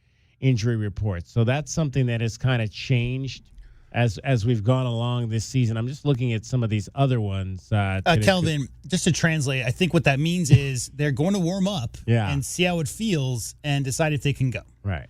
Speaker 4: injury reports. So that's something that has kind of changed as we've gone along this season. I'm just looking at some of these other ones.
Speaker 7: Kelvin, just to translate, I think what that means is they're going to warm up and see how it feels and decide if they can go.
Speaker 4: Right.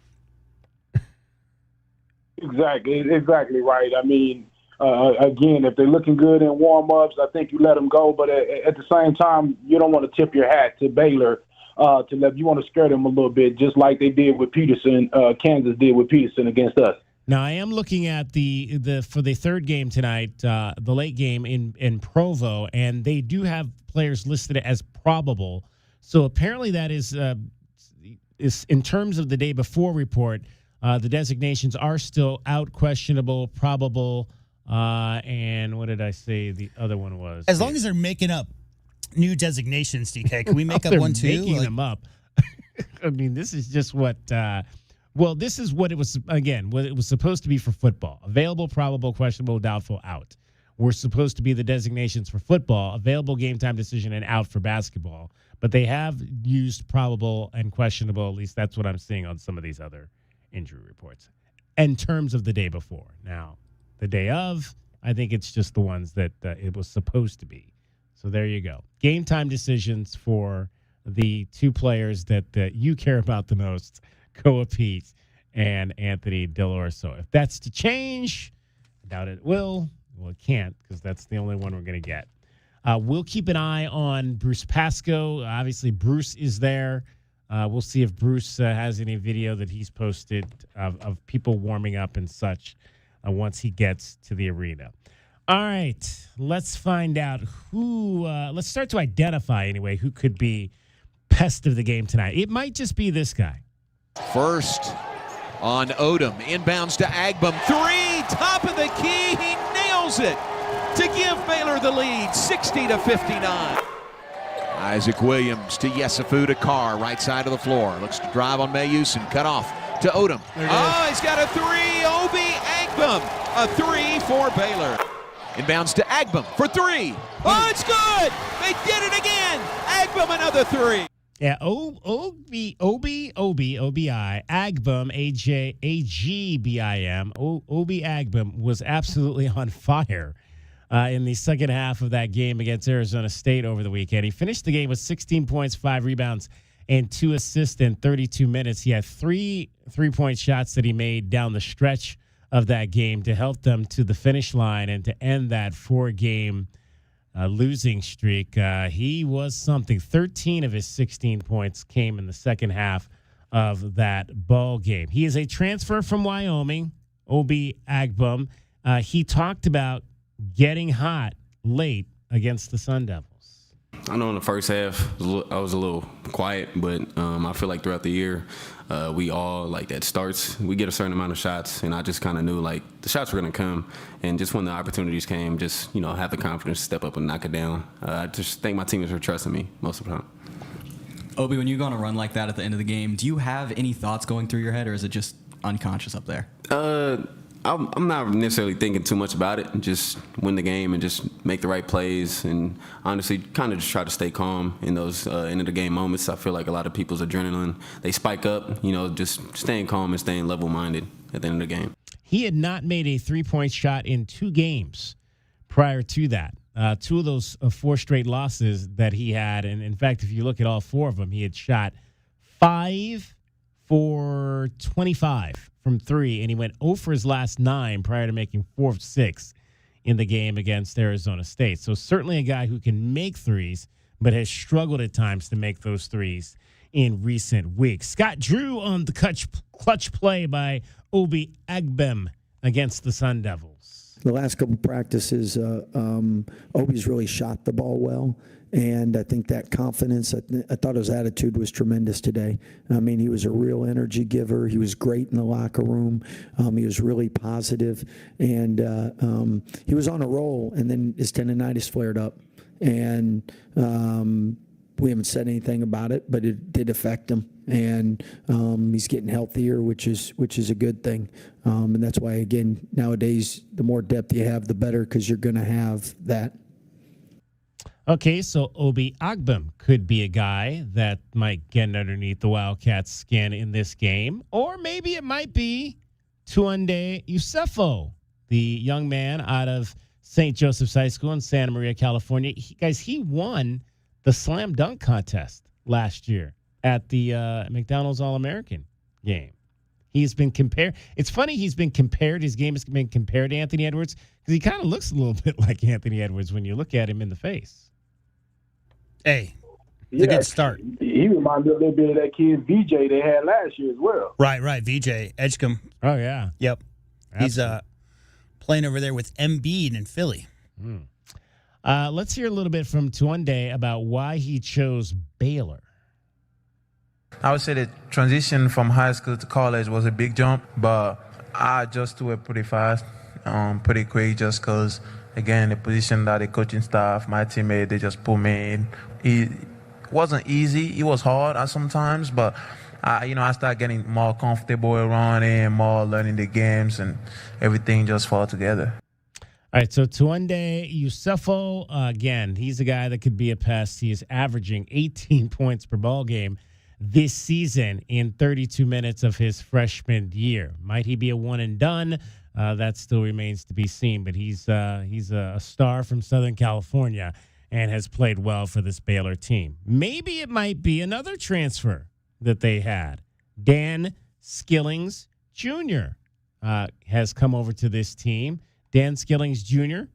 Speaker 8: Exactly right. I mean, again, if they're looking good in warm-ups, I think you let them go. But at the same time, you don't want to tip your hat to Baylor. You want to scare them a little bit, just like they did with Peterson. Kansas did with Peterson against us.
Speaker 4: Now, I am looking at the for the third game tonight, the late game in Provo, and they do have players listed as probable. So apparently that is in terms of the day before report, the designations are still out, questionable, probable, and what did I say the other one was?
Speaker 7: As long as they're making up new designations, DK, can we make up one too?
Speaker 4: Making them up. I mean, this is just what. This is what it was, again, what it was supposed to be for football. Available, probable, questionable, doubtful, out. Were supposed to be the designations for football, available, game time decision, and out for basketball. But they have used probable and questionable, at least that's what I'm seeing on some of these other injury reports, in terms of the day before. Now, the day of, I think it's just the ones that it was supposed to be. So there you go. Game time decisions for the 2 players that you care about the most, Koa Pete and Anthony Delorso. If that's to change, I doubt it will. Well, it can't, because that's the only one we're going to get. We'll keep an eye on Bruce Pascoe. Obviously, Bruce is there. We'll see if Bruce has any video that he's posted of people warming up and such once he gets to the arena. All right, let's find out who. Let's start to identify, anyway, who could be pest of the game tonight. It might just be this guy.
Speaker 9: First on Odom, inbounds to Agbum. 3, top of the key, he nails it to give Baylor the lead, 60-59. Isaac Williams to Yesufu to Carr, right side of the floor. Looks to drive on Mayusin, cut off to Odom. He's got a 3, Obi Agbum. A 3 for Baylor. Inbounds to Agbum for 3. Oh, it's good! They did it again! Agbum another 3.
Speaker 4: Yeah, Obi, Agbum, A-G-B-I-M, Obi Agbum was absolutely on fire in the second half of that game against Arizona State over the weekend. He finished the game with 16 points, 5 rebounds, and 2 assists in 32 minutes. He had 3 3-point shots that he made down the stretch of that game to help them to the finish line and to end that 4-game losing streak. He was something. 13 of his 16 points came in the second half of that ball game. He is a transfer from Wyoming, Obi Agbum. He talked about getting hot late against the Sun Devils.
Speaker 11: I know in the first half I was a little quiet, but I feel like throughout the year we all, like, that starts, we get a certain amount of shots, and I just kind of knew, like, the shots were going to come, and just when the opportunities came, just, have the confidence to step up and knock it down. I just think my teammates were trusting me most of the time.
Speaker 12: Obi, when you go on a run like that at the end of the game, do you have any thoughts going through your head, or is it just unconscious up there?
Speaker 11: I'm not necessarily thinking too much about it. Just win the game and just make the right plays, and honestly kind of just try to stay calm in those end of the game moments. I feel like a lot of people's adrenaline, they spike up, just staying calm and staying level-minded at the end of the game.
Speaker 4: He had not made a 3-point shot in 2 games prior to that. 2 of those 4 straight losses that he had, and in fact, if you look at all 4 of them, he had shot 5 for 25 from 3, and he went 0 for his last 9 prior to making 4 of 6 in the game against Arizona State. So certainly a guy who can make threes, but has struggled at times to make those threes in recent weeks. Scott Drew on the clutch play by Obi Agbem against the Sun Devils.
Speaker 13: The last couple practices, Obi's really shot the ball well. And I think that confidence, I thought his attitude was tremendous today. I mean, he was a real energy giver. He was great in the locker room. He was really positive. And he was on a roll, and then his tendonitis flared up. And we haven't said anything about it, but it did affect him. And he's getting healthier, which is a good thing. And that's why, again, nowadays, the more depth you have, the better, because you're going to have that.
Speaker 4: Okay, so Obi Agbem could be a guy that might get underneath the Wildcats' skin in this game. Or maybe it might be Tuande Yusefo, the young man out of St. Joseph's High School in Santa Maria, California. He won the slam dunk contest last year at the McDonald's All-American game. He's been compared. It's funny he's been compared. His game has been compared to Anthony Edwards because he kind of looks a little bit like Anthony Edwards when you look at him in the face.
Speaker 7: Hey, it's a good start.
Speaker 8: He reminds me a little bit of that kid VJ they had last year as well.
Speaker 7: Right. VJ Edgecombe.
Speaker 4: Oh, yeah.
Speaker 7: Yep. Absolutely. He's playing over there with Embiid in Philly.
Speaker 4: Let's hear a little bit from Tuande about why he chose Baylor.
Speaker 14: I would say the transition from high school to college was a big jump, but I adjusted to it pretty fast, pretty quick, just because, again, the position that the coaching staff, my teammate, they just put me in. It wasn't easy. It was hard sometimes, but I started getting more comfortable around it and more learning the games, and everything just fall together.
Speaker 4: All right, so Tuande Yusefo, again, he's a guy that could be a pest. He is averaging 18 points per ball game this season in 32 minutes of his freshman year. Might he be a one and done? That still remains to be seen, but he's a star from Southern California and has played well for this Baylor team. Maybe it might be another transfer that they had. Dan Skillings Jr. Has come over to this team. Dan Skillings Jr.,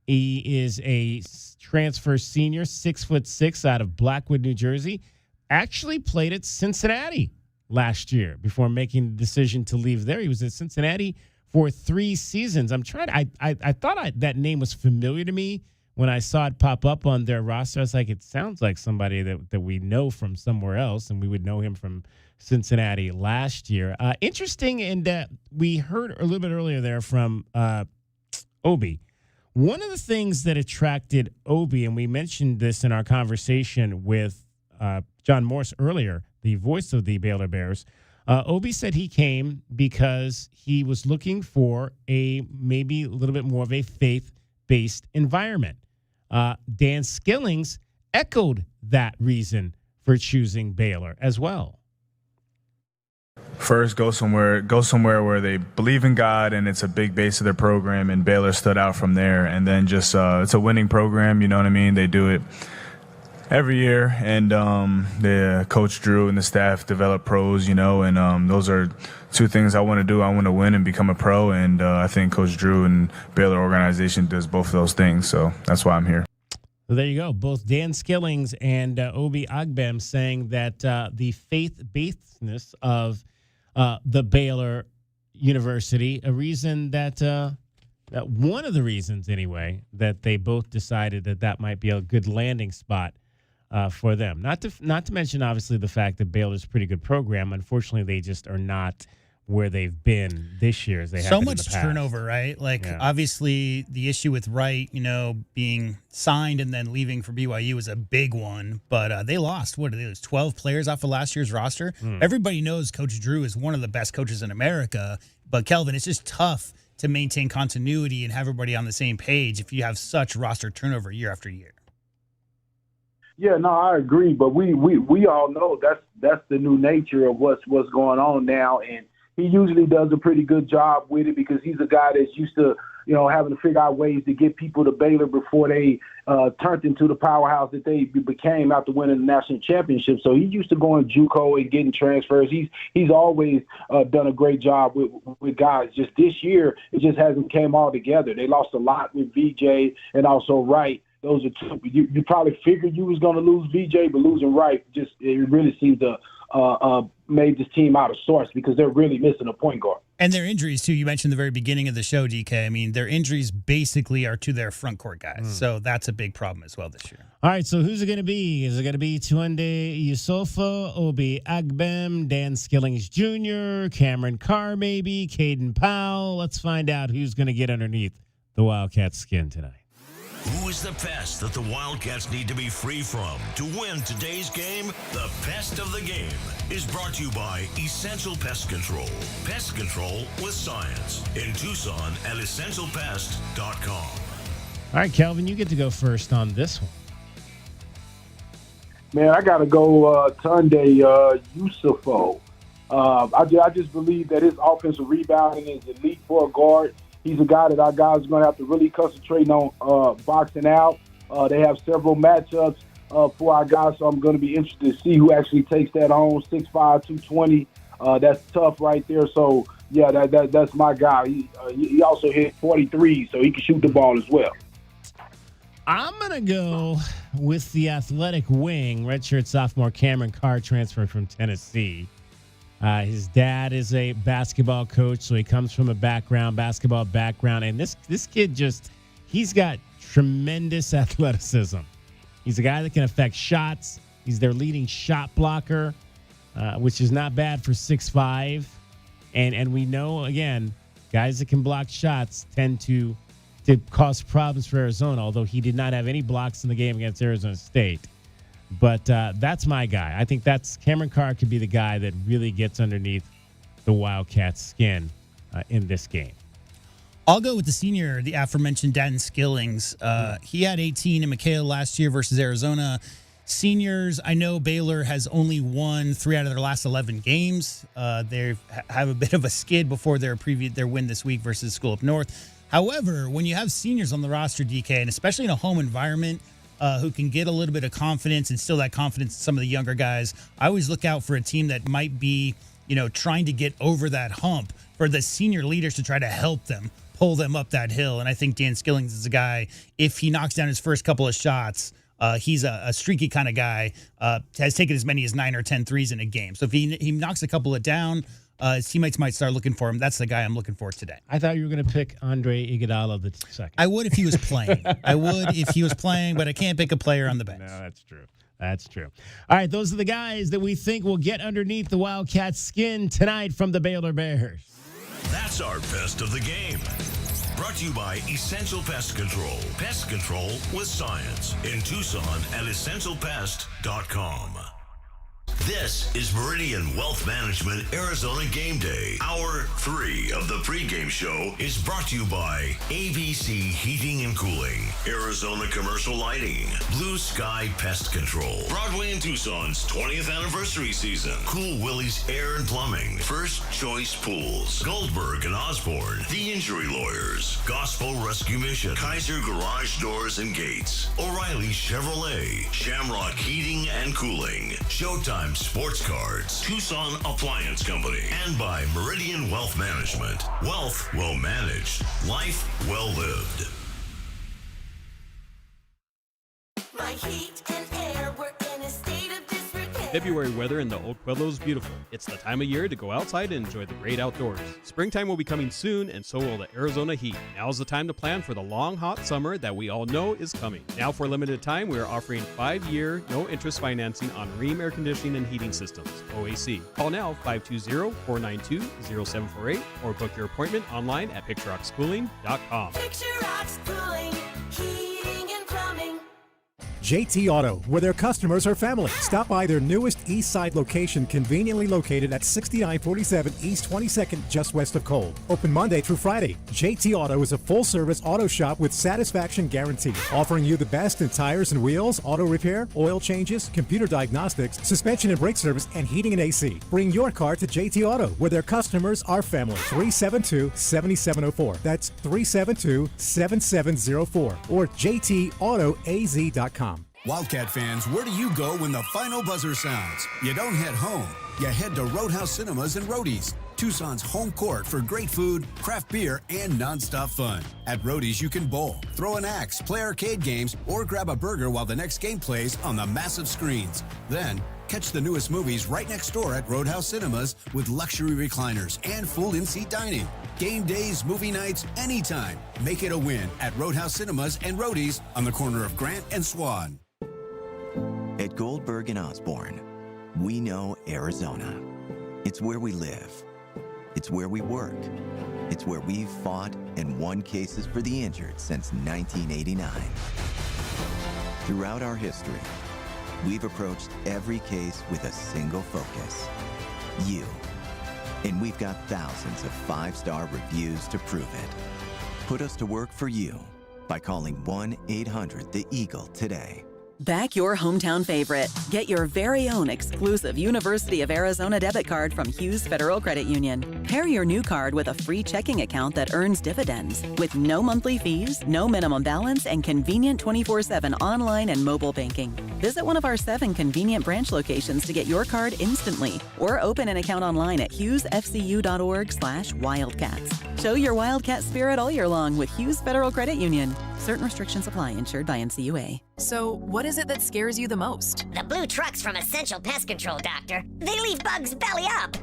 Speaker 4: he is a transfer senior, 6'6", out of Blackwood, New Jersey. Actually played at Cincinnati last year before making the decision to leave there. He was at Cincinnati for 3 seasons. I thought that name was familiar to me when I saw it pop up on their roster. I was like, it sounds like somebody that we know from somewhere else, and we would know him from Cincinnati last year. Interesting, and we heard a little bit earlier there from Obi. One of the things that attracted Obi, and we mentioned this in our conversation with John Morse earlier, the voice of the Baylor Bears, Obi said he came because he was looking for maybe a little bit more of a faith-based environment. Dan Skillings echoed that reason for choosing Baylor as well.
Speaker 19: First, go somewhere where they believe in God and it's a big base of their program, and Baylor stood out from there. And then just it's a winning program, you know what I mean? They do it every year, and the coach Drew and the staff develop pros, and those are 2 things I want to do. I want to win and become a pro, and I think Coach Drew and Baylor organization does both of those things, so that's why I'm here.
Speaker 4: So there you go. Both Dan Skillings and Obi Agbem saying that the faith-basedness of the Baylor University, a reason that one of the reasons anyway that they both decided that might be a good landing spot for them. Not to mention, obviously, the fact that Baylor's a pretty good program. Unfortunately, they just are not where they've been this year as they have been in the past.
Speaker 7: So much turnover, right? Obviously, the issue with Wright, being signed and then leaving for BYU was a big one. But they lost, 12 players off of last year's roster? Everybody knows Coach Drew is one of the best coaches in America. But, Kelvin, it's just tough to maintain continuity and have everybody on the same page if you have such roster turnover year after year.
Speaker 8: Yeah, no, I agree, but we all know that's the new nature of what's going on now, and he usually does a pretty good job with it because he's a guy that's used to, having to figure out ways to get people to Baylor before they turned into the powerhouse that they became after winning the national championship. So he's used to going JUCO and getting transfers. He's always done a great job with guys. Just this year, it just hasn't came all together. They lost a lot with VJ and also Wright. those are two. You probably figured you was going to lose VJ, but losing Wright it really seems to made this team out of sorts because they're really missing a point guard.
Speaker 7: And their injuries, too. You mentioned the very beginning of the show, DK. I mean, their injuries basically are to their front court guys. So that's a big problem as well this year.
Speaker 4: All right, so who's it going to be? Is it going to be Tunde Yusufa, Obi Agbem, Dan Skillings Jr., Cameron Carr maybe, Caden Powell? Let's find out who's going to get underneath the Wildcats' skin tonight.
Speaker 1: Who is the pest that the Wildcats need to be free from to win today's game? The Pest of the Game is brought to you by Essential Pest Control. Pest control with science in Tucson at essentialpest.com.
Speaker 4: All right, Kelvin, you get to go first on this one.
Speaker 8: Man, I got to go Tunde Yusufo. I just believe that his offensive rebounding is elite for a guard. He's a guy that our guys are going to have to really concentrate on boxing out. They have several matchups for our guys, so I'm going to be interested to see who actually takes that on. 6'5", 220. That's tough right there. So, yeah, that's my guy. He also hit 43, so he can shoot the ball as well.
Speaker 4: I'm going to go with the athletic wing, redshirt sophomore Cameron Carr, transferred from Tennessee. His dad is a basketball coach, so he comes from a basketball background. And this kid he's got tremendous athleticism. He's a guy that can affect shots. He's their leading shot blocker, which is not bad for 6'5". And we know, again, guys that can block shots tend to cause problems for Arizona, although he did not have any blocks in the game against Arizona State. But that's my guy. I think Cameron Carr could be the guy that really gets underneath the Wildcats' skin in this game.
Speaker 7: I'll go with the senior, the aforementioned Dan Skillings. He had 18 in McHale last year versus Arizona. Seniors, I know Baylor has only won 3 out of their last 11 games. They have a bit of a skid before their win this week versus School Up North. However, when you have seniors on the roster, DK, and especially in a home environment, who can get a little bit of confidence, instill that confidence in some of the younger guys. I always look out for a team that might be, trying to get over that hump, for the senior leaders to try to help them, pull them up that hill. And I think Dan Skillings is a guy, if he knocks down his first couple of shots, he's a streaky kind of guy, has taken as many as 9 or 10 threes in a game. So if he knocks a couple of down, his teammates might start looking for him. That's the guy I'm looking for today.
Speaker 4: I thought you were going to pick Andre Iguodala the second.
Speaker 7: I would if he was playing. But I can't pick a player on the bench.
Speaker 4: No, that's true. That's true. All right, those are the guys that we think will get underneath the Wildcats' skin tonight from the Baylor Bears.
Speaker 1: That's our Pest of the Game. Brought to you by Essential Pest Control. Pest control with science in Tucson at essentialpest.com. This is Meridian Wealth Management Arizona Game Day. Hour 3 of the pregame show is brought to you by ABC Heating and Cooling, Arizona Commercial Lighting, Blue Sky Pest Control, Broadway and Tucson's 20th anniversary season, Cool Willie's Air and Plumbing, First Choice Pools, Goldberg and Osborne, The Injury Lawyers, Gospel Rescue Mission, Kaiser Garage Doors and Gates, O'Reilly Chevrolet, Shamrock Heating and Cooling, Showtime Sports Cards, Tucson Appliance Company, and by Meridian Wealth Management. Wealth well managed, life well lived.
Speaker 2: My heat and air were in a state of disrepair.
Speaker 15: February weather in the Oak Pueblo is beautiful. It's the time of year to go outside and enjoy the great outdoors. Springtime will be coming soon, and so will the Arizona heat. Now's the time to plan for the long, hot summer that we all know is coming. Now, for a limited time, we are offering 5-year, no-interest financing on Rheem air conditioning and heating systems, OAC. Call now, 520-492-0748, or book your appointment online at PictureRocksCooling.com.
Speaker 2: Picture Rocks Cooling, Heating and Plumbing.
Speaker 16: JT Auto, where their customers are family. Stop by their newest East Side location, conveniently located at 6947 East 22nd, just west of Cole. Open Monday through Friday. JT Auto is a full-service auto shop with satisfaction guarantee, offering you the best in tires and wheels, auto repair, oil changes, computer diagnostics, suspension and brake service, and heating and AC. Bring your car to JT Auto, where their customers are family. 372-7704. That's 372-7704 or jtautoaz.com.
Speaker 20: Wildcat fans, where do you go when the final buzzer sounds? You don't head home. You head to Roadhouse Cinemas and Roadies. Tucson's home court for great food, craft beer, and nonstop fun. At Roadie's, you can bowl, throw an axe, play arcade games, or grab a burger while the next game plays on the massive screens. Then, catch the newest movies right next door at Roadhouse Cinemas with luxury recliners and full in-seat dining. Game days, movie nights, anytime. Make it a win at Roadhouse Cinemas and Roadie's on the corner of Grant and Swan.
Speaker 3: At Goldberg and Osborne, we know Arizona. It's where we live. It's where we work. It's where we've fought and won cases for the injured since 1989. Throughout our history, we've approached every case with a single focus: you. And we've got thousands of 5-star reviews to prove it. Put us to work for you by calling 1-800-THE-EAGLE today.
Speaker 6: Back your hometown favorite. Get your very own exclusive University of Arizona debit card from Hughes Federal Credit Union. Pair your new card with a free checking account that earns dividends with no monthly fees, no minimum balance, and convenient 24/7 online and mobile banking. Visit one of our 7 convenient branch locations to get your card instantly, or open an account online at hughesfcu.org/wildcats. Show your Wildcat spirit all year long with Hughes Federal Credit Union. Certain restrictions apply. Insured by NCUA.
Speaker 17: So, what is it that scares you the most?
Speaker 18: The blue trucks from Essential Pest Control, Doctor. They leave bugs belly up.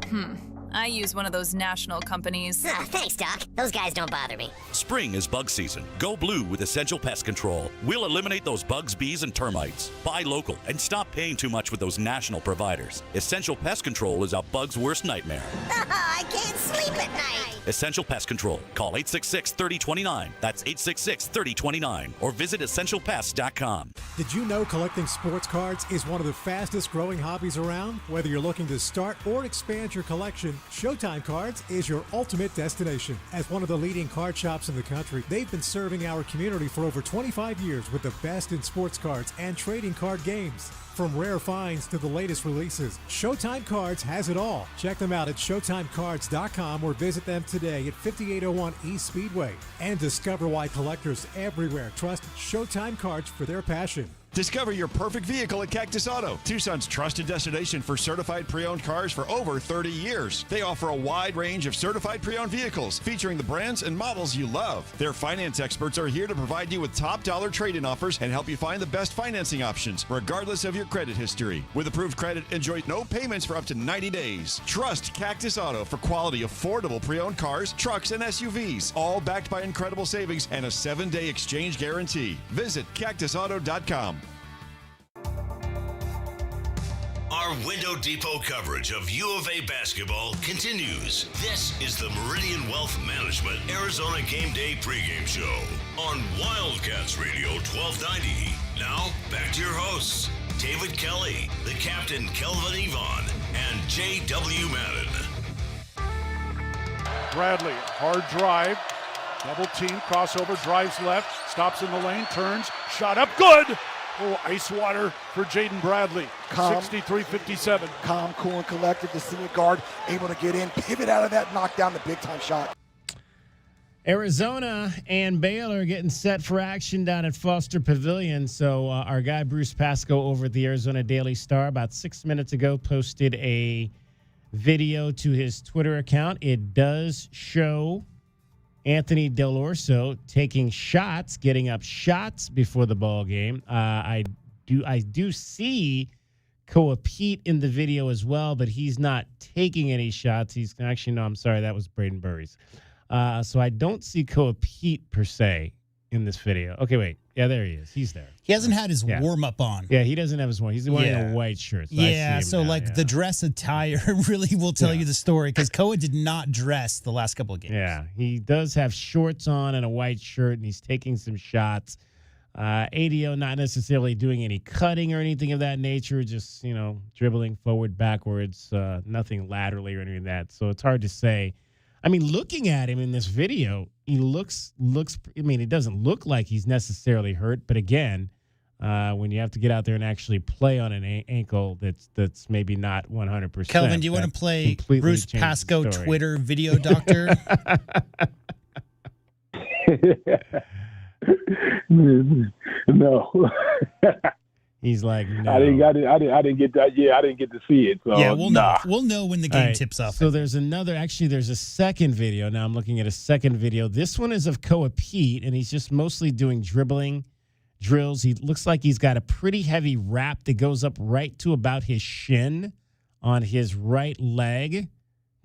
Speaker 17: I use one of those national companies.
Speaker 18: Thanks, Doc. Those guys don't bother me.
Speaker 24: Spring is bug season. Go blue with Essential Pest Control. We'll eliminate those bugs, bees, and termites. Buy local and stop paying too much with those national providers. Essential Pest Control is a bug's worst nightmare.
Speaker 18: I can't sleep at night.
Speaker 24: Essential Pest Control. Call 866-3029. That's 866-3029. Or visit essentialpest.com.
Speaker 16: Did you know collecting sports cards is one of the fastest growing hobbies around? Whether you're looking to start or expand your collection, Showtime Cards is your ultimate destination. As one of the leading card shops in the country, they've been serving our community for over 25 years with the best in sports cards and trading card games. From rare finds to the latest releases, Showtime Cards has it all. Check them out at ShowtimeCards.com or visit them today at 5801 East Speedway. And discover why collectors everywhere trust Showtime Cards for their passion.
Speaker 25: Discover your perfect vehicle at Cactus Auto, Tucson's trusted destination for certified pre-owned cars for over 30 years. They offer a wide range of certified pre-owned vehicles featuring the brands and models you love. Their finance experts are here to provide you with top dollar trade-in offers and help you find the best financing options, regardless of your credit history. With approved credit, enjoy no payments for up to 90 days. Trust Cactus Auto for quality, affordable pre-owned cars, trucks, and SUVs, all backed by incredible savings and a 7-day exchange guarantee. Visit cactusauto.com.
Speaker 1: Our Window Depot coverage of U of A basketball continues. This is the Meridian Wealth Management Arizona Game Day pregame show on Wildcats Radio 1290. Now, back to your hosts, David Kelly, the captain Kelvin Yvonne, and J.W. Madden.
Speaker 5: Bradley, hard drive, double team, crossover, drives left, stops in the lane, turns, shot up, good! Oh, ice water for Jaden Bradley. 63-57.
Speaker 23: Calm, cool, and collected. The senior guard able to get in, pivot out of that, knock down the big-time shot.
Speaker 4: Arizona and Baylor getting set for action down at Foster Pavilion. So our guy Bruce Pascoe over at the Arizona Daily Star about 6 minutes ago posted a video to his Twitter account. It does show Anthony Del Orso taking shots, getting up shots before the ball game. I do see Koa Pete in the video as well, but he's not taking any shots. He's actually, no, I'm sorry, that was Braden Burries. So I don't see Koa Pete per se in this video. Okay, wait. Yeah, there he is. He's there.
Speaker 7: He hasn't had his warm-up on.
Speaker 4: Yeah, he doesn't have his warm. He's wearing a white shirt. So
Speaker 7: the dress attire really will tell you the story because Koa did not dress the last couple of games.
Speaker 4: Yeah, he does have shorts on and a white shirt, and he's taking some shots. ADO not necessarily doing any cutting or anything of that nature, just, dribbling forward, backwards, nothing laterally or anything like that. So it's hard to say. I mean, looking at him in this video, he looks. I mean, it doesn't look like he's necessarily hurt, but again, when you have to get out there and actually play on an ankle that's maybe not 100%.
Speaker 7: Kelvin, do you want to play Bruce Pascoe Twitter video doctor?
Speaker 8: No.
Speaker 4: He's like, no.
Speaker 8: I didn't get that. Yeah, I didn't get to see it. So
Speaker 7: Yeah, we'll know. We'll know when the game tips off.
Speaker 4: So there's a second video. Now I'm looking at a second video. This one is of Koa Pete, and he's just mostly doing dribbling drills. He looks like he's got a pretty heavy wrap that goes up right to about his shin on his right leg,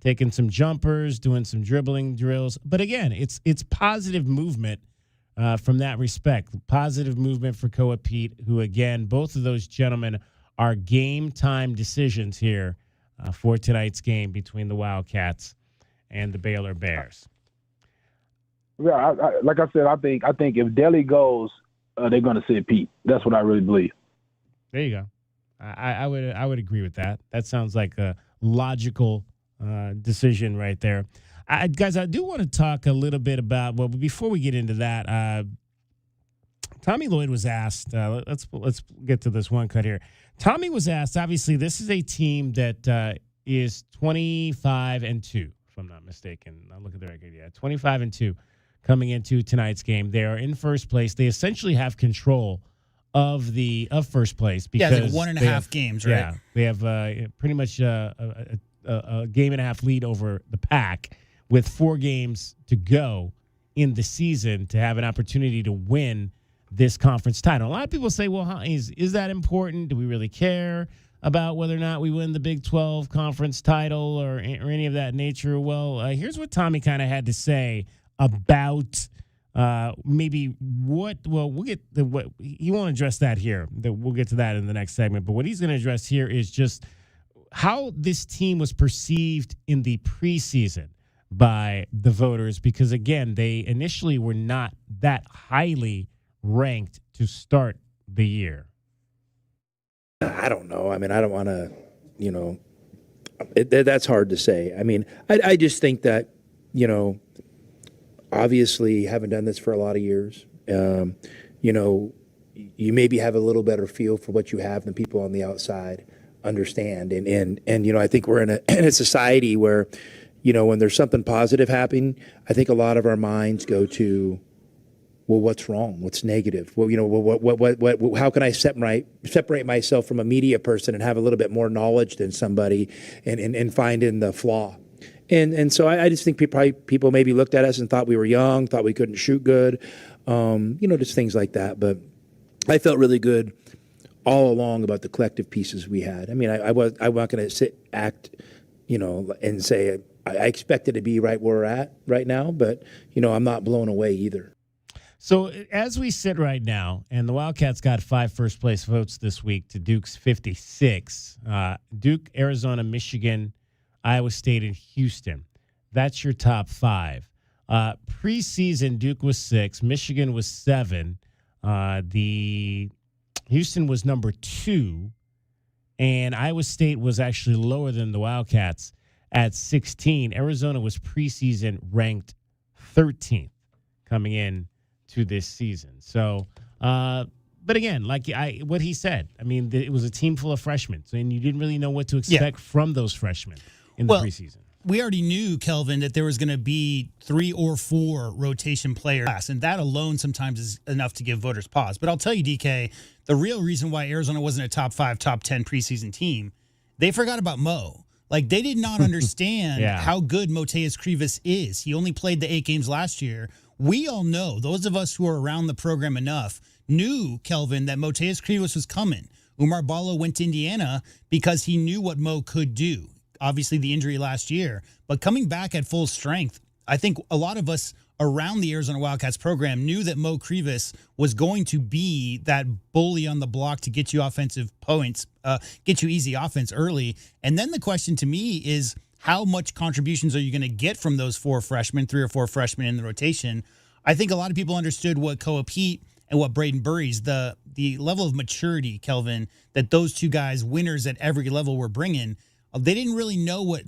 Speaker 4: taking some jumpers, doing some dribbling drills. But again, it's positive movement from that respect. Positive movement for Koa Pete, who, again, both of those gentlemen are game time decisions here for tonight's game between the Wildcats and the Baylor Bears.
Speaker 8: Yeah, like I said, I think if Delhi goes, they're going to sit Pete. That's what I really believe.
Speaker 4: There you go. I would agree with that. That sounds like a logical decision right there. Guys, I do want to talk a little bit about, well, before we get into that, Tommy Lloyd was asked, let's get to this one cut here. Tommy was asked, obviously, this is a team that is 25-2, if I'm not mistaken. I'll look at the record. Yeah, 25-2 coming into tonight's game. They are in first place. They essentially have control of first place. Because
Speaker 7: it's like 1.5 games, right?
Speaker 4: Yeah, they have pretty much a game and a half lead over the pack, with 4 games to go in the season to have an opportunity to win this conference title. A lot of people say, well, is that important? Do we really care about whether or not we win the Big 12 conference title or any of that nature? Well, here's what Tommy kind of had to say about maybe we'll get what he won't address that here. We'll get to that in the next segment. But what he's going to address here is just how this team was perceived in the preseason by the voters, because again, they initially were not that highly ranked to start the year.
Speaker 9: I don't know. I mean, I don't want to, that's hard to say. I mean, I just think that, obviously haven't done this for a lot of years. You maybe have a little better feel for what you have than people on the outside understand. And I think we're in a society where, when there's something positive happening, I think a lot of our minds go to, well, what's wrong? What's negative? Well, what how can I separate myself from a media person and have a little bit more knowledge than somebody and find in the flaw? And so I just think people maybe looked at us and thought we were young, thought we couldn't shoot good, just things like that. But I felt really good all along about the collective pieces we had. I mean, I'm not going to act, and say I expected to be right where we're at right now, but, I'm not blown away either.
Speaker 4: So as we sit right now, and the Wildcats got 5 first-place votes this week to Duke's 56, Duke, Arizona, Michigan, Iowa State, and Houston. That's your top 5. Preseason, Duke was 6, Michigan was 7, the Houston was number 2, and Iowa State was actually lower than the Wildcats at 16. Arizona was preseason ranked 13th coming in to this season. So, but again, like what he said, I mean, it was a team full of freshmen, and you didn't really know what to expect from those freshmen in the preseason.
Speaker 7: We already knew, Kelvin, that there was going to be 3 or 4 rotation players, and that alone sometimes is enough to give voters pause. But I'll tell you, DK, the real reason why Arizona wasn't a top 5, top 10 preseason team, they forgot about Mo. Like, they did not understand how good Moteus Krivas is. He only played the 8 games last year. We all know, those of us who are around the program enough, knew, Kelvin, that Moteus Krivas was coming. Umar Ballo went to Indiana because he knew what Mo could do. Obviously, the injury last year. But coming back at full strength, I think a lot of us around the Arizona Wildcats program knew that Mo Krivas was going to be that bully on the block to get you offensive points, get you easy offense early. And then the question to me is, how much contributions are you going to get from those 4 freshmen, 3 or 4 freshmen in the rotation? I think a lot of people understood what Koa Pete and what Braden Burries, the level of maturity, Kelvin, that those 2 guys, winners at every level, were bringing. They didn't really know what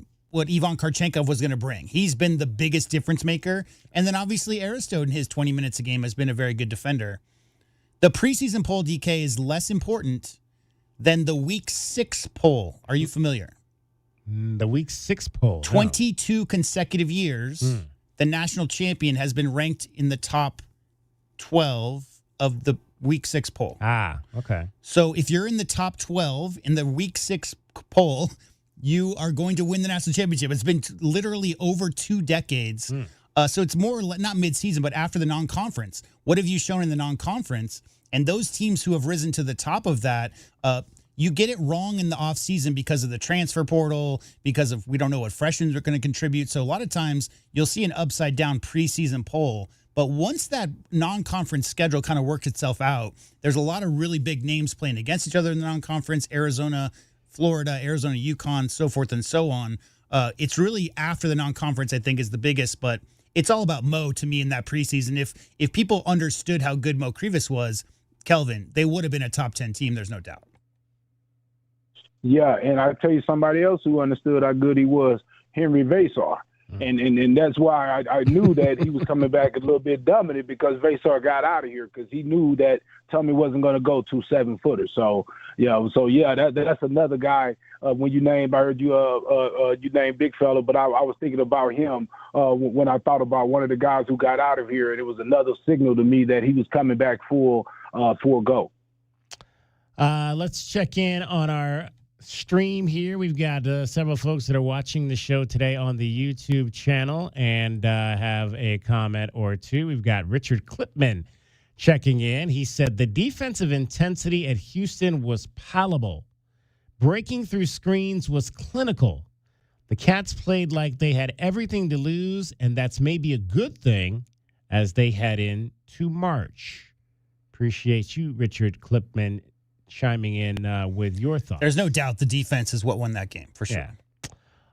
Speaker 7: Ivan Karchenkov was going to bring. He's been the biggest difference maker. And then obviously Aristo in his 20 minutes a game has been a very good defender. The preseason poll, DK, is less important than the week 6 poll. Are you familiar?
Speaker 4: The week 6 poll.
Speaker 7: 22 consecutive years, the national champion has been ranked in the top 12 of the Week 6 poll.
Speaker 4: Okay.
Speaker 7: So if you're in the top 12 in the Week 6 poll, you are going to win the national championship. It's been literally over 2 decades. So it's more not mid-season, but after the non-conference. What have you shown in the non-conference? And those teams who have risen to the top of that, you get it wrong in the offseason because of the transfer portal, because of we don't know what freshmen are going to contribute. So a lot of times you'll see an upside-down preseason poll. But once that non-conference schedule kind of works itself out, there's a lot of really big names playing against each other in the non-conference, Arizona, Florida, Arizona, UConn, so forth and so on. It's really after the non-conference, I think, is the biggest. But it's all about Mo to me in that preseason. If people understood how good Mo Krivas was, Kelvin, they would have been a top 10 team. There's no doubt.
Speaker 8: Yeah, and I tell you somebody else who understood how good he was, Henry Vasar. And that's why I knew that he was coming back a little bit dominant because Vasar got out of here because he knew that Tummy wasn't going to go 2 7-footers. That's another guy. When you named, I heard you you named Big Fella, but I was thinking about him when I thought about one of the guys who got out of here, and it was another signal to me that he was coming back full go.
Speaker 4: Let's check in on our stream here. We've got several folks that are watching the show today on the YouTube channel and have a comment or two. We've got Richard Clipman checking in. He said the defensive intensity at Houston was palatable. Breaking through screens was clinical. The Cats played like they had everything to lose, and that's maybe a good thing as they head into March. Appreciate you, Richard Clipman, chiming in with your thoughts.
Speaker 7: There's no doubt the defense is what won that game, for sure.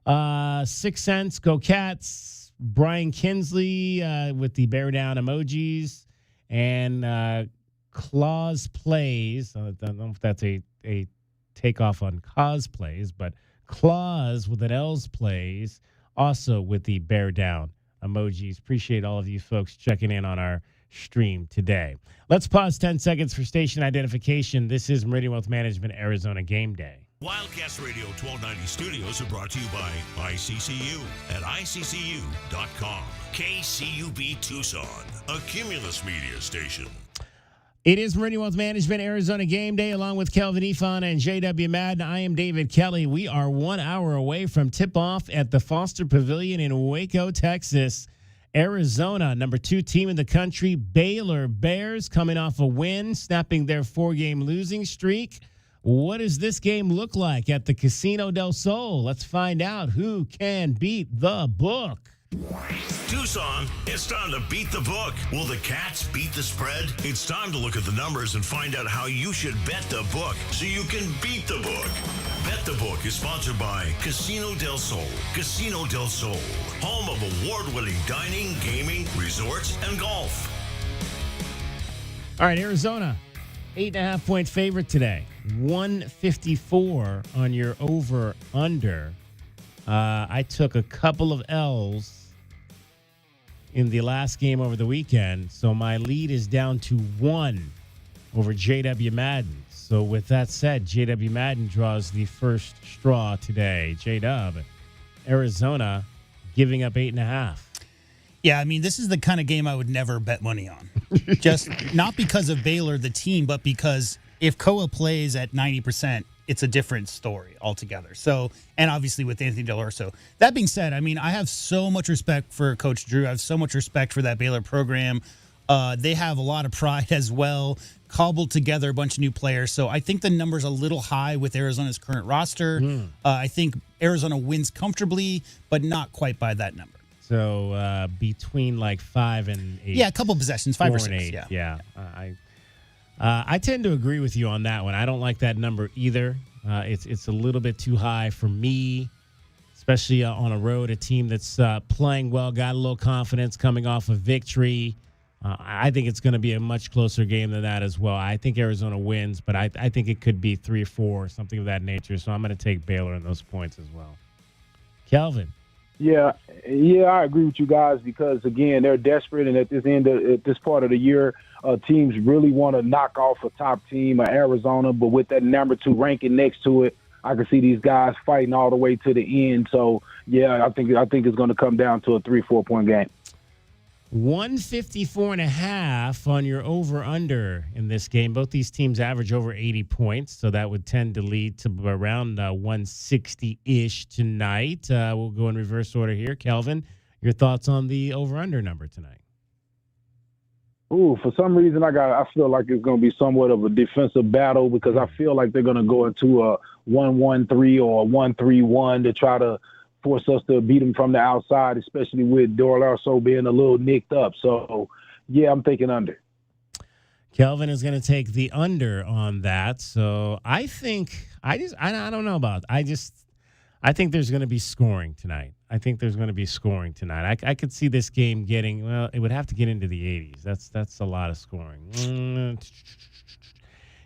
Speaker 4: Yeah. 6 cents, go Cats. Brian Kinsley with the bear down emojis. And Claus Plays. I don't know if that's a takeoff on cosplays, but Claus with an L's Plays also with the bear down emojis. Appreciate all of you folks checking in on our stream today. Let's pause 10 seconds for station identification. This is Meridian Wealth Management Arizona Game Day.
Speaker 1: Wildcats Radio 1290 studios are brought to you by ICCU at ICCU.com. KCUB Tucson, a Cumulus media station.
Speaker 4: It is Meridian Wealth Management Arizona Game Day along with Kelvin Ifan and JW Madden. I am David Kelly. We are 1 hour away from tip-off at the Foster Pavilion in Waco, Texas. Arizona, number 2 team in the country, Baylor Bears, coming off a win, snapping their 4-game losing streak. What does this game look like at the Casino del Sol? Let's find out who can beat the book.
Speaker 1: Tucson, it's time to beat the book. Will the Cats beat the spread? It's time to look at the numbers and find out how you should bet the book so you can beat the book. Bet the Book is sponsored by Casino del Sol. Casino del Sol, home of award-winning dining, gaming, resorts, and golf.
Speaker 4: All right, Arizona, 8.5-point favorite today. 154 on your over-under. I took a couple of L's in the last game over the weekend, so my lead is down to 1 over JW Madden. So with that said, JW Madden draws the first straw today. J-Dub, Arizona giving up 8.5.
Speaker 7: Yeah, I mean, this is the kind of game I would never bet money on. Just not because of Baylor, the team, but because if Koa plays at 90%, it's a different story altogether. So, and obviously with Anthony Del Orso. That being said, I mean, I have so much respect for Coach Drew. I have so much respect for that Baylor program. They have a lot of pride as well, cobbled together a bunch of new players. So I think the number's a little high with Arizona's current roster. I think Arizona wins comfortably, but not quite by that number.
Speaker 4: So between like 5 and 8.
Speaker 7: Yeah, a couple possessions, 5 or 6.
Speaker 4: 8. Yeah. I tend to agree with you on that one. I don't like that number either. It's a little bit too high for me, especially on a road, a team that's playing well, got a little confidence coming off a victory. I think it's going to be a much closer game than that as well. I think Arizona wins, but I think it could be 3 or 4, something of that nature. So I'm going to take Baylor in those points as well. Kelvin.
Speaker 8: Yeah, I agree with you guys because, again, they're desperate, and at this part of the year, teams really want to knock off a top team, Arizona, but with that number 2 ranking next to it, I can see these guys fighting all the way to the end. So, yeah, I think it's going to come down to a 3-4 point game.
Speaker 4: 154.5 on your over-under in this game. Both these teams average over 80 points, so that would tend to lead to around 160-ish tonight. We'll go in reverse order here. Kelvin, your thoughts on the over-under number tonight?
Speaker 8: Ooh, for some reason, I feel like it's going to be somewhat of a defensive battle because I feel like they're going to go into a 1-1-3 or a 1-3-1 to try to force us to beat them from the outside, especially with Dorlarso being a little nicked up. So, yeah, I'm thinking under.
Speaker 4: Kelvin is going to take the under on that. So I think I don't know about. I think there's going to be scoring tonight. I could see this game getting, well, it would have to get into the 80s. That's a lot of scoring.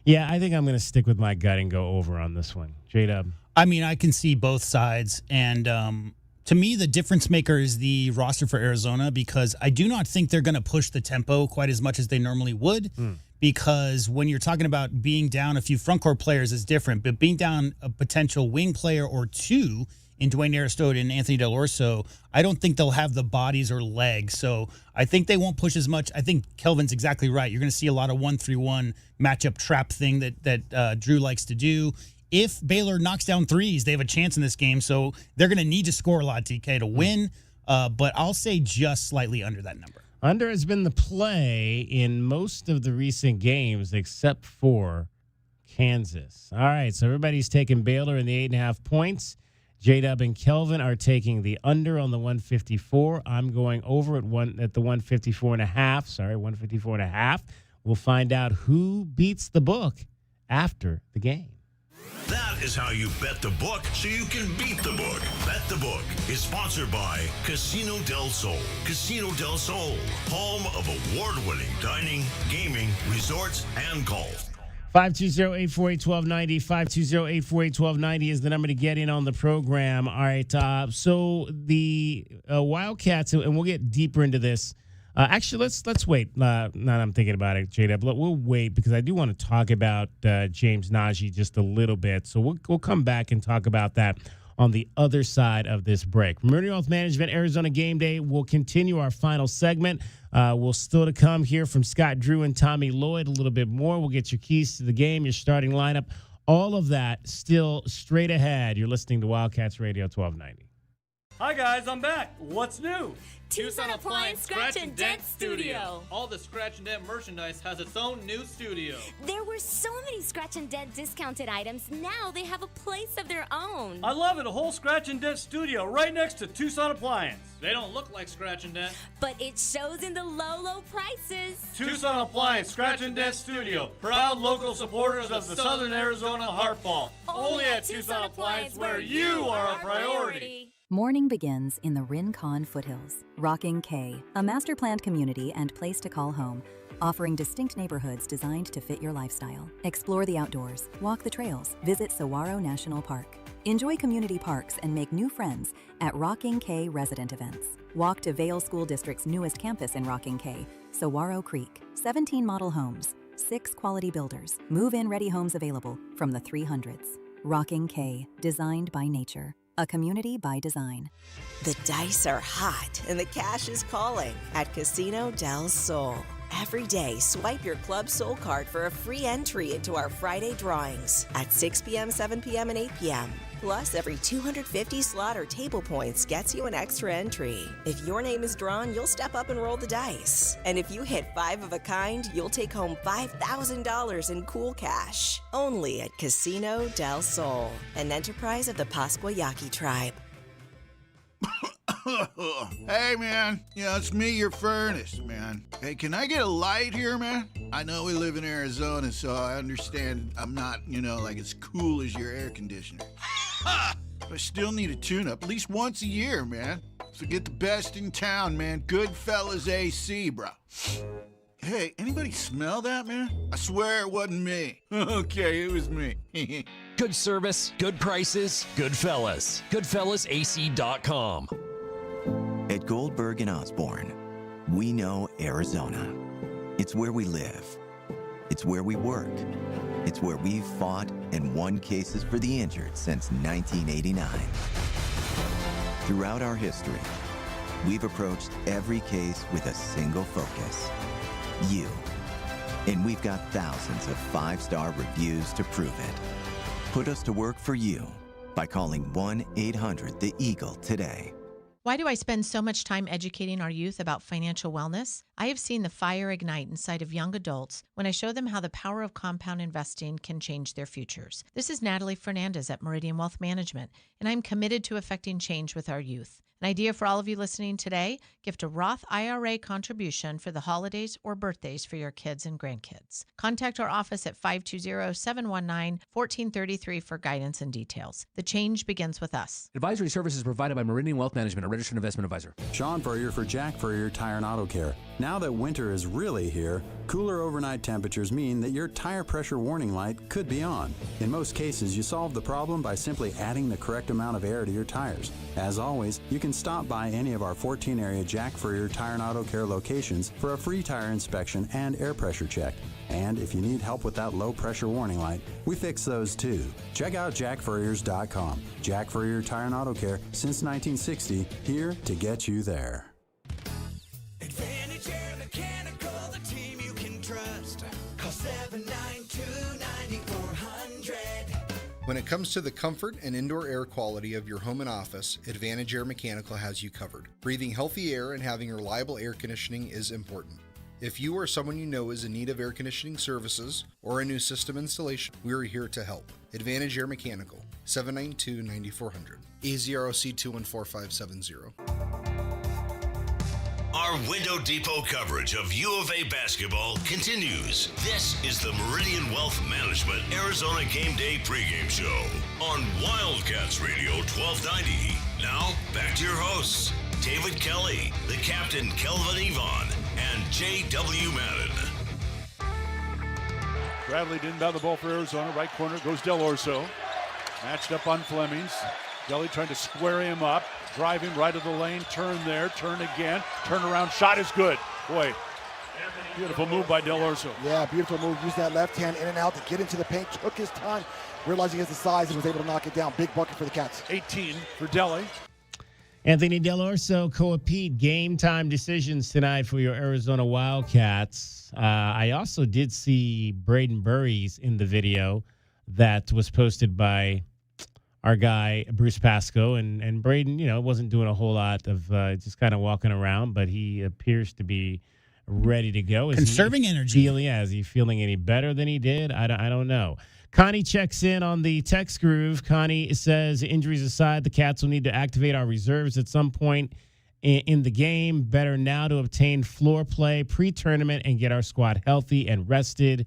Speaker 4: Yeah, I think I'm going to stick with my gut and go over on this one. J-Dub.
Speaker 7: I mean, I can see both sides. And to me, the difference maker is the roster for Arizona because I do not think they're going to push the tempo quite as much as they normally would. Because when you're talking about being down a few front court players is different, but being down a potential wing player or two in Dwayne Aristotle and Anthony Del Orso, I don't think they'll have the bodies or legs. So I think they won't push as much. I think Kelvin's exactly right. You're going to see a lot of 1-3-1 matchup trap thing that Drew likes to do. If Baylor knocks down threes, they have a chance in this game. So they're going to need to score a lot, TK, to win. But I'll say just slightly under that number.
Speaker 4: Under has been the play in most of the recent games except for Kansas. All right, so everybody's taking Baylor in the 8.5 points. J-Dub and Kelvin are taking the under on the 154. I'm going over at the 154.5. Sorry, 154.5. We'll find out who beats the book after the game.
Speaker 1: That is how you bet the book so you can beat the book. Bet the Book is sponsored by Casino del Sol. Casino del Sol, home of award-winning dining, gaming, resorts, and golf.
Speaker 4: 520-848-1290. 520-848-1290 is the number to get in on the program. All right, so the Wildcats, and we'll get deeper into this. Actually, let's wait. Now that I'm thinking about it, J-Dub, we'll wait because I do want to talk about James Najee just a little bit. So we'll come back and talk about that on the other side of this break. Meridian Wealth Management, Arizona Game Day. We'll continue our final segment. We'll still to come here from Scott Drew and Tommy Lloyd a little bit more. We'll get your keys to the game, your starting lineup, all of that still straight ahead. You're listening to Wildcats Radio 1290.
Speaker 10: Hi guys, I'm back. What's new?
Speaker 2: Tucson Appliance Scratch and Dent Studio.
Speaker 10: All the Scratch and Dent merchandise has its own new studio.
Speaker 2: There were so many Scratch and Dent discounted items. Now they have a place of their own.
Speaker 10: I love it. A whole Scratch and Dent studio right next to Tucson Appliance. They don't look like Scratch and Dent,
Speaker 2: but it shows in the low prices.
Speaker 10: Tucson Appliance Scratch and Dent Studio. Proud local supporters of the Southern Arizona Heartball. Only at Tucson Appliance where you are a priority.
Speaker 6: Morning begins in the Rincon foothills. Rocking K, a master-planned community and place to call home, offering distinct neighborhoods designed to fit your lifestyle. Explore the outdoors, walk the trails, visit Saguaro National Park. Enjoy community parks and make new friends at Rocking K resident events. Walk to Vail School District's newest campus in Rocking K, Saguaro Creek. 17 model homes, 6 quality builders, move-in ready homes available from the 300s. Rocking K, designed by nature. A community by design.
Speaker 11: The dice are hot and the cash is calling at Casino del Sol. Every day, swipe your Club Soul card for a free entry into our Friday drawings at 6 p.m., 7 p.m., and 8 p.m. Plus, every 250 slot or table points gets you an extra entry. If your name is drawn, you'll step up and roll the dice. And if you hit 5 of a kind, you'll take home $5,000 in cool cash. Only at Casino del Sol, an enterprise of the Pascuayaki tribe.
Speaker 12: Hey, man. Yeah, it's me, your furnace, man. Hey, can I get a light here, man? I know we live in Arizona, so I understand I'm not, like as cool as your air conditioner. But I still need a tune-up at least once a year, man. So get the best in town, man. Goodfellas AC, bro. Hey, anybody smell that, man? I swear it wasn't me. Okay, it was me.
Speaker 21: Good service, good prices, Goodfellas. GoodfellasAC.com.
Speaker 3: At Goldberg and Osborne, we know Arizona. It's where we live. It's where we work. It's where we've fought and won cases for the injured since 1989. Throughout our history, We've approached every case with a single focus: you. And we've got thousands of 5-star reviews to prove it. Put us to work for you by calling 1-800-THE-EAGLE today.
Speaker 13: Why do I spend so much time educating our youth about financial wellness? I have seen the fire ignite inside of young adults when I show them how the power of compound investing can change their futures. This is Natalie Fernandez at Meridian Wealth Management, and I'm committed to affecting change with our youth. An idea for all of you listening today: gift a Roth IRA contribution for the holidays or birthdays for your kids and grandkids. Contact our office at 520-719-1433 for guidance and details. The change begins with us.
Speaker 14: Advisory services provided by Meridian Wealth Management, a registered investment advisor.
Speaker 15: Sean Furrier for Jack Furrier Tire and Auto Care. Now that winter is really here, cooler overnight temperatures mean that your tire pressure warning light could be on. In most cases, you solve the problem by simply adding the correct amount of air to your tires. As always, you can stop by any of our 14 area Jack Furrier Tire and Auto Care locations for a free tire inspection and air pressure check. And if you need help with that low pressure warning light, we fix those too. Check out jackfurriers.com. Jack Furrier Tire and Auto Care since 1960, here to get you there.
Speaker 19: Advantage Air Mechanical, the team you can trust. Call 792-9400.
Speaker 22: When it comes to the comfort and indoor air quality of your home and office, Advantage Air Mechanical has you covered. Breathing healthy air and having reliable air conditioning is important. If you or someone you know is in need of air conditioning services or a new system installation, we are here to help. Advantage Air Mechanical, 792-9400. AZROC 214570.
Speaker 1: Our Window Depot coverage of U of A basketball continues. This is the Meridian Wealth Management Arizona Game Day pregame show on Wildcats Radio 1290. Now, back to your hosts, David Kelly, the captain Kelvin Yvonne, and J.W. Madden.
Speaker 5: Bradley didn't bow the ball for Arizona. Right corner goes Del Orso. Matched up on Flemings. Delly trying to square him up. Drive him right of the lane. Turn there. Turn again. Turn around. Shot is good. Boy, beautiful move by Del Orso.
Speaker 23: Yeah, beautiful move. Used that left hand in and out to get into the paint. Took his time, realizing he has the size, and was able to knock it down. Big bucket for the Cats.
Speaker 5: 18 for Delly.
Speaker 4: Anthony Del Orso, Coapete, game time decisions tonight for your Arizona Wildcats. I also did see Braden Burries in the video that was posted by our guy, Bruce Pascoe. And Braden, wasn't doing a whole lot of just kind of walking around, but he appears to be ready to go.
Speaker 7: Conserving energy.
Speaker 4: Is he feeling any better than he did? I don't know. Connie checks in on the text groove. Connie says, injuries aside, the Cats will need to activate our reserves at some point in the game. Better now to obtain floor play pre-tournament and get our squad healthy and rested.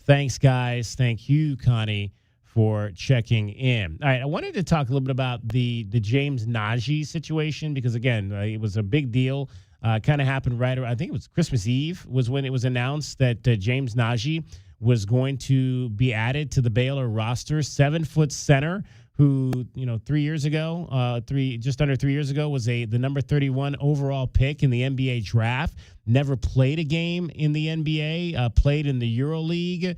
Speaker 4: Thanks, guys. Thank you, Connie, for checking in. All right, I wanted to talk a little bit about the James Najee situation because, again, it was a big deal. Kind of happened right around, I think it was Christmas Eve was when it was announced that James Najee was going to be added to the Baylor roster. 7-foot center who, 3 years ago, just under 3 years ago, was the number 31 overall pick in the NBA draft. Never played a game in the NBA, played in the EuroLeague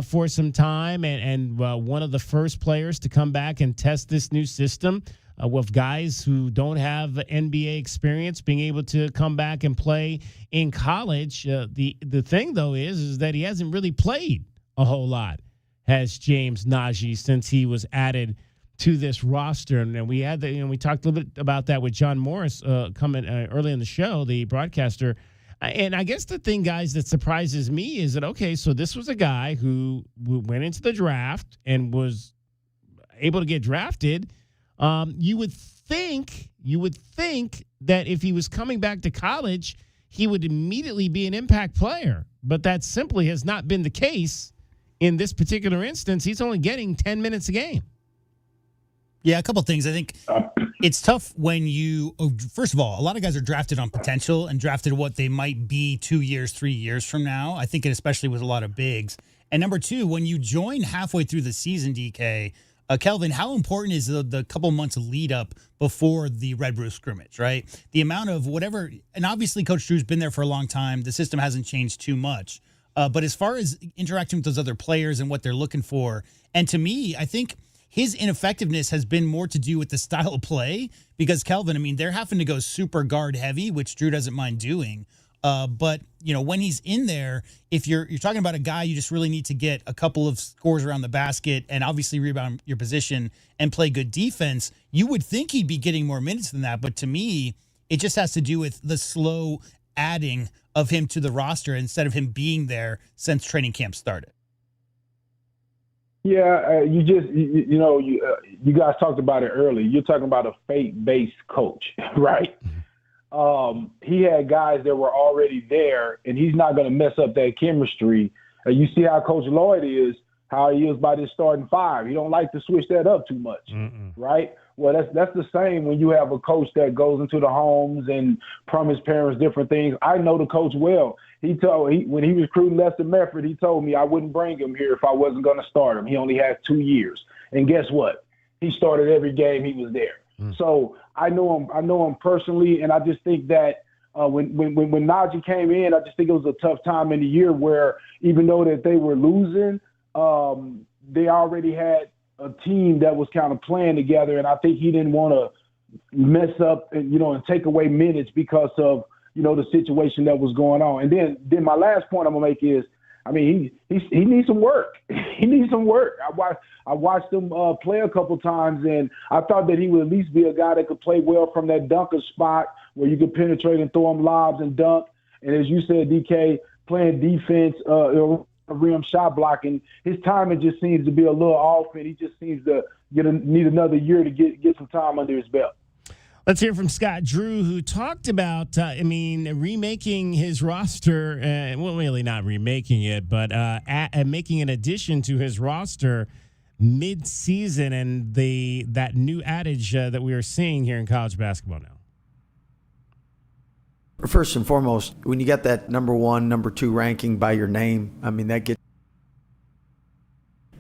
Speaker 4: for some time, and one of the first players to come back and test this new system with guys who don't have NBA experience being able to come back and play in college. The thing, though, is that he hasn't really played a whole lot, has James Najee, since he was added to this roster. And we had we talked a little bit about that with John Morris coming early in the show, the broadcaster. And I guess the thing, guys, that surprises me is that, okay, so this was a guy who went into the draft and was able to get drafted. You would think that if he was coming back to college, he would immediately be an impact player. But that simply has not been the case in this particular instance. He's only getting 10 minutes a game.
Speaker 7: Yeah, a couple of things. I think it's tough when first of all, a lot of guys are drafted on potential and drafted what they might be 2 years, 3 years from now. I think especially with a lot of bigs. And number two, when you join halfway through the season, DK, Kelvin, how important is the couple months lead up before the Red Roof scrimmage, right? The amount of whatever, and obviously Coach Drew's been there for a long time. The system hasn't changed too much. But as far as interacting with those other players and what they're looking for, and to me, I think his ineffectiveness has been more to do with the style of play because Kelvin, I mean, they're having to go super guard heavy, which Drew doesn't mind doing. But, when he's in there, if you're talking about a guy you just really need to get a couple of scores around the basket and obviously rebound your position and play good defense, you would think he'd be getting more minutes than that. But to me, it just has to do with the slow adding of him to the roster instead of him being there since training camp started.
Speaker 8: Yeah, you guys talked about it earlier. You're talking about a faith-based coach, right? He had guys that were already there, and he's not going to mess up that chemistry. You see how Coach Lloyd is, how he is by this starting five. He don't like to switch that up too much, right? Well, that's the same when you have a coach that goes into the homes and promise parents different things. I know the coach well. When he was recruiting Lester Mefford, he told me I wouldn't bring him here if I wasn't going to start him. He only has 2 years, and guess what? He started every game he was there. So I know him personally, and I just think that when Najee came in, I just think it was a tough time in the year where even though that they were losing, they already had a team that was kind of playing together, and I think he didn't want to mess up and take away minutes because of the situation that was going on. And then my last point I'm gonna make is, I mean, he needs some work. He needs some work. I watched him play a couple times, and I thought that he would at least be a guy that could play well from that dunker spot where you could penetrate and throw him lobs and dunk. And as you said, DK, playing defense, rim shot blocking, his timing just seems to be a little off, and he just seems to need another year to get some time under his belt.
Speaker 4: Let's hear from Scott Drew, who talked about, remaking his roster. Well, really not remaking it, but making an addition to his roster mid-season and that new adage that we are seeing here in college basketball now.
Speaker 16: First and foremost, when you get that number 1, number 2 ranking by your name, I mean, that gets...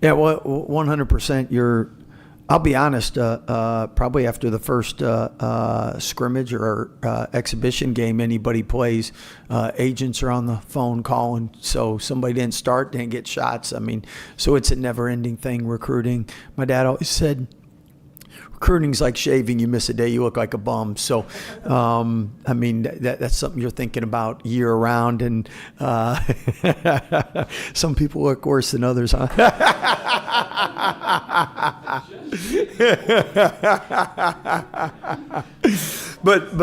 Speaker 16: Yeah, well, 100%. I'll be honest, probably after the first scrimmage or exhibition game anybody plays, agents are on the phone calling, so somebody didn't start, didn't get shots. I mean, so it's a never-ending thing, recruiting. My dad always said, recruiting's like shaving. You miss a day, you look like a bum. So, I mean, that's something you're thinking about year-round, and some people look worse than others, huh? but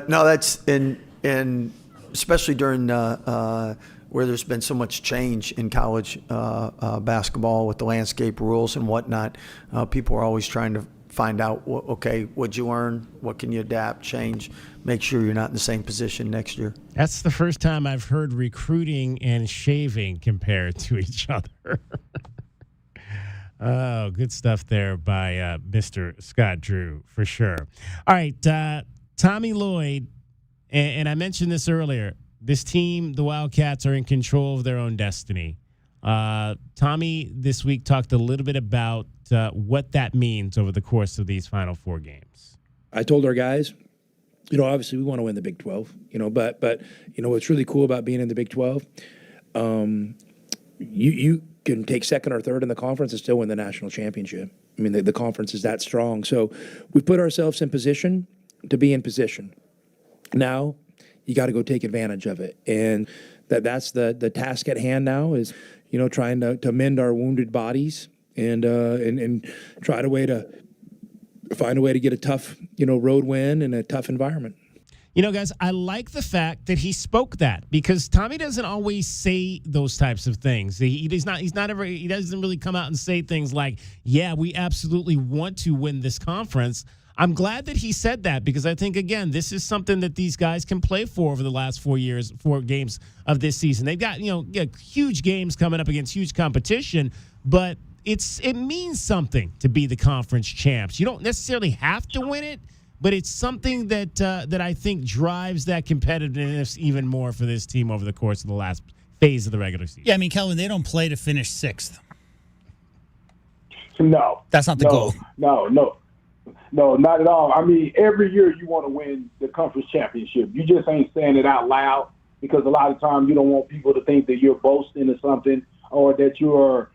Speaker 16: no, that's and especially during where there's been so much change in college basketball with the landscape rules and whatnot. People are always trying to find out, what'd you learn? What can you adapt, change, make sure you're not in the same position next year.
Speaker 4: That's the first time I've heard recruiting and shaving compared to each other. Oh, good stuff there by Mr. Scott Drew, for sure. All right, Tommy Lloyd, and I mentioned this earlier, this team, the Wildcats, are in control of their own destiny. Tommy this week talked a little bit about what that means over the course of these Final Four games.
Speaker 9: I told our guys, obviously we want to win the Big 12, but what's really cool about being in the Big 12, you can take second or third in the conference and still win the national championship. I mean, the conference is that strong. So we put ourselves in position to be in position. Now you got to go take advantage of it. And that's the task at hand now is, trying to mend our wounded bodies and try to find a way to get a tough, road win in a tough environment.
Speaker 4: Guys, I like the fact that he spoke that because Tommy doesn't always say those types of things. He doesn't really come out and say things like, yeah, we absolutely want to win this conference. I'm glad that he said that because I think, again, this is something that these guys can play for over the last 4 games of this season. They've got, huge games coming up against huge competition, but it means something to be the conference champs. You don't necessarily have to win it, but it's something that I think drives that competitiveness even more for this team over the course of the last phase of the regular season.
Speaker 7: Yeah, I mean, Kelvin, they don't play to finish 6th.
Speaker 8: No.
Speaker 7: That's not the goal.
Speaker 8: No, not at all. I mean, every year you want to win the conference championship. You just ain't saying it out loud because a lot of times you don't want people to think that you're boasting or something or that you're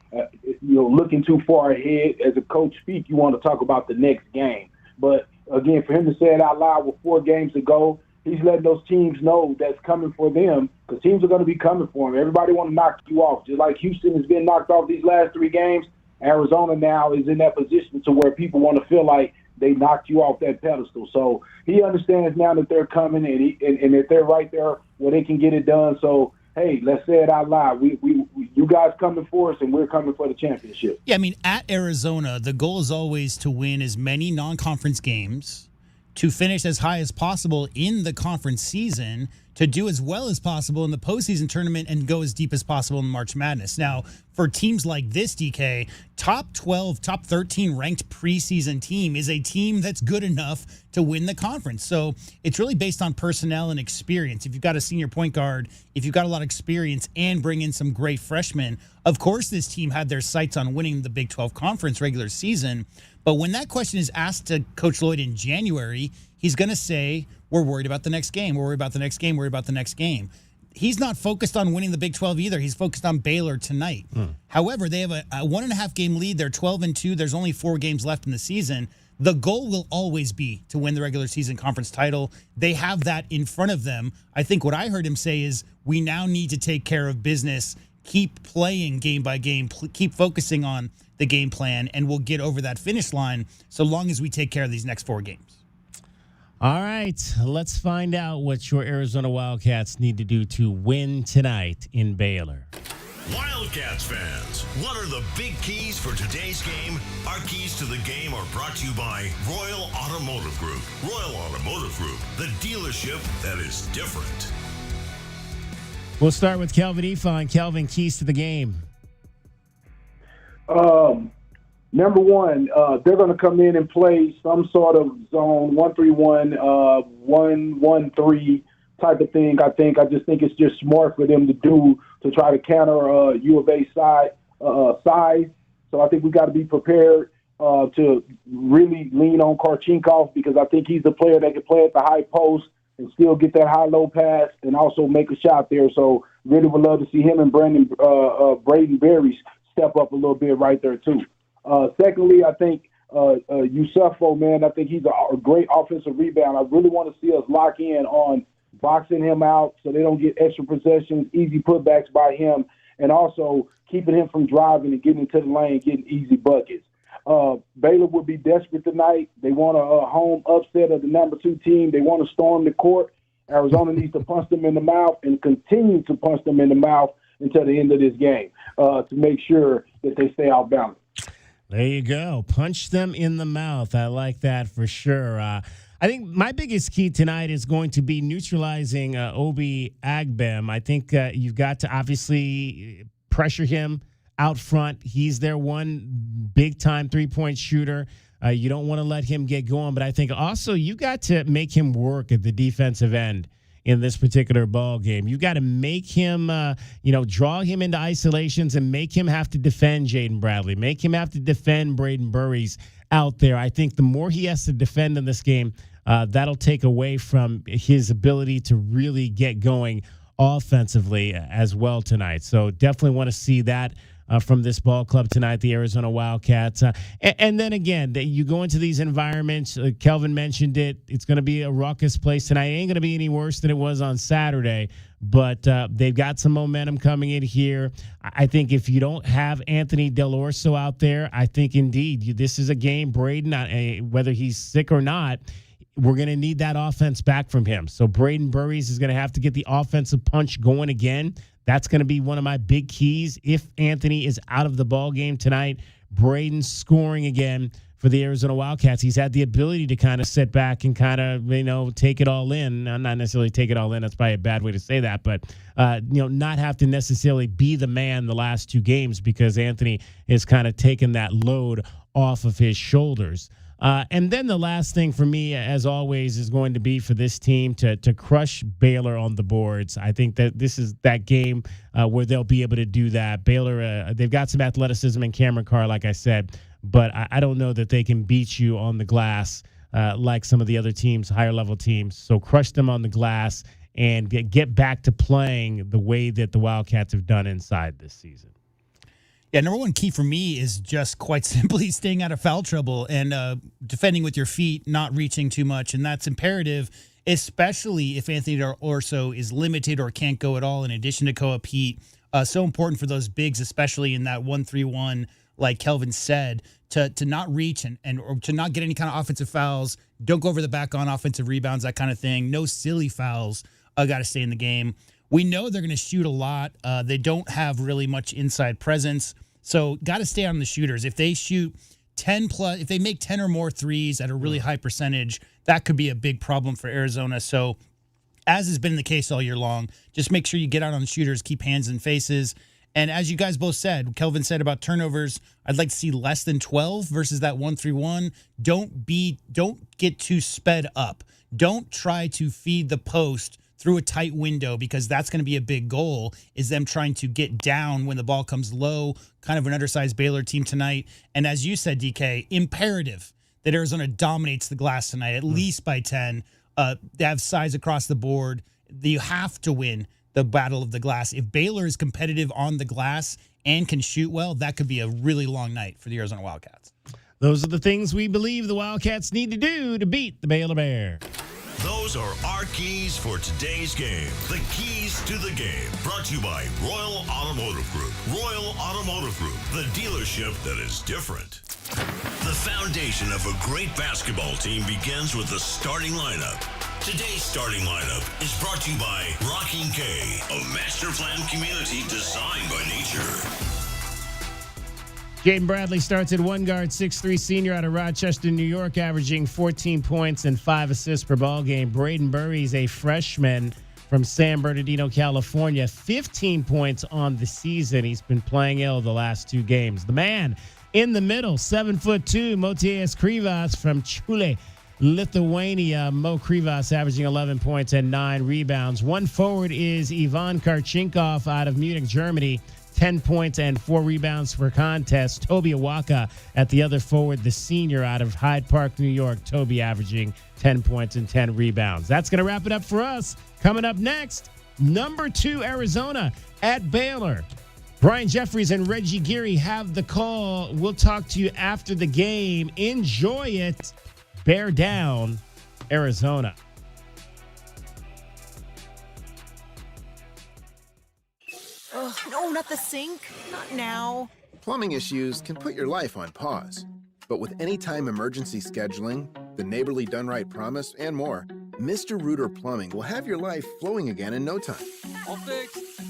Speaker 8: looking too far ahead. As a coach speak, you want to talk about the next game. But again, for him to say it out loud with 4 games to go, he's letting those teams know that's coming for them, because teams are going to be coming for him. Everybody want to knock you off. Just like Houston has been knocked off these last 3 games, Arizona now is in that position to where people want to feel like they knocked you off that pedestal. So he understands now that they're coming, and that they're right there where they can get it done. So, hey, let's say it out loud. You guys coming for us, and we're coming for the championship.
Speaker 7: Yeah, I mean, at Arizona, the goal is always to win as many non-conference games, to finish as high as possible in the conference season, to do as well as possible in the postseason tournament, and go as deep as possible in March Madness. Now, for teams like this, DK, top 12, top 13 ranked preseason team is a team that's good enough to win the conference. So it's really based on personnel and experience. If you've got a senior point guard, if you've got a lot of experience and bring in some great freshmen, of course this team had their sights on winning the Big 12 conference regular season. But when that question is asked to Coach Lloyd in January, he's going to say, we're worried about the next game. We're worried about the next game. Worried about the next game. He's not focused on winning the Big 12 either. He's focused on Baylor tonight. However, they have a 1.5 game lead. They're 12-2. There's only 4 games left in the season. The goal will always be to win the regular season conference title. They have that in front of them. I think what I heard him say is, we now need to take care of business, keep playing game by game, keep focusing on the game plan, and we'll get over that finish line so long as we take care of these next 4 games.
Speaker 4: All right, let's find out what your Arizona Wildcats need to do to win tonight in Baylor.
Speaker 1: Wildcats fans, what are the big keys for today's game? Our keys to the game are brought to you by Royal Automotive Group. Royal Automotive Group, the dealership that is different.
Speaker 4: We'll start with Kelvin Efon. Kelvin, keys to the game.
Speaker 8: Number one, they're going to come in and play some sort of zone 1-3-1, 1-1-3 type of thing. I just think it's just smart for them to do to try to counter U of A size. So I think we got to be prepared to really lean on Korchinkov, because I think he's the player that can play at the high post and still get that high-low pass and also make a shot there. So really would love to see him and Braden Berries step up a little bit right there too. Secondly, I think Yusufo, man, I think he's a great offensive rebound. I really want to see us lock in on boxing him out so they don't get extra possessions, easy putbacks by him, and also keeping him from driving and getting into the lane, getting easy buckets. Baylor would be desperate tonight. They want a home upset of the number 2 team. They want to storm the court. Arizona needs to punch them in the mouth and continue to punch them in the mouth until the end of this game to make sure that they stay out balanced.
Speaker 4: There you go. Punch them in the mouth. I like that for sure. I think my biggest key tonight is going to be neutralizing Obi Agbem. I think you've got to obviously pressure him out front. He's their one big-time three-point shooter. You don't want to let him get going, but I think also you got to make him work at the defensive end in this particular ball game. You got to make him, draw him into isolations and make him have to defend Jaden Bradley, make him have to defend Braden Burries out there. I think the more he has to defend in this game, that'll take away from his ability to really get going offensively as well tonight. So definitely want to see that from this ball club tonight, the Arizona Wildcats. And then again, you go into these environments, Kelvin mentioned it, it's going to be a raucous place tonight. It ain't going to be any worse than it was on Saturday, but they've got some momentum coming in here. I think if you don't have Anthony Del Orso out there, I think indeed this is a game, Braden, whether he's sick or not, we're going to need that offense back from him. So Braden Burries is going to have to get the offensive punch going again. That's going to be one of my big keys. If Anthony is out of the ball game tonight, Braden scoring again for the Arizona Wildcats. He's had the ability to kind of sit back and kind of, take it all in. Not necessarily take it all in. That's probably a bad way to say that, but, not have to necessarily be the man the last 2 games because Anthony has kind of taken that load off of his shoulders. And then the last thing for me, as always, is going to be for this team to crush Baylor on the boards. I think that this is that game where they'll be able to do that. Baylor, they've got some athleticism in Cameron Carr, like I said, but I don't know that they can beat you on the glass like some of the other teams, higher-level teams. So crush them on the glass and get back to playing the way that the Wildcats have done inside this season.
Speaker 7: Yeah, number one key for me is just quite simply staying out of foul trouble and defending with your feet, not reaching too much. And that's imperative, especially if Anthony Orso is limited or can't go at all, in addition to Koa Pete. So important for those bigs, especially in that 1-3-1, like Kelvin said, to not reach and or to not get any kind of offensive fouls. Don't go over the back on offensive rebounds, that kind of thing. No silly fouls. Got to stay in the game. We know they're going to shoot a lot. They don't have really much inside presence. So got to stay on the shooters. If they shoot 10 plus, if they make 10 or more threes at a really high percentage, that could be a big problem for Arizona. So as has been the case all year long, just make sure you get out on the shooters, keep hands in faces. And as you guys both said, Kelvin said about turnovers, I'd like to see less than 12 versus that 1-3-1. Don't get too sped up. Don't try to feed the post through a tight window, because that's going to be a big goal, is them trying to get down when the ball comes low, kind of an undersized Baylor team tonight. And as you said, DK, imperative that Arizona dominates the glass tonight, at least by 10. They have size across the board. You have to win the battle of the glass. If Baylor is competitive on the glass and can shoot well, that could be a really long night for the Arizona Wildcats.
Speaker 4: Those are the things we believe the Wildcats need to do to beat the Baylor Bear.
Speaker 1: Those are our keys for today's game. The keys to the game. Brought to you by Royal Automotive Group. Royal Automotive Group, the dealership that is different. The foundation of a great basketball team begins with the starting lineup. Today's starting lineup is brought to you by Rocking K, a master plan community designed by nature.
Speaker 4: Jaden Bradley starts at one guard, 6'3" senior out of Rochester, New York, averaging 14 points and 5 assists per ball game. Braden Burry's a freshman from San Bernardino, California, 15 points on the season. He's been playing ill the last 2 games. The man in the middle, 7'2", Motiejus Krivas from Chule, Lithuania. Mo Krivas averaging 11 points and 9 rebounds. One forward is Ivan Karchinkov out of Munich, Germany. 10 points and 4 rebounds per contest. Toby Awaka at the other forward, the senior out of Hyde Park, New York. Toby averaging 10 points and 10 rebounds. That's going to wrap it up for us. Coming up next, number 2 Arizona at Baylor. Brian Jeffries and Reggie Geary have the call. We'll talk to you after the game. Enjoy it. Bear down, Arizona.
Speaker 17: Ugh, no, not the sink. Not now.
Speaker 18: Plumbing issues can put your life on pause. But with anytime emergency scheduling, the Neighborly Done Right promise, and more, Mr. Rooter Plumbing will have your life flowing again in no time.
Speaker 17: All fixed.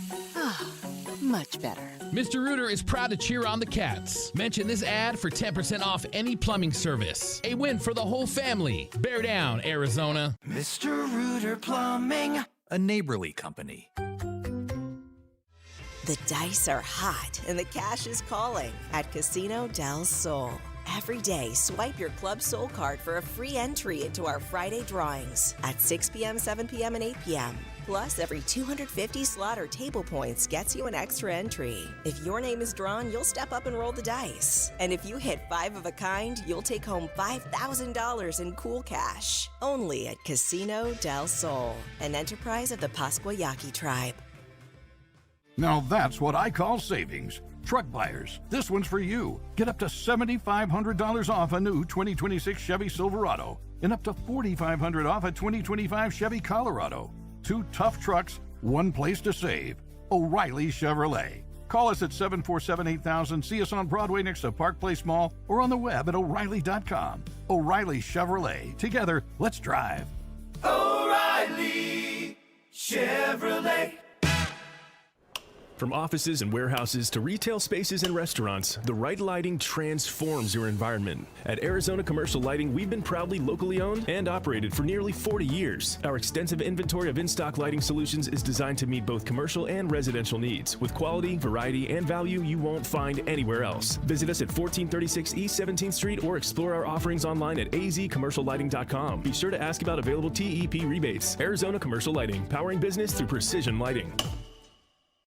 Speaker 17: Much better.
Speaker 21: Mr. Rooter is proud to cheer on the Cats. Mention this ad for 10% off any plumbing service. A win for the whole family. Bear down, Arizona.
Speaker 19: Mr. Rooter Plumbing,
Speaker 20: a Neighborly company.
Speaker 11: The dice are hot and the cash is calling at Casino del Sol. Every day, swipe your Club Soul card for a free entry into our Friday drawings at 6 p.m., 7 p.m., and 8 p.m. Plus, every 250 slot or table points gets you an extra entry. If your name is drawn, you'll step up and roll the dice. And if you hit 5 of a kind, you'll take home $5,000 in cool cash. Only at Casino del Sol, an enterprise of the Pasquayaki tribe.
Speaker 5: Now that's what I call savings. Truck buyers, this one's for you. Get up to $7,500 off a new 2026 Chevy Silverado and up to $4,500 off a 2025 Chevy Colorado. 2 tough trucks, one place to save. O'Reilly Chevrolet. Call us at 747-8000, see us on Broadway next to Park Place Mall, or on the web at O'Reilly.com. O'Reilly Chevrolet. Together, let's drive.
Speaker 19: O'Reilly Chevrolet.
Speaker 24: From offices and warehouses to retail spaces and restaurants, the right lighting transforms your environment. At Arizona Commercial Lighting, we've been proudly locally owned and operated for nearly 40 years. Our extensive inventory of in-stock lighting solutions is designed to meet both commercial and residential needs, with quality, variety, and value you won't find anywhere else. Visit us at 1436 East 17th Street or explore our offerings online at azcommerciallighting.com. Be sure to ask about available TEP rebates. Arizona Commercial Lighting, powering business through precision lighting.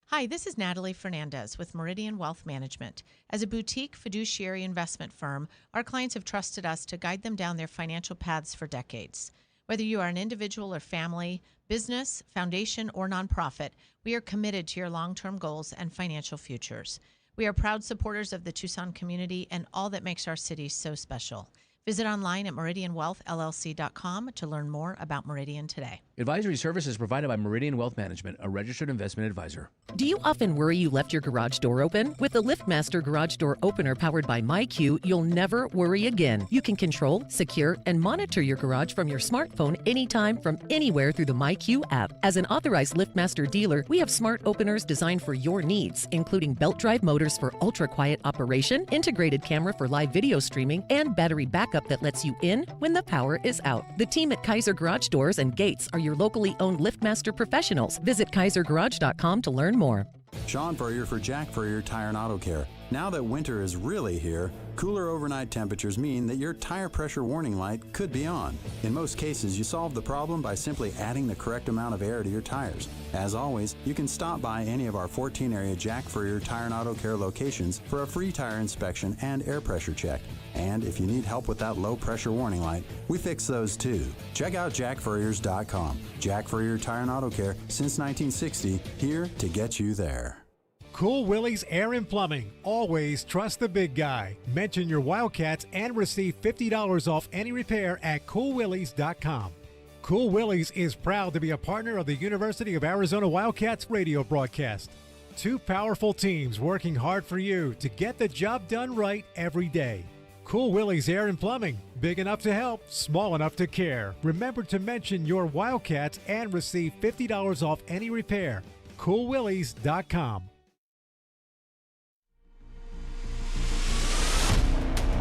Speaker 13: Hi, this is Natalie Fernandez with Meridian Wealth Management. As a boutique fiduciary investment firm, our clients have trusted us to guide them down their financial paths for decades. Whether you are an individual or family, business, foundation, or nonprofit, we are committed to your long-term goals and financial futures. We are proud supporters of the Tucson community and all that makes our city so special. Visit online at meridianwealthllc.com to learn more about Meridian today.
Speaker 14: Advisory services provided by Meridian Wealth Management, a registered investment advisor.
Speaker 2: Do you often worry you left your garage door open? With the LiftMaster Garage Door Opener powered by MyQ, you'll never worry again. You can control, secure, and monitor your garage from your smartphone anytime from anywhere through the MyQ app. As an authorized LiftMaster dealer, we have smart openers designed for your needs, including belt drive motors for ultra-quiet operation, integrated camera for live video streaming, and battery backup that lets you in when the power is out. The team at Kaiser Garage Doors and Gates are your locally owned LiftMaster professionals. Visit kaisergarage.com to learn more.
Speaker 15: Sean Furrier for Jack Furrier Tire and Auto Care. Now that winter is really here, cooler overnight temperatures mean that your tire pressure warning light could be on. In most cases, you solve the problem by simply adding the correct amount of air to your tires. As always, you can stop by any of our 14-area Jack Furrier Tire and Auto Care locations for a free tire inspection and air pressure check. And if you need help with that low pressure warning light, we fix those too. Check out jackfurriers.com. Jack Furrier Tire and Auto Care since 1960, here to get you there.
Speaker 6: Cool Willie's Air and Plumbing. Always trust the big guy. Mention your Wildcats and receive $50 off any repair at coolwillies.com. Cool Willie's is proud to be a partner of the University of Arizona Wildcats radio broadcast. Two powerful teams working hard for you to get the job done right every day. Cool Willie's Air and Plumbing. Big enough to help, small enough to care. Remember to mention your Wildcats and receive $50 off any repair. coolwillies.com.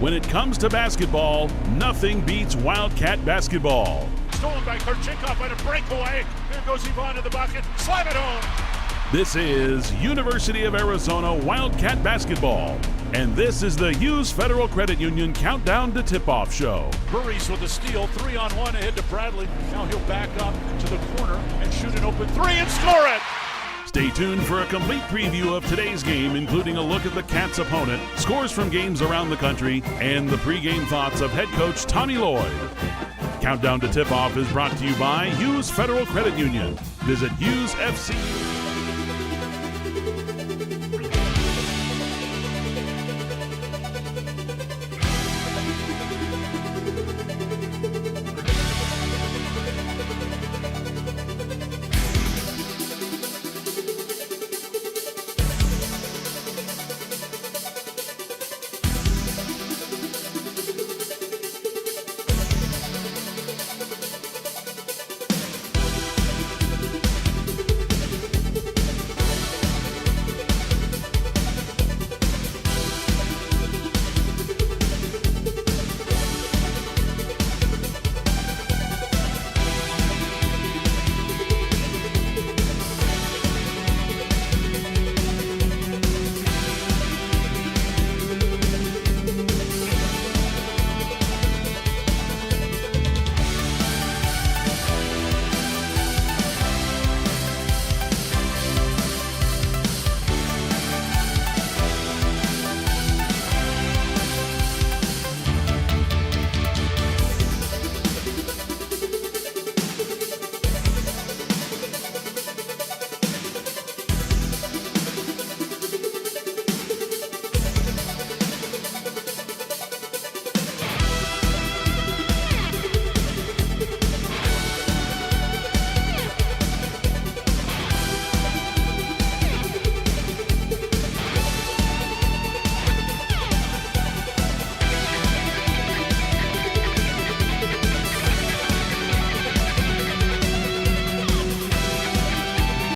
Speaker 5: When it comes to basketball, nothing beats Wildcat basketball. Stolen by Korchinkoff by the breakaway. There goes Yvonne to the bucket. Slam it home. This is University of Arizona Wildcat basketball. And this is the Hughes Federal Credit Union Countdown to Tip-Off show. Burries with a steal, 3-on-1 ahead to Bradley. Now he'll back up to the corner and shoot an open three and score it. Stay tuned for a complete preview of today's game, including a look at the Cats' opponent, scores from games around the country, and the pregame thoughts of head coach Tommy Lloyd. Countdown to Tip-Off is brought to you by Hughes Federal Credit Union. Visit HughesFC.